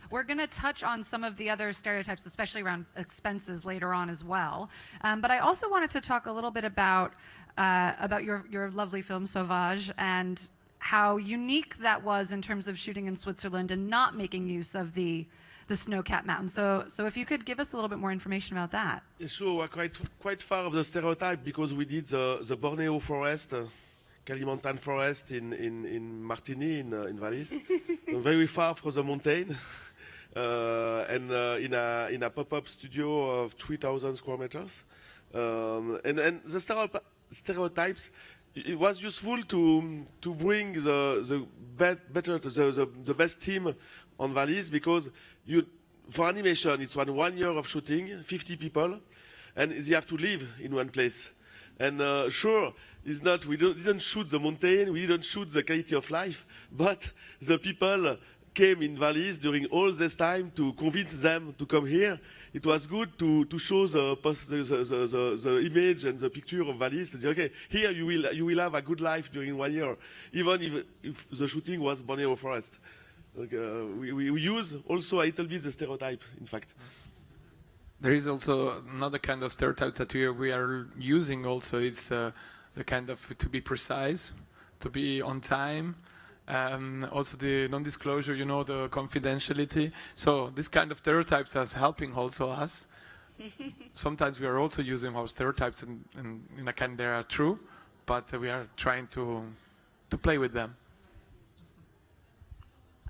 We're going to touch on some of the other stereotypes, especially around expenses, later on as well. But I also wanted to talk a little bit about your lovely film Sauvage, and how unique that was in terms of shooting in Switzerland and not making use of the snow-capped mountains. So if you could give us a little bit more information about that. Yeah, sure, we're quite far of the stereotype, because we did the Borneo forest, Kalimantan forest in Martigny, in Valais, very far from the mountain, and in a pop-up studio of 3,000 square meters. And the stereotypes, it was useful to bring the best team on Valais, because for animation it's 1 year of shooting, 50 people, and they have to live in one place. And sure, it's not. We didn't shoot the mountain. We didn't shoot the quality of life. But the people came in Valais during all this time to convince them to come here. It was good to show the image and the picture of Valais. Say, okay, here you will have a good life during 1 year, even if the shooting was Borneo forest. We use also a little bit the stereotype, in fact. There is also another kind of stereotypes that we are using also. It's the kind of to be precise, to be on time, also the non-disclosure, the confidentiality. So this kind of stereotypes is helping also us. Sometimes we are also using our stereotypes and in a kind they are true, but we are trying to play with them.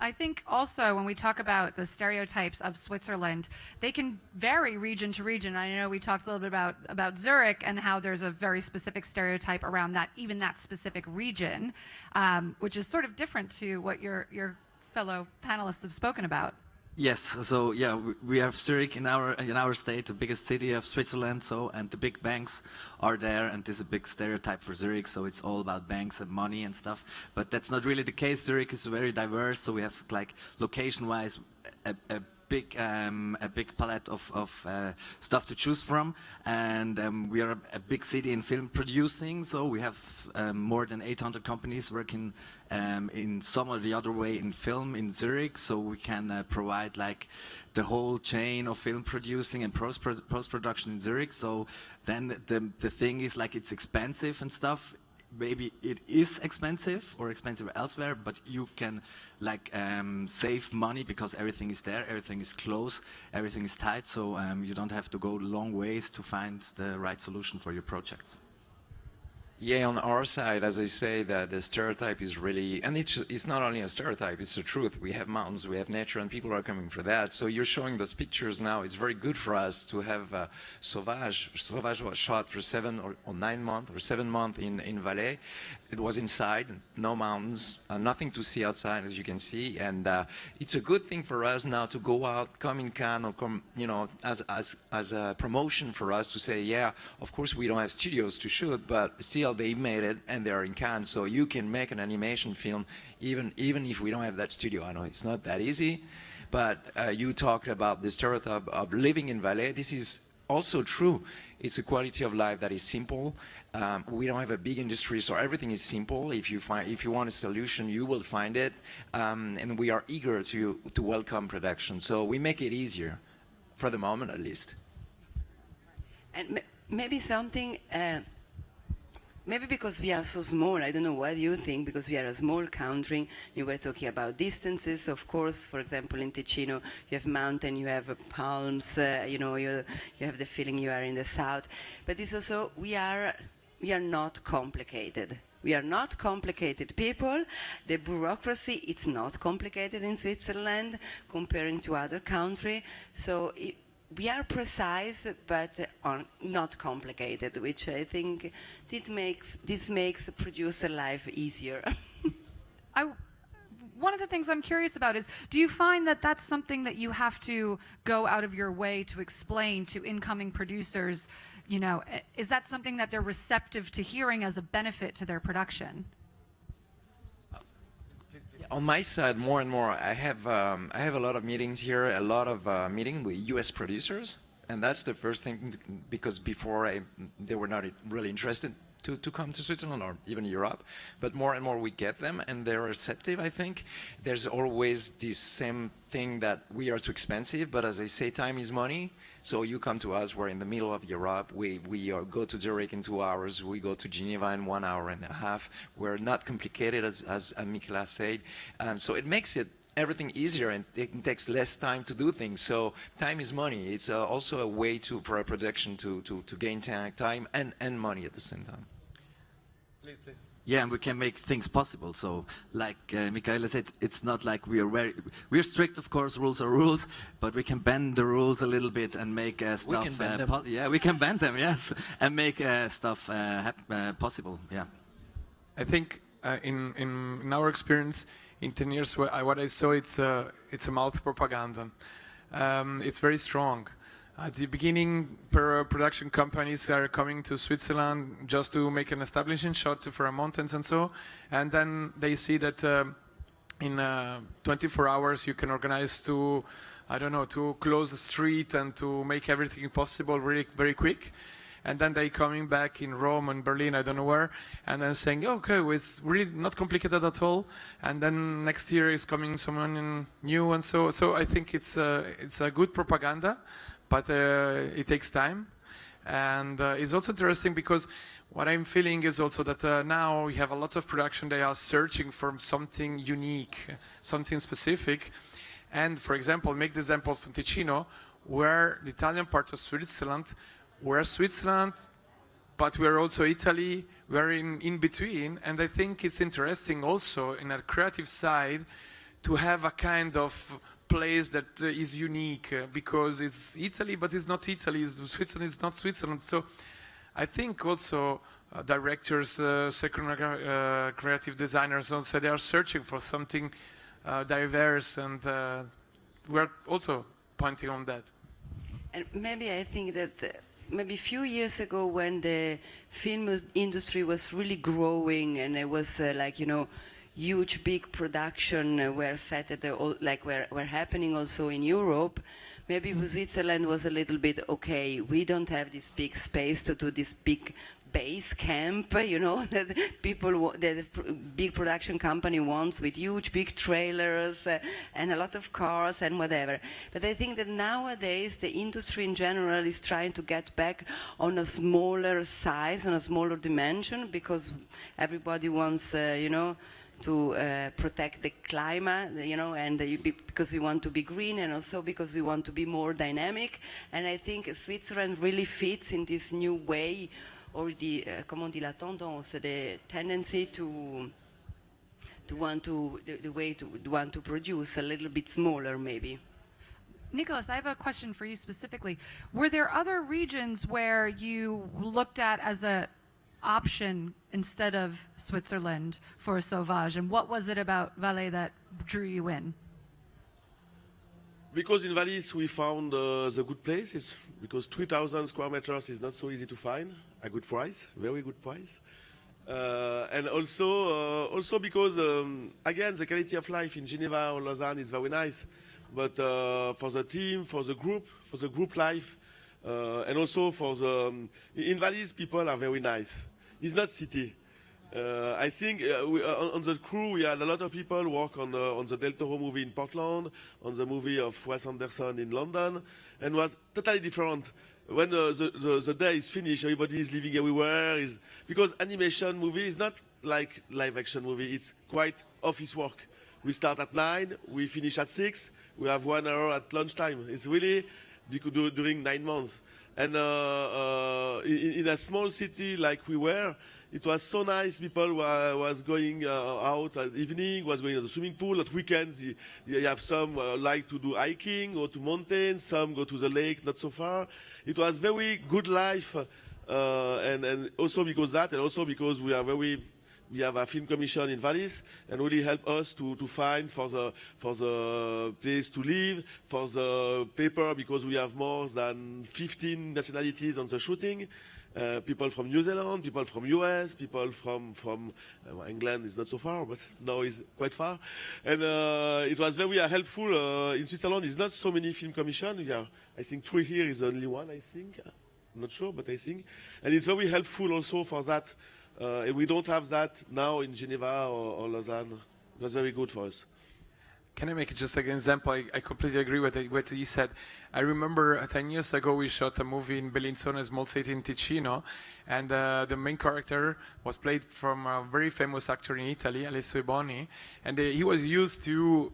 I think also when we talk about the stereotypes of Switzerland, they can vary region to region. I know we talked a little bit about Zurich and how there's a very specific stereotype around that, even that specific region, which is sort of different to what your fellow panelists have spoken about. Yes, so yeah, we have Zurich in our state, the biggest city of Switzerland. So, and the big banks are there, and there's a big stereotype for Zurich. So it's all about banks and money and stuff. But that's not really the case. Zurich is very diverse. So we have like location-wise a big palette of stuff to choose from, and we are a big city in film producing, so we have more than 800 companies working in some or the other way in film in Zurich, so we can provide like the whole chain of film producing and post-production in Zurich. So then the thing is like it's expensive and stuff. Maybe it is expensive or expensive elsewhere, but you can like save money because everything is there, everything is close, everything is tight, so you don't have to go long ways to find the right solution for your projects. Yeah, on our side, as I say, that the stereotype is really, and it's not only a stereotype, it's the truth. We have mountains, we have nature, and people are coming for that. So you're showing those pictures now. It's very good for us to have Sauvage. Sauvage was shot for 7 or 9 months or 7 months in Valais. It was inside, no mountains, nothing to see outside, as you can see. And it's a good thing for us now to go out, come in Cannes, or come, as a promotion for us to say, yeah, of course we don't have studios to shoot, but still they made it and they're in Cannes, so you can make an animation film even if we don't have that studio. I know it's not that easy, but you talked about the stereotype of living in Valais. This is also true. It's a quality of life that is simple. We don't have a big industry, so everything is simple. If you want a solution, you will find it, and we are eager to welcome production. So we make it easier, for the moment at least. And maybe something. Maybe because we are so small, I don't know what you think, because we are a small country. You were talking about distances, of course. For example, in Ticino, you have mountain, you have palms, you have the feeling you are in the south. But it's also, we are not complicated. We are not complicated people. The bureaucracy, it's not complicated in Switzerland comparing to other countries. So we are precise, but are not complicated, which I think this makes the producer life easier. One of the things I'm curious about is, do you find that that's something that you have to go out of your way to explain to incoming producers? Is that something that they're receptive to hearing as a benefit to their production? On my side, more and more, I have a lot of meetings here, a lot of meetings with U.S. producers, and that's the first thing, because before they were not really interested to come to Switzerland or even Europe, but more and more we get them and they're receptive, I think. There's always this same thing that we are too expensive, but as I say, time is money. So you come to us, we're in the middle of Europe, we go to Zurich in 2 hours, we go to Geneva in 1.5 hours. We're not complicated, as Nicolas said, so it makes everything easier, and it takes less time to do things. So time is money. It's also a way for a production to gain time and money at the same time. Please. Yeah, and we can make things possible. So, like Michaela said, it's not like we're strict, of course. Rules are rules, but we can bend the rules a little bit and make stuff. We can bend them. Yeah, we can bend them. Yes, and make stuff possible. Yeah. I think in our experience, in 10 years, what I saw, it's a mouth propaganda. It's very strong. At the beginning, production companies are coming to Switzerland just to make an establishing shot for a mountains and so, and then they see that in 24 hours you can organize to, I don't know, to close the street and to make everything possible really very quick. And then they coming back in Rome and Berlin, I don't know where, and then saying, okay, well, it's really not complicated at all. And then next year is coming someone new, and so I think it's a good propaganda, but it takes time. And it's also interesting because what I'm feeling is also that now we have a lot of production. They are searching for something unique, something specific. And for example, make the example from Ticino, where the Italian part of Switzerland, we're Switzerland, but we're also Italy, we're in between, and I think it's interesting also in a creative side to have a kind of place that is unique because it's Italy, but it's not Italy, Switzerland is not Switzerland. So I think also directors, creative designers also, they are searching for something diverse, and we're also pointing on that. And maybe I think that maybe a few years ago when the film industry was really growing and it was like, you know, huge big production were set at were happening also in Europe, maybe Switzerland was a little bit, okay, we don't have this big space to do this big base camp, you know, that the big production company wants with huge big trailers and a lot of cars and whatever. But I think that nowadays the industry in general is trying to get back on a smaller size, on a smaller dimension, because everybody wants, you know, to protect the climate, you know, and because we want to be green, and also because we want to be more dynamic. And I think Switzerland really fits in this new way, or the, comment on dit, la tendance, the tendency to want to, the way to want to produce a little bit smaller, maybe. Nicholas, I have a question for you specifically. Were there other regions where you looked at as a option instead of Switzerland for Sauvage, and what was it about Valais that drew you in? Because in Valais we found the good places, because 3,000 square meters is not so easy to find, a good price, very good price. And also because, again, the quality of life in Geneva or Lausanne is very nice, but for the team, for the group life, and also for the, in Valais people are very nice. It's not city. I think on the crew we had a lot of people work on the Del Toro movie in Portland, on the movie of Wes Anderson in London, and was totally different. When the day is finished, everybody is living everywhere. Because animation movie is not like live action movie. It's quite office work. We start at 9, we finish at 6. We have 1 hour at lunchtime. It's really during 9 months. And in a small city like we were, it was so nice. People was going out at evening, was going to the swimming pool. At weekends, you have some like to do hiking or to mountains. Some go to the lake, not so far. It was very good life, and also because that, and also because we have a film commission in Valais, and really help us to find for the place to live, for the paper, because we have more than 15 nationalities on the shooting. People from New Zealand, people from US, people from England is not so far, but now is quite far. And it was very helpful. In Switzerland, there's not so many film commission. We are, I think 3 here is only 1, I think. I'm not sure, but I think. And it's very helpful also for that. And we don't have that now in Geneva or Lausanne. It was very good for us. Can I make just like an example? I completely agree with what he said. I remember 10 years ago we shot a movie in Bellinzona, a small city in Ticino, and the main character was played from a very famous actor in Italy, Alessio Boni, and he was used to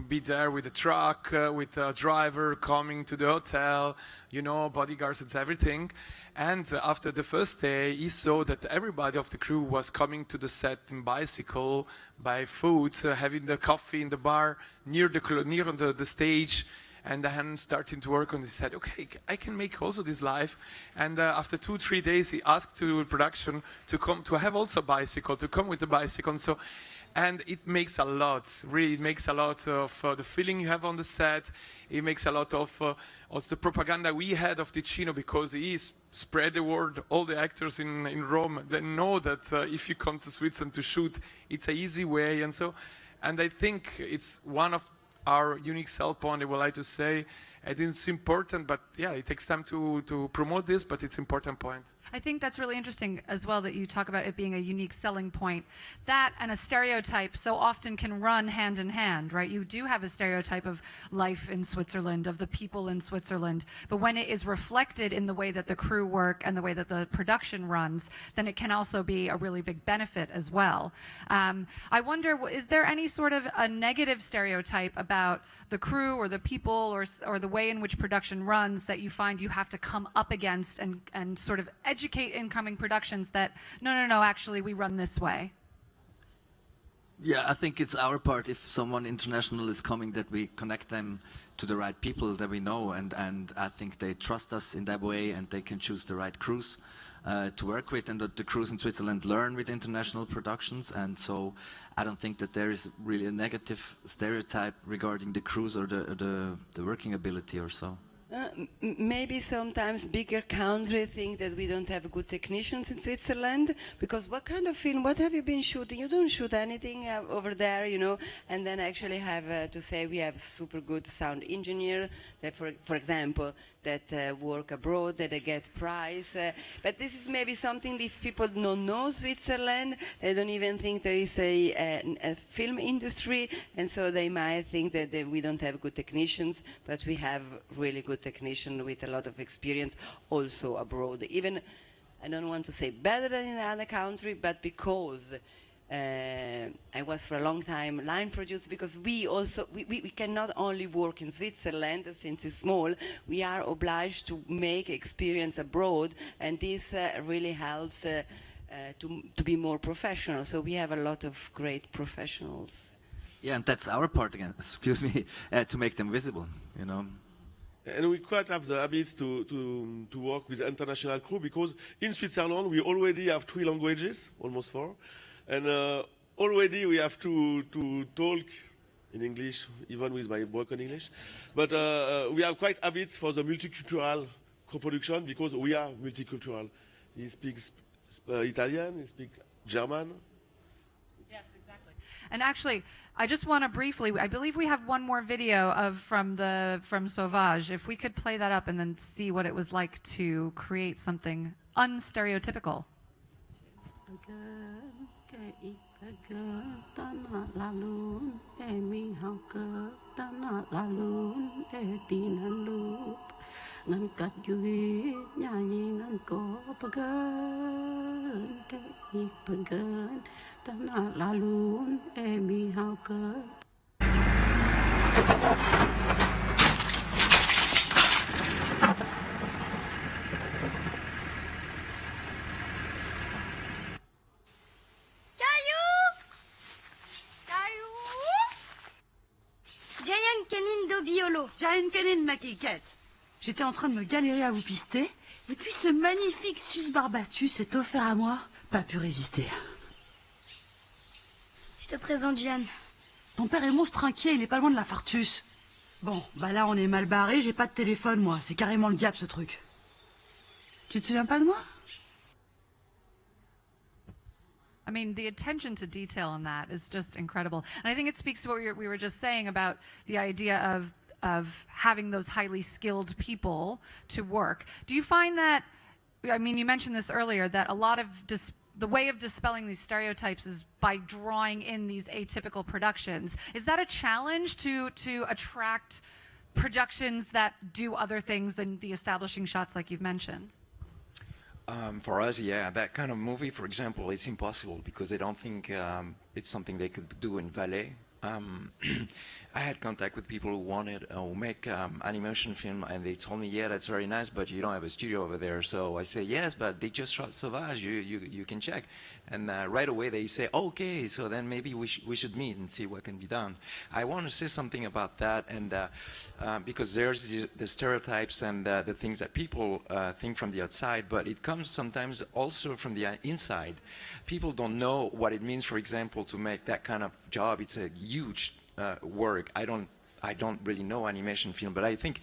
be there with a truck, with a driver coming to the hotel, you know, bodyguards and everything. And after the first day, he saw that everybody of the crew was coming to the set in bicycle, by foot, having the coffee in the bar near the stage, and then starting to work on this. He said, okay, I can make also this life. And after 2-3 days, he asked to production to come to have also a bicycle, to come with a bicycle. And so And it makes a lot, really, it makes a lot of the feeling you have on the set. It makes a lot of the propaganda we had of Ticino, because he spread the word. All the actors in Rome, they know that if you come to Switzerland to shoot, it's an easy way. And I think it's one of our unique sell point, I would like to say. I think it's important, but yeah, it takes time to promote this, but it's an important point. I think that's really interesting as well that you talk about it being a unique selling point. That and a stereotype so often can run hand in hand, right? You do have a stereotype of life in Switzerland, of the people in Switzerland, but when it is reflected in the way that the crew work and the way that the production runs, then it can also be a really big benefit as well. I wonder, is there any sort of a negative stereotype about the crew or the people or the way in which production runs that you find you have to come up against and sort of educate incoming productions that, no, actually we run this way? Yeah, I think it's our part, if someone international is coming, that we connect them to the right people that we know, and I think they trust us in that way, and they can choose the right crews to work with, and the crews in Switzerland learn with international productions, and so I don't think that there is really a negative stereotype regarding the crews or the working ability or so. Maybe sometimes bigger countries think that we don't have good technicians in Switzerland, because what kind of film, what have you been shooting? You don't shoot anything over there, you know, and then actually have to say we have super good sound engineer that, for example, that work abroad, that they get prize. But this is maybe something, if people don't know Switzerland, they don't even think there is a film industry, and so they might think that we don't have good technicians, but we have really good technicians with a lot of experience also abroad. Even, I don't want to say better than in another country, but because I was for a long time line producer, because we cannot only work in Switzerland since it's small, we are obliged to make experience abroad, and this really helps to be more professional. So we have a lot of great professionals. Yeah, and that's our part again, excuse me, to make them visible, you know. And we quite have the habit to work with international crew, because in Switzerland we already have 3 languages, almost 4. And already we have to talk in English, even with my broken English. But we have quite habits for the multicultural co-production, because we are multicultural. He speaks Italian, he speaks German. Yes, exactly. And actually, I just want to briefly, I believe we have one more video from Sauvage. If we could play that up and then see what it was like to create something unstereotypical. Ngăn cắt duy nhà nhìn ngăn có bờ gần cái nhịp bờ gần ta nà la luôn em mi hao cơ. Jaclyn, ma kikette. J'étais en train de me galérer à vous pister, et puis ce magnifique sus barbatus s'est offert à moi. Pas pu résister. Je te présente Jeanne. Ton père est monstre inquiet, il est pas loin de la fartus. Bon, bah là on est mal barré, j'ai pas de téléphone moi, c'est carrément le diable ce truc. Tu te souviens pas de moi? I mean, the attention to detail in that is just incredible. And I think it speaks to what we were just saying about the idea of having those highly skilled people to work. Do you find that, I mean, you mentioned this earlier, that a lot of the way of dispelling these stereotypes is by drawing in these atypical productions. Is that a challenge to attract productions that do other things than the establishing shots like you've mentioned? For us, yeah, that kind of movie, for example, it's impossible because they don't think it's something they could do in Valais. I had contact with people who wanted to make animation film, and they told me, yeah, that's very nice, but you don't have a studio over there. So I say, yes, but they just shot Sauvage, you can check. And right away they say, okay, so then maybe we should meet and see what can be done. I want to say something about that, and because there's the stereotypes and the things that people think from the outside, but it comes sometimes also from the inside. People don't know what it means, for example, to make that kind of job. It's a huge work. I don't really know animation film, but I think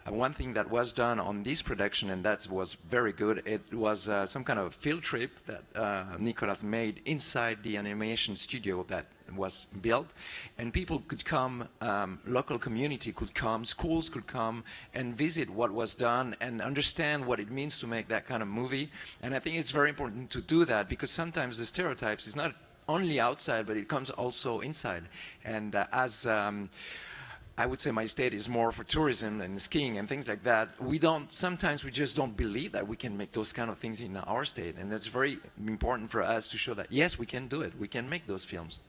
one thing that was done on this production, and that was very good, it was some kind of field trip that Nicolas made inside the animation studio that was built, and people could come, local community could come, schools could come and visit what was done and understand what it means to make that kind of movie. And I think it's very important to do that, because sometimes the stereotypes is not only outside, but it comes also inside. And as I would say my state is more for tourism and skiing and things like that, sometimes we just don't believe that we can make those kind of things in our state. And that's very important for us to show that, yes, we can do it. We can make those films.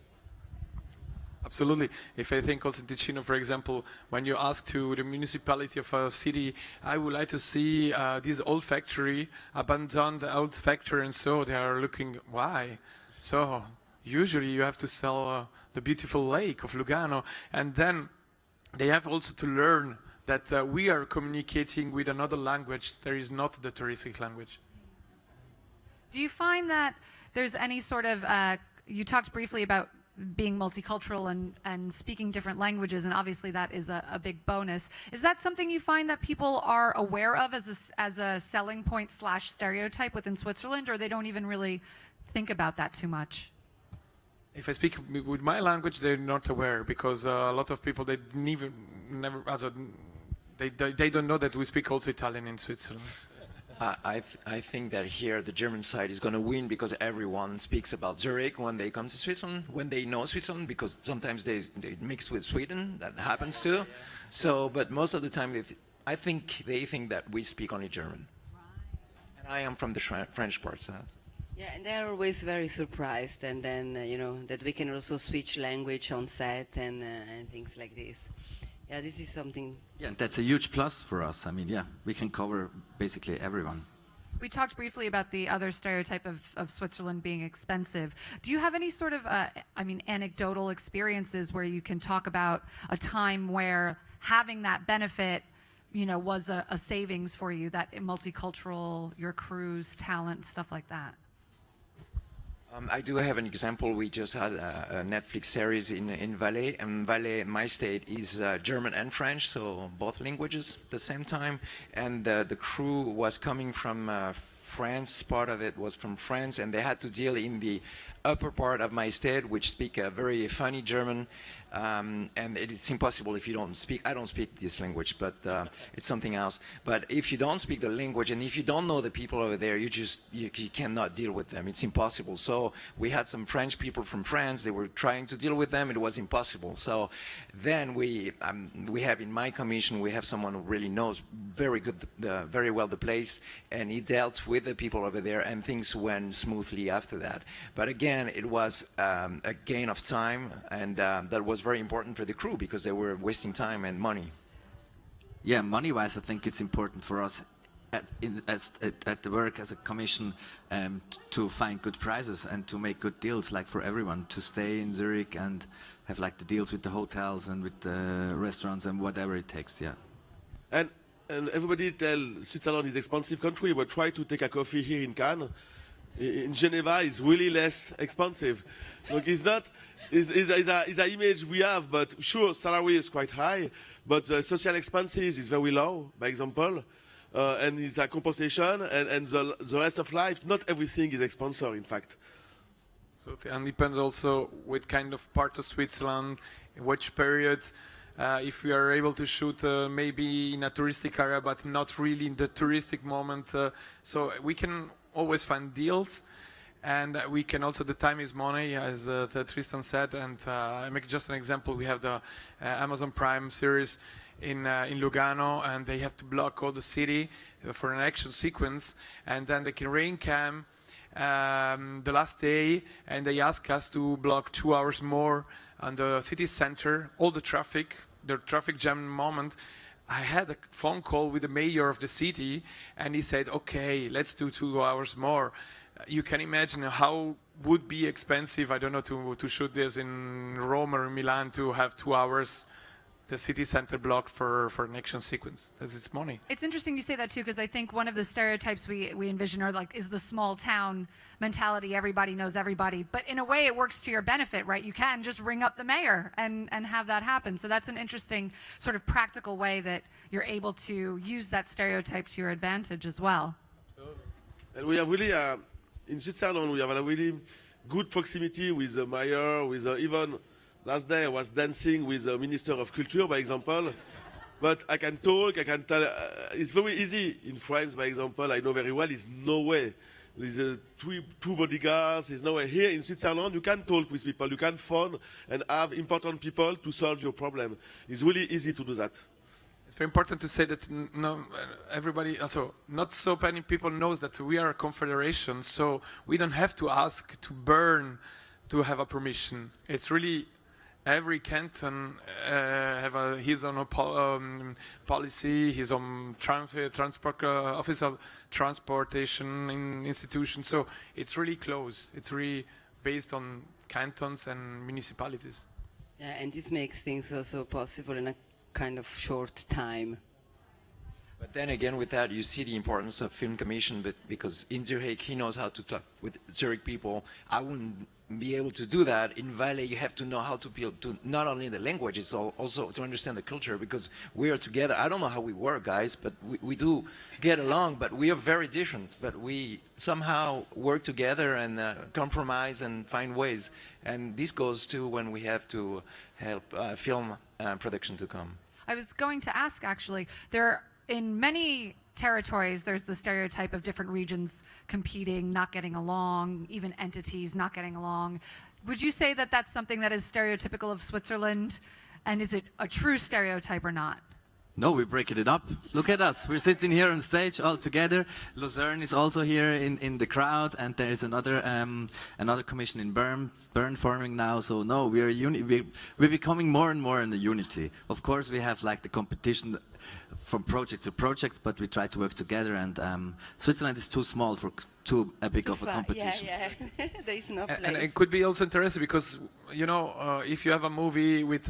Absolutely. If I think also in Ticino, for example, when you ask to the municipality of a city, I would like to see this old factory, abandoned old factory, and so they are looking, why? So usually you have to sell the beautiful lake of Lugano, and then they have also to learn that we are communicating with another language. There is not the touristic language. Do you find that there's any sort of, you talked briefly about being multicultural and speaking different languages, and obviously that is a big bonus. Is that something you find that people are aware of as a selling point / stereotype within Switzerland, or they don't even really think about that too much? If I speak with my language, they're not aware, because a lot of people, they don't know that we speak also Italian in Switzerland. I think that here the German side is going to win, because everyone speaks about Zurich when they come to Switzerland, when they know Switzerland, because sometimes they mix with Sweden. That happens too. So, but most of the time, I think they think that we speak only German. And I am from the French part. So. Yeah, and they're always very surprised, and then that we can also switch language on set and things like this. Yeah, this is something. Yeah, and that's a huge plus for us. I mean, yeah, we can cover basically everyone. We talked briefly about the other stereotype of Switzerland being expensive. Do you have any sort of, anecdotal experiences where you can talk about a time where having that benefit, was a savings for you, that multicultural, your crew's talent, stuff like that? I do have an example. We just had a Netflix series in Valais, and Valais, my state, is German and French, so both languages at the same time. And the crew was coming from France. Part of it was from France, and they had to deal in the upper part of my state, which speak a very funny German, and it's impossible if you don't speak. I don't speak this language, but it's something else. But if you don't speak the language, and if you don't know the people over there, you cannot deal with them. It's impossible. So we had some French people from France. They were trying to deal with them. It was impossible. So then we have in my commission, we have someone who really knows very well the place, and he dealt with the people over there, and things went smoothly after that. But again, it was a gain of time, and that was very important for the crew, because they were wasting time and money. Yeah, money-wise, I think it's important for us at the work as a commission to find good prices and to make good deals, like for everyone, to stay in Zurich and have like the deals with the hotels and with the restaurants and whatever it takes. Yeah. And everybody tells Switzerland is expensive country, but try to take a coffee here in Cannes. In Geneva is really less expensive. Look, it's not, it's an image we have, but sure, salary is quite high, but the social expenses is very low, by example, and it's a compensation, and the rest of life, not everything is expensive, in fact. So it depends also what kind of part of Switzerland, in which period. If we are able to shoot maybe in a touristic area, but not really in the touristic moment, so we can always find deals, and we can also, the time is money, as Tristan said, and I make just an example. We have the Amazon Prime series in Lugano, and they have to block all the city for an action sequence, and then they can rain cam, the last day, and they asked us to block 2 hours more on the city center, all the traffic jam moment. I had a phone call with the mayor of the city, and he said, okay, let's do 2 hours more. You can imagine how would be expensive, I don't know, to shoot this in Rome or in Milan, to have 2 hours the city center block for an action sequence. That's its money. It's interesting you say that too, because I think one of the stereotypes we envision are is the small town mentality. Everybody knows everybody, but in a way it works to your benefit, right? You can just ring up the mayor and have that happen. So that's an interesting sort of practical way that you're able to use that stereotype to your advantage as well. And we have really, in Switzerland, we have a really good proximity with the mayor, with even last day I was dancing with the Minister of Culture, by example. But I can talk, I can tell. It's very easy. In France, by example, I know very well, it's no way. With two bodyguards, there's no way. Here in Switzerland, you can talk with people, you can phone and have important people to solve your problem. It's really easy to do that. It's very important to say that everybody, also not so many people knows that we are a confederation, so we don't have to ask to burn to have a permission. It's really every canton have his own policy, his own transport office of transportation institution. So it's really close. It's really based on cantons and municipalities. Yeah, and this makes things also possible in a kind of short time. But then again, with that, you see the importance of film commission, but because in Zurich, he knows how to talk with Zurich people. I wouldn't be able to do that. In Valais, you have to know how to build, to not only the language, it's also to understand the culture, because we are together. I don't know how we work, guys, but we do get along, but we are very different. But we somehow work together and compromise and find ways. And this goes to when we have to help film production to come. I was going to ask, actually, in many territories, there's the stereotype of different regions competing, not getting along, even entities not getting along. Would you say that that's something that is stereotypical of Switzerland? And is it a true stereotype or not? No, we're breaking it up. Look at us. We're sitting here on stage all together. Lucerne is also here in the crowd, and there is another commission in Bern forming now. So no, we're becoming more and more in the unity. Of course, we have like the competition from project to project, but we try to work together. And Switzerland is too small for too big of a competition. Yeah. There is no place. And it could be also interesting because, if you have a movie with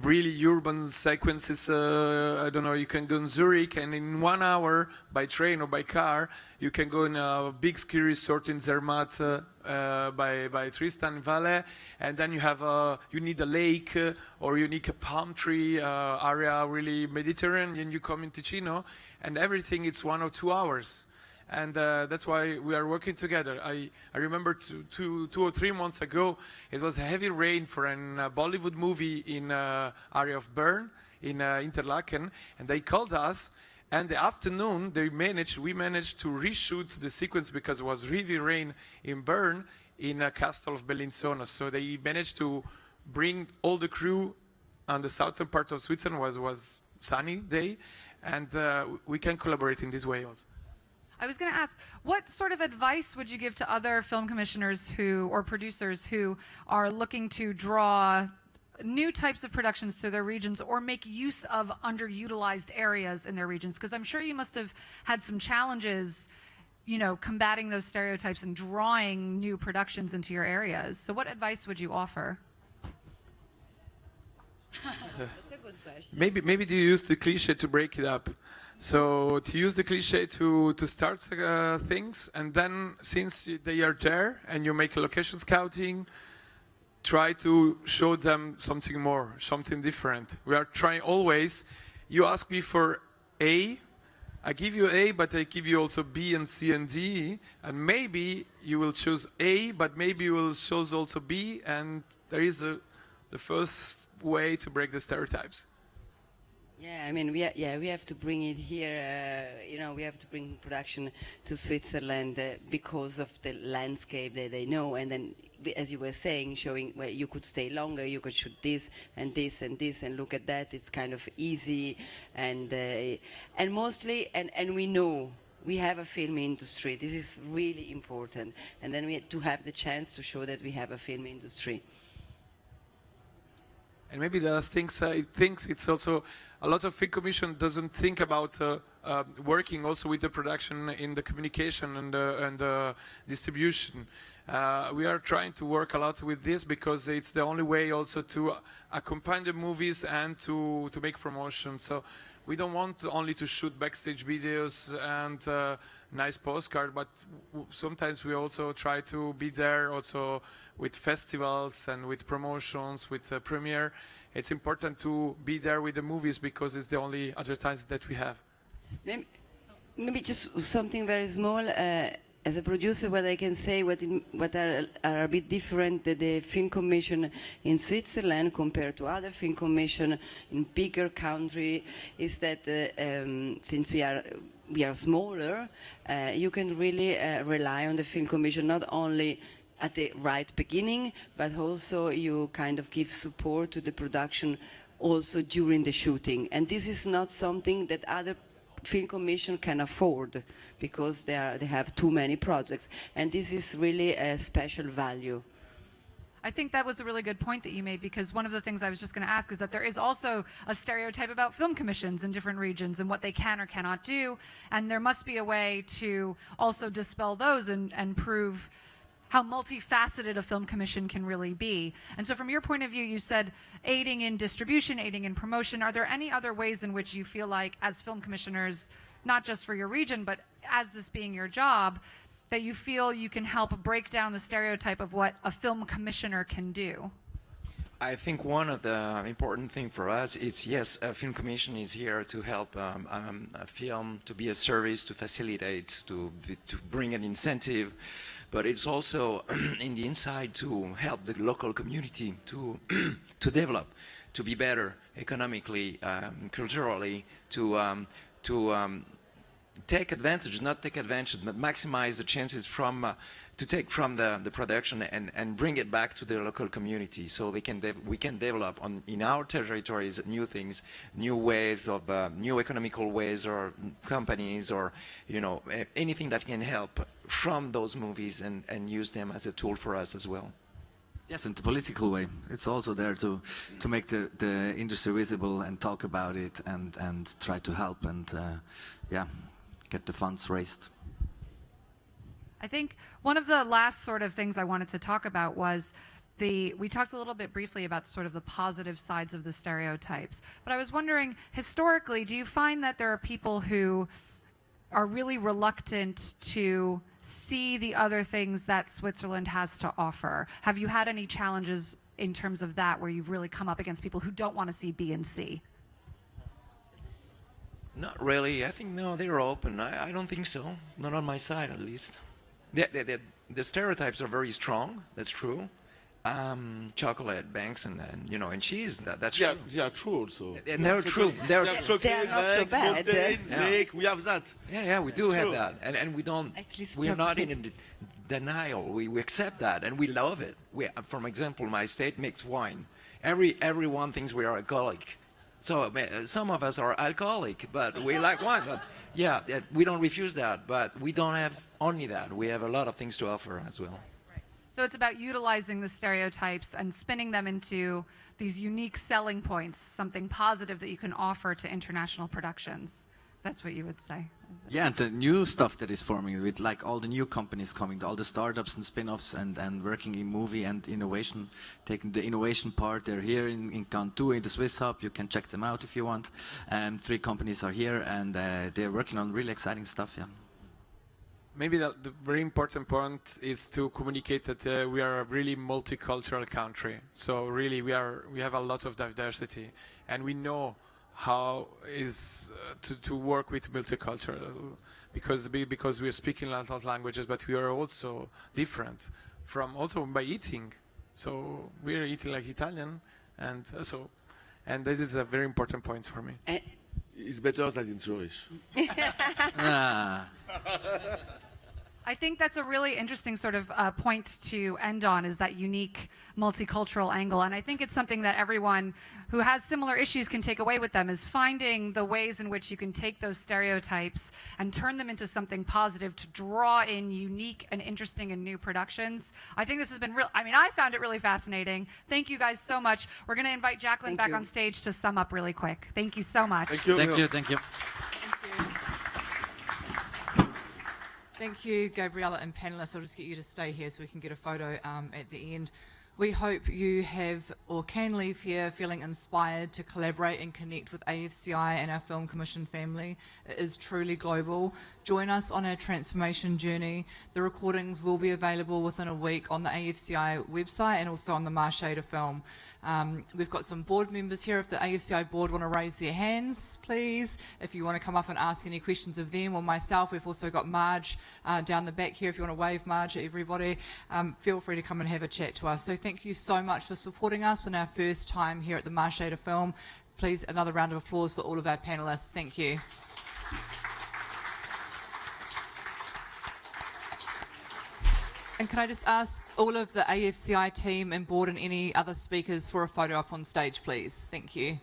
really urban sequences, I don't know, you can go in Zurich, and in 1 hour by train or by car, you can go in a big ski resort in Zermatt by Tristan Valley, and then you need a lake or you need a palm tree area, really Mediterranean, and you come in Ticino, and everything it's 1 or 2 hours. And that's why we are working together. I remember 2 or 3 months ago, it was a heavy rain for a Bollywood movie in area of Bern, in Interlaken, and they called us. And the afternoon, we managed to reshoot the sequence because it was heavy rain in Bern, in a castle of Bellinzona. So they managed to bring all the crew on the southern part of Switzerland. Was sunny day, and we can collaborate in this way also. I was going to ask, what sort of advice would you give to other film commissioners or producers who are looking to draw new types of productions to their regions or make use of underutilized areas in their regions? Because I'm sure you must have had some challenges, combating those stereotypes and drawing new productions into your areas. So what advice would you offer? That's a good question. Maybe do you use the cliche to break it up? So to use the cliche to start things, and then since they are there and you make a location scouting, try to show them something more, something different. We are trying always. You ask me for A, I give you A, but I give you also B and C and D, and maybe you will choose A, but maybe you will choose also B, and there is the first way to break the stereotypes. Yeah, I mean, we have to bring it here. We have to bring production to Switzerland because of the landscape that they know, and then, as you were saying, showing where you could stay longer, you could shoot this and this and this, and look at that. It's kind of easy, and mostly, and we know we have a film industry. This is really important. And then we had to have the chance to show that we have a film industry. And maybe the last thing, I think it's also a lot of film commission doesn't think about working also with the production in the communication and distribution. We are trying to work a lot with this because it's the only way also to accompany the movies and to make promotion. So we don't want only to shoot backstage videos and nice postcard, but sometimes we also try to be there also with festivals and with promotions, with premiere. It's important to be there with the movies because it's the only advertising that we have. Maybe just something very small. As a producer, what I can say, what are a bit different the film commission in Switzerland compared to other film commission in bigger country is that since we are smaller, you can really rely on the film commission not only at the right beginning, but also you kind of give support to the production also during the shooting. And this is not something that other film commission can afford because they have too many projects. And this is really a special value. I think that was a really good point that you made, because one of the things I was just going to ask is that there is also a stereotype about film commissions in different regions and what they can or cannot do. And there must be a way to also dispel those and prove how multifaceted a film commission can really be. And so from your point of view, you said aiding in distribution, aiding in promotion. Are there any other ways in which you feel like as film commissioners, not just for your region, but as this being your job, that you feel you can help break down the stereotype of what a film commissioner can do? I think one of the important thing for us is, yes, a film commission is here to help a film to be a service, to facilitate, to bring an incentive, but it's also in the inside to help the local community to develop, to be better economically, culturally, to take advantage, not take advantage, but maximize the chances from to take from the production and bring it back to the local community, so we can develop in our territories new things, new ways of new economical ways, or companies, or anything that can help from those movies and use them as a tool for us as well. Yes, in the political way. It's also there to make the industry visible and talk about it and try to help and get the funds raised. I think one of the last sort of things I wanted to talk about was we talked a little bit briefly about sort of the positive sides of the stereotypes, but I was wondering, historically, do you find that there are people who are really reluctant to see the other things that Switzerland has to offer? Have you had any challenges in terms of that, where you've really come up against people who don't want to see B and C? Not really. I think, no, they're open. I don't think so. Not on my side, at least. The stereotypes are very strong. That's true. Chocolate, banks, and cheese. That's true. They are true also. And they're true. They're not so bad. Milk, we have that. Yeah, we do have that, and we don't. We're not in denial. We accept that, and we love it. For example, my state makes wine. Everyone thinks we are alcoholic. So some of us are alcoholic, but we like wine. But yeah, we don't refuse that. But we don't have only that. We have a lot of things to offer as well. Right. So it's about utilizing the stereotypes and spinning them into these unique selling points, something positive that you can offer to international productions. That's what you would say. Yeah, and the new stuff that is forming with like all the new companies coming, all the startups and spin-offs and working in movie and innovation, taking the innovation part. They're here in Cantu, in the Swiss Hub. You can check them out if you want. And 3 companies are here, and they're working on really exciting stuff, yeah. Maybe the very important point is to communicate that we are a really multicultural country. So really we have a lot of diversity, and we know how is to work with multicultural, because we are speaking a lot of languages, but we are also different from also by eating. So we are eating like Italian, and this is a very important point for me. It's better than in Zurich. I think that's a really interesting sort of point to end on, is that unique multicultural angle. And I think it's something that everyone who has similar issues can take away with them, is finding the ways in which you can take those stereotypes and turn them into something positive to draw in unique and interesting and new productions. I think this has been I found it really fascinating. Thank you guys so much. We're going to invite Jaclyn back on stage to sum up really quick. Thank you so much. Thank you. Thank you. Thank you. Thank you, Gabriella and panelists. I'll just get you to stay here so we can get a photo at the end. We hope you have or can leave here feeling inspired to collaborate and connect with AFCI and our Film Commission family. It is truly global. Join us on our transformation journey. The recordings will be available within a week on the AFCI website and also on the Marché du Film. We've got some board members here. If the AFCI board want to raise their hands, please. If you want to come up and ask any questions of them or myself, we've also got Marge down the back here. If you want to wave Marge at everybody, feel free to come and have a chat to us. So thank you so much for supporting us on our first time here at the Marché du Film. Please, another round of applause for all of our panelists. Thank you. And can I just ask all of the AFCI team and board and any other speakers for a photo up on stage, please? Thank you.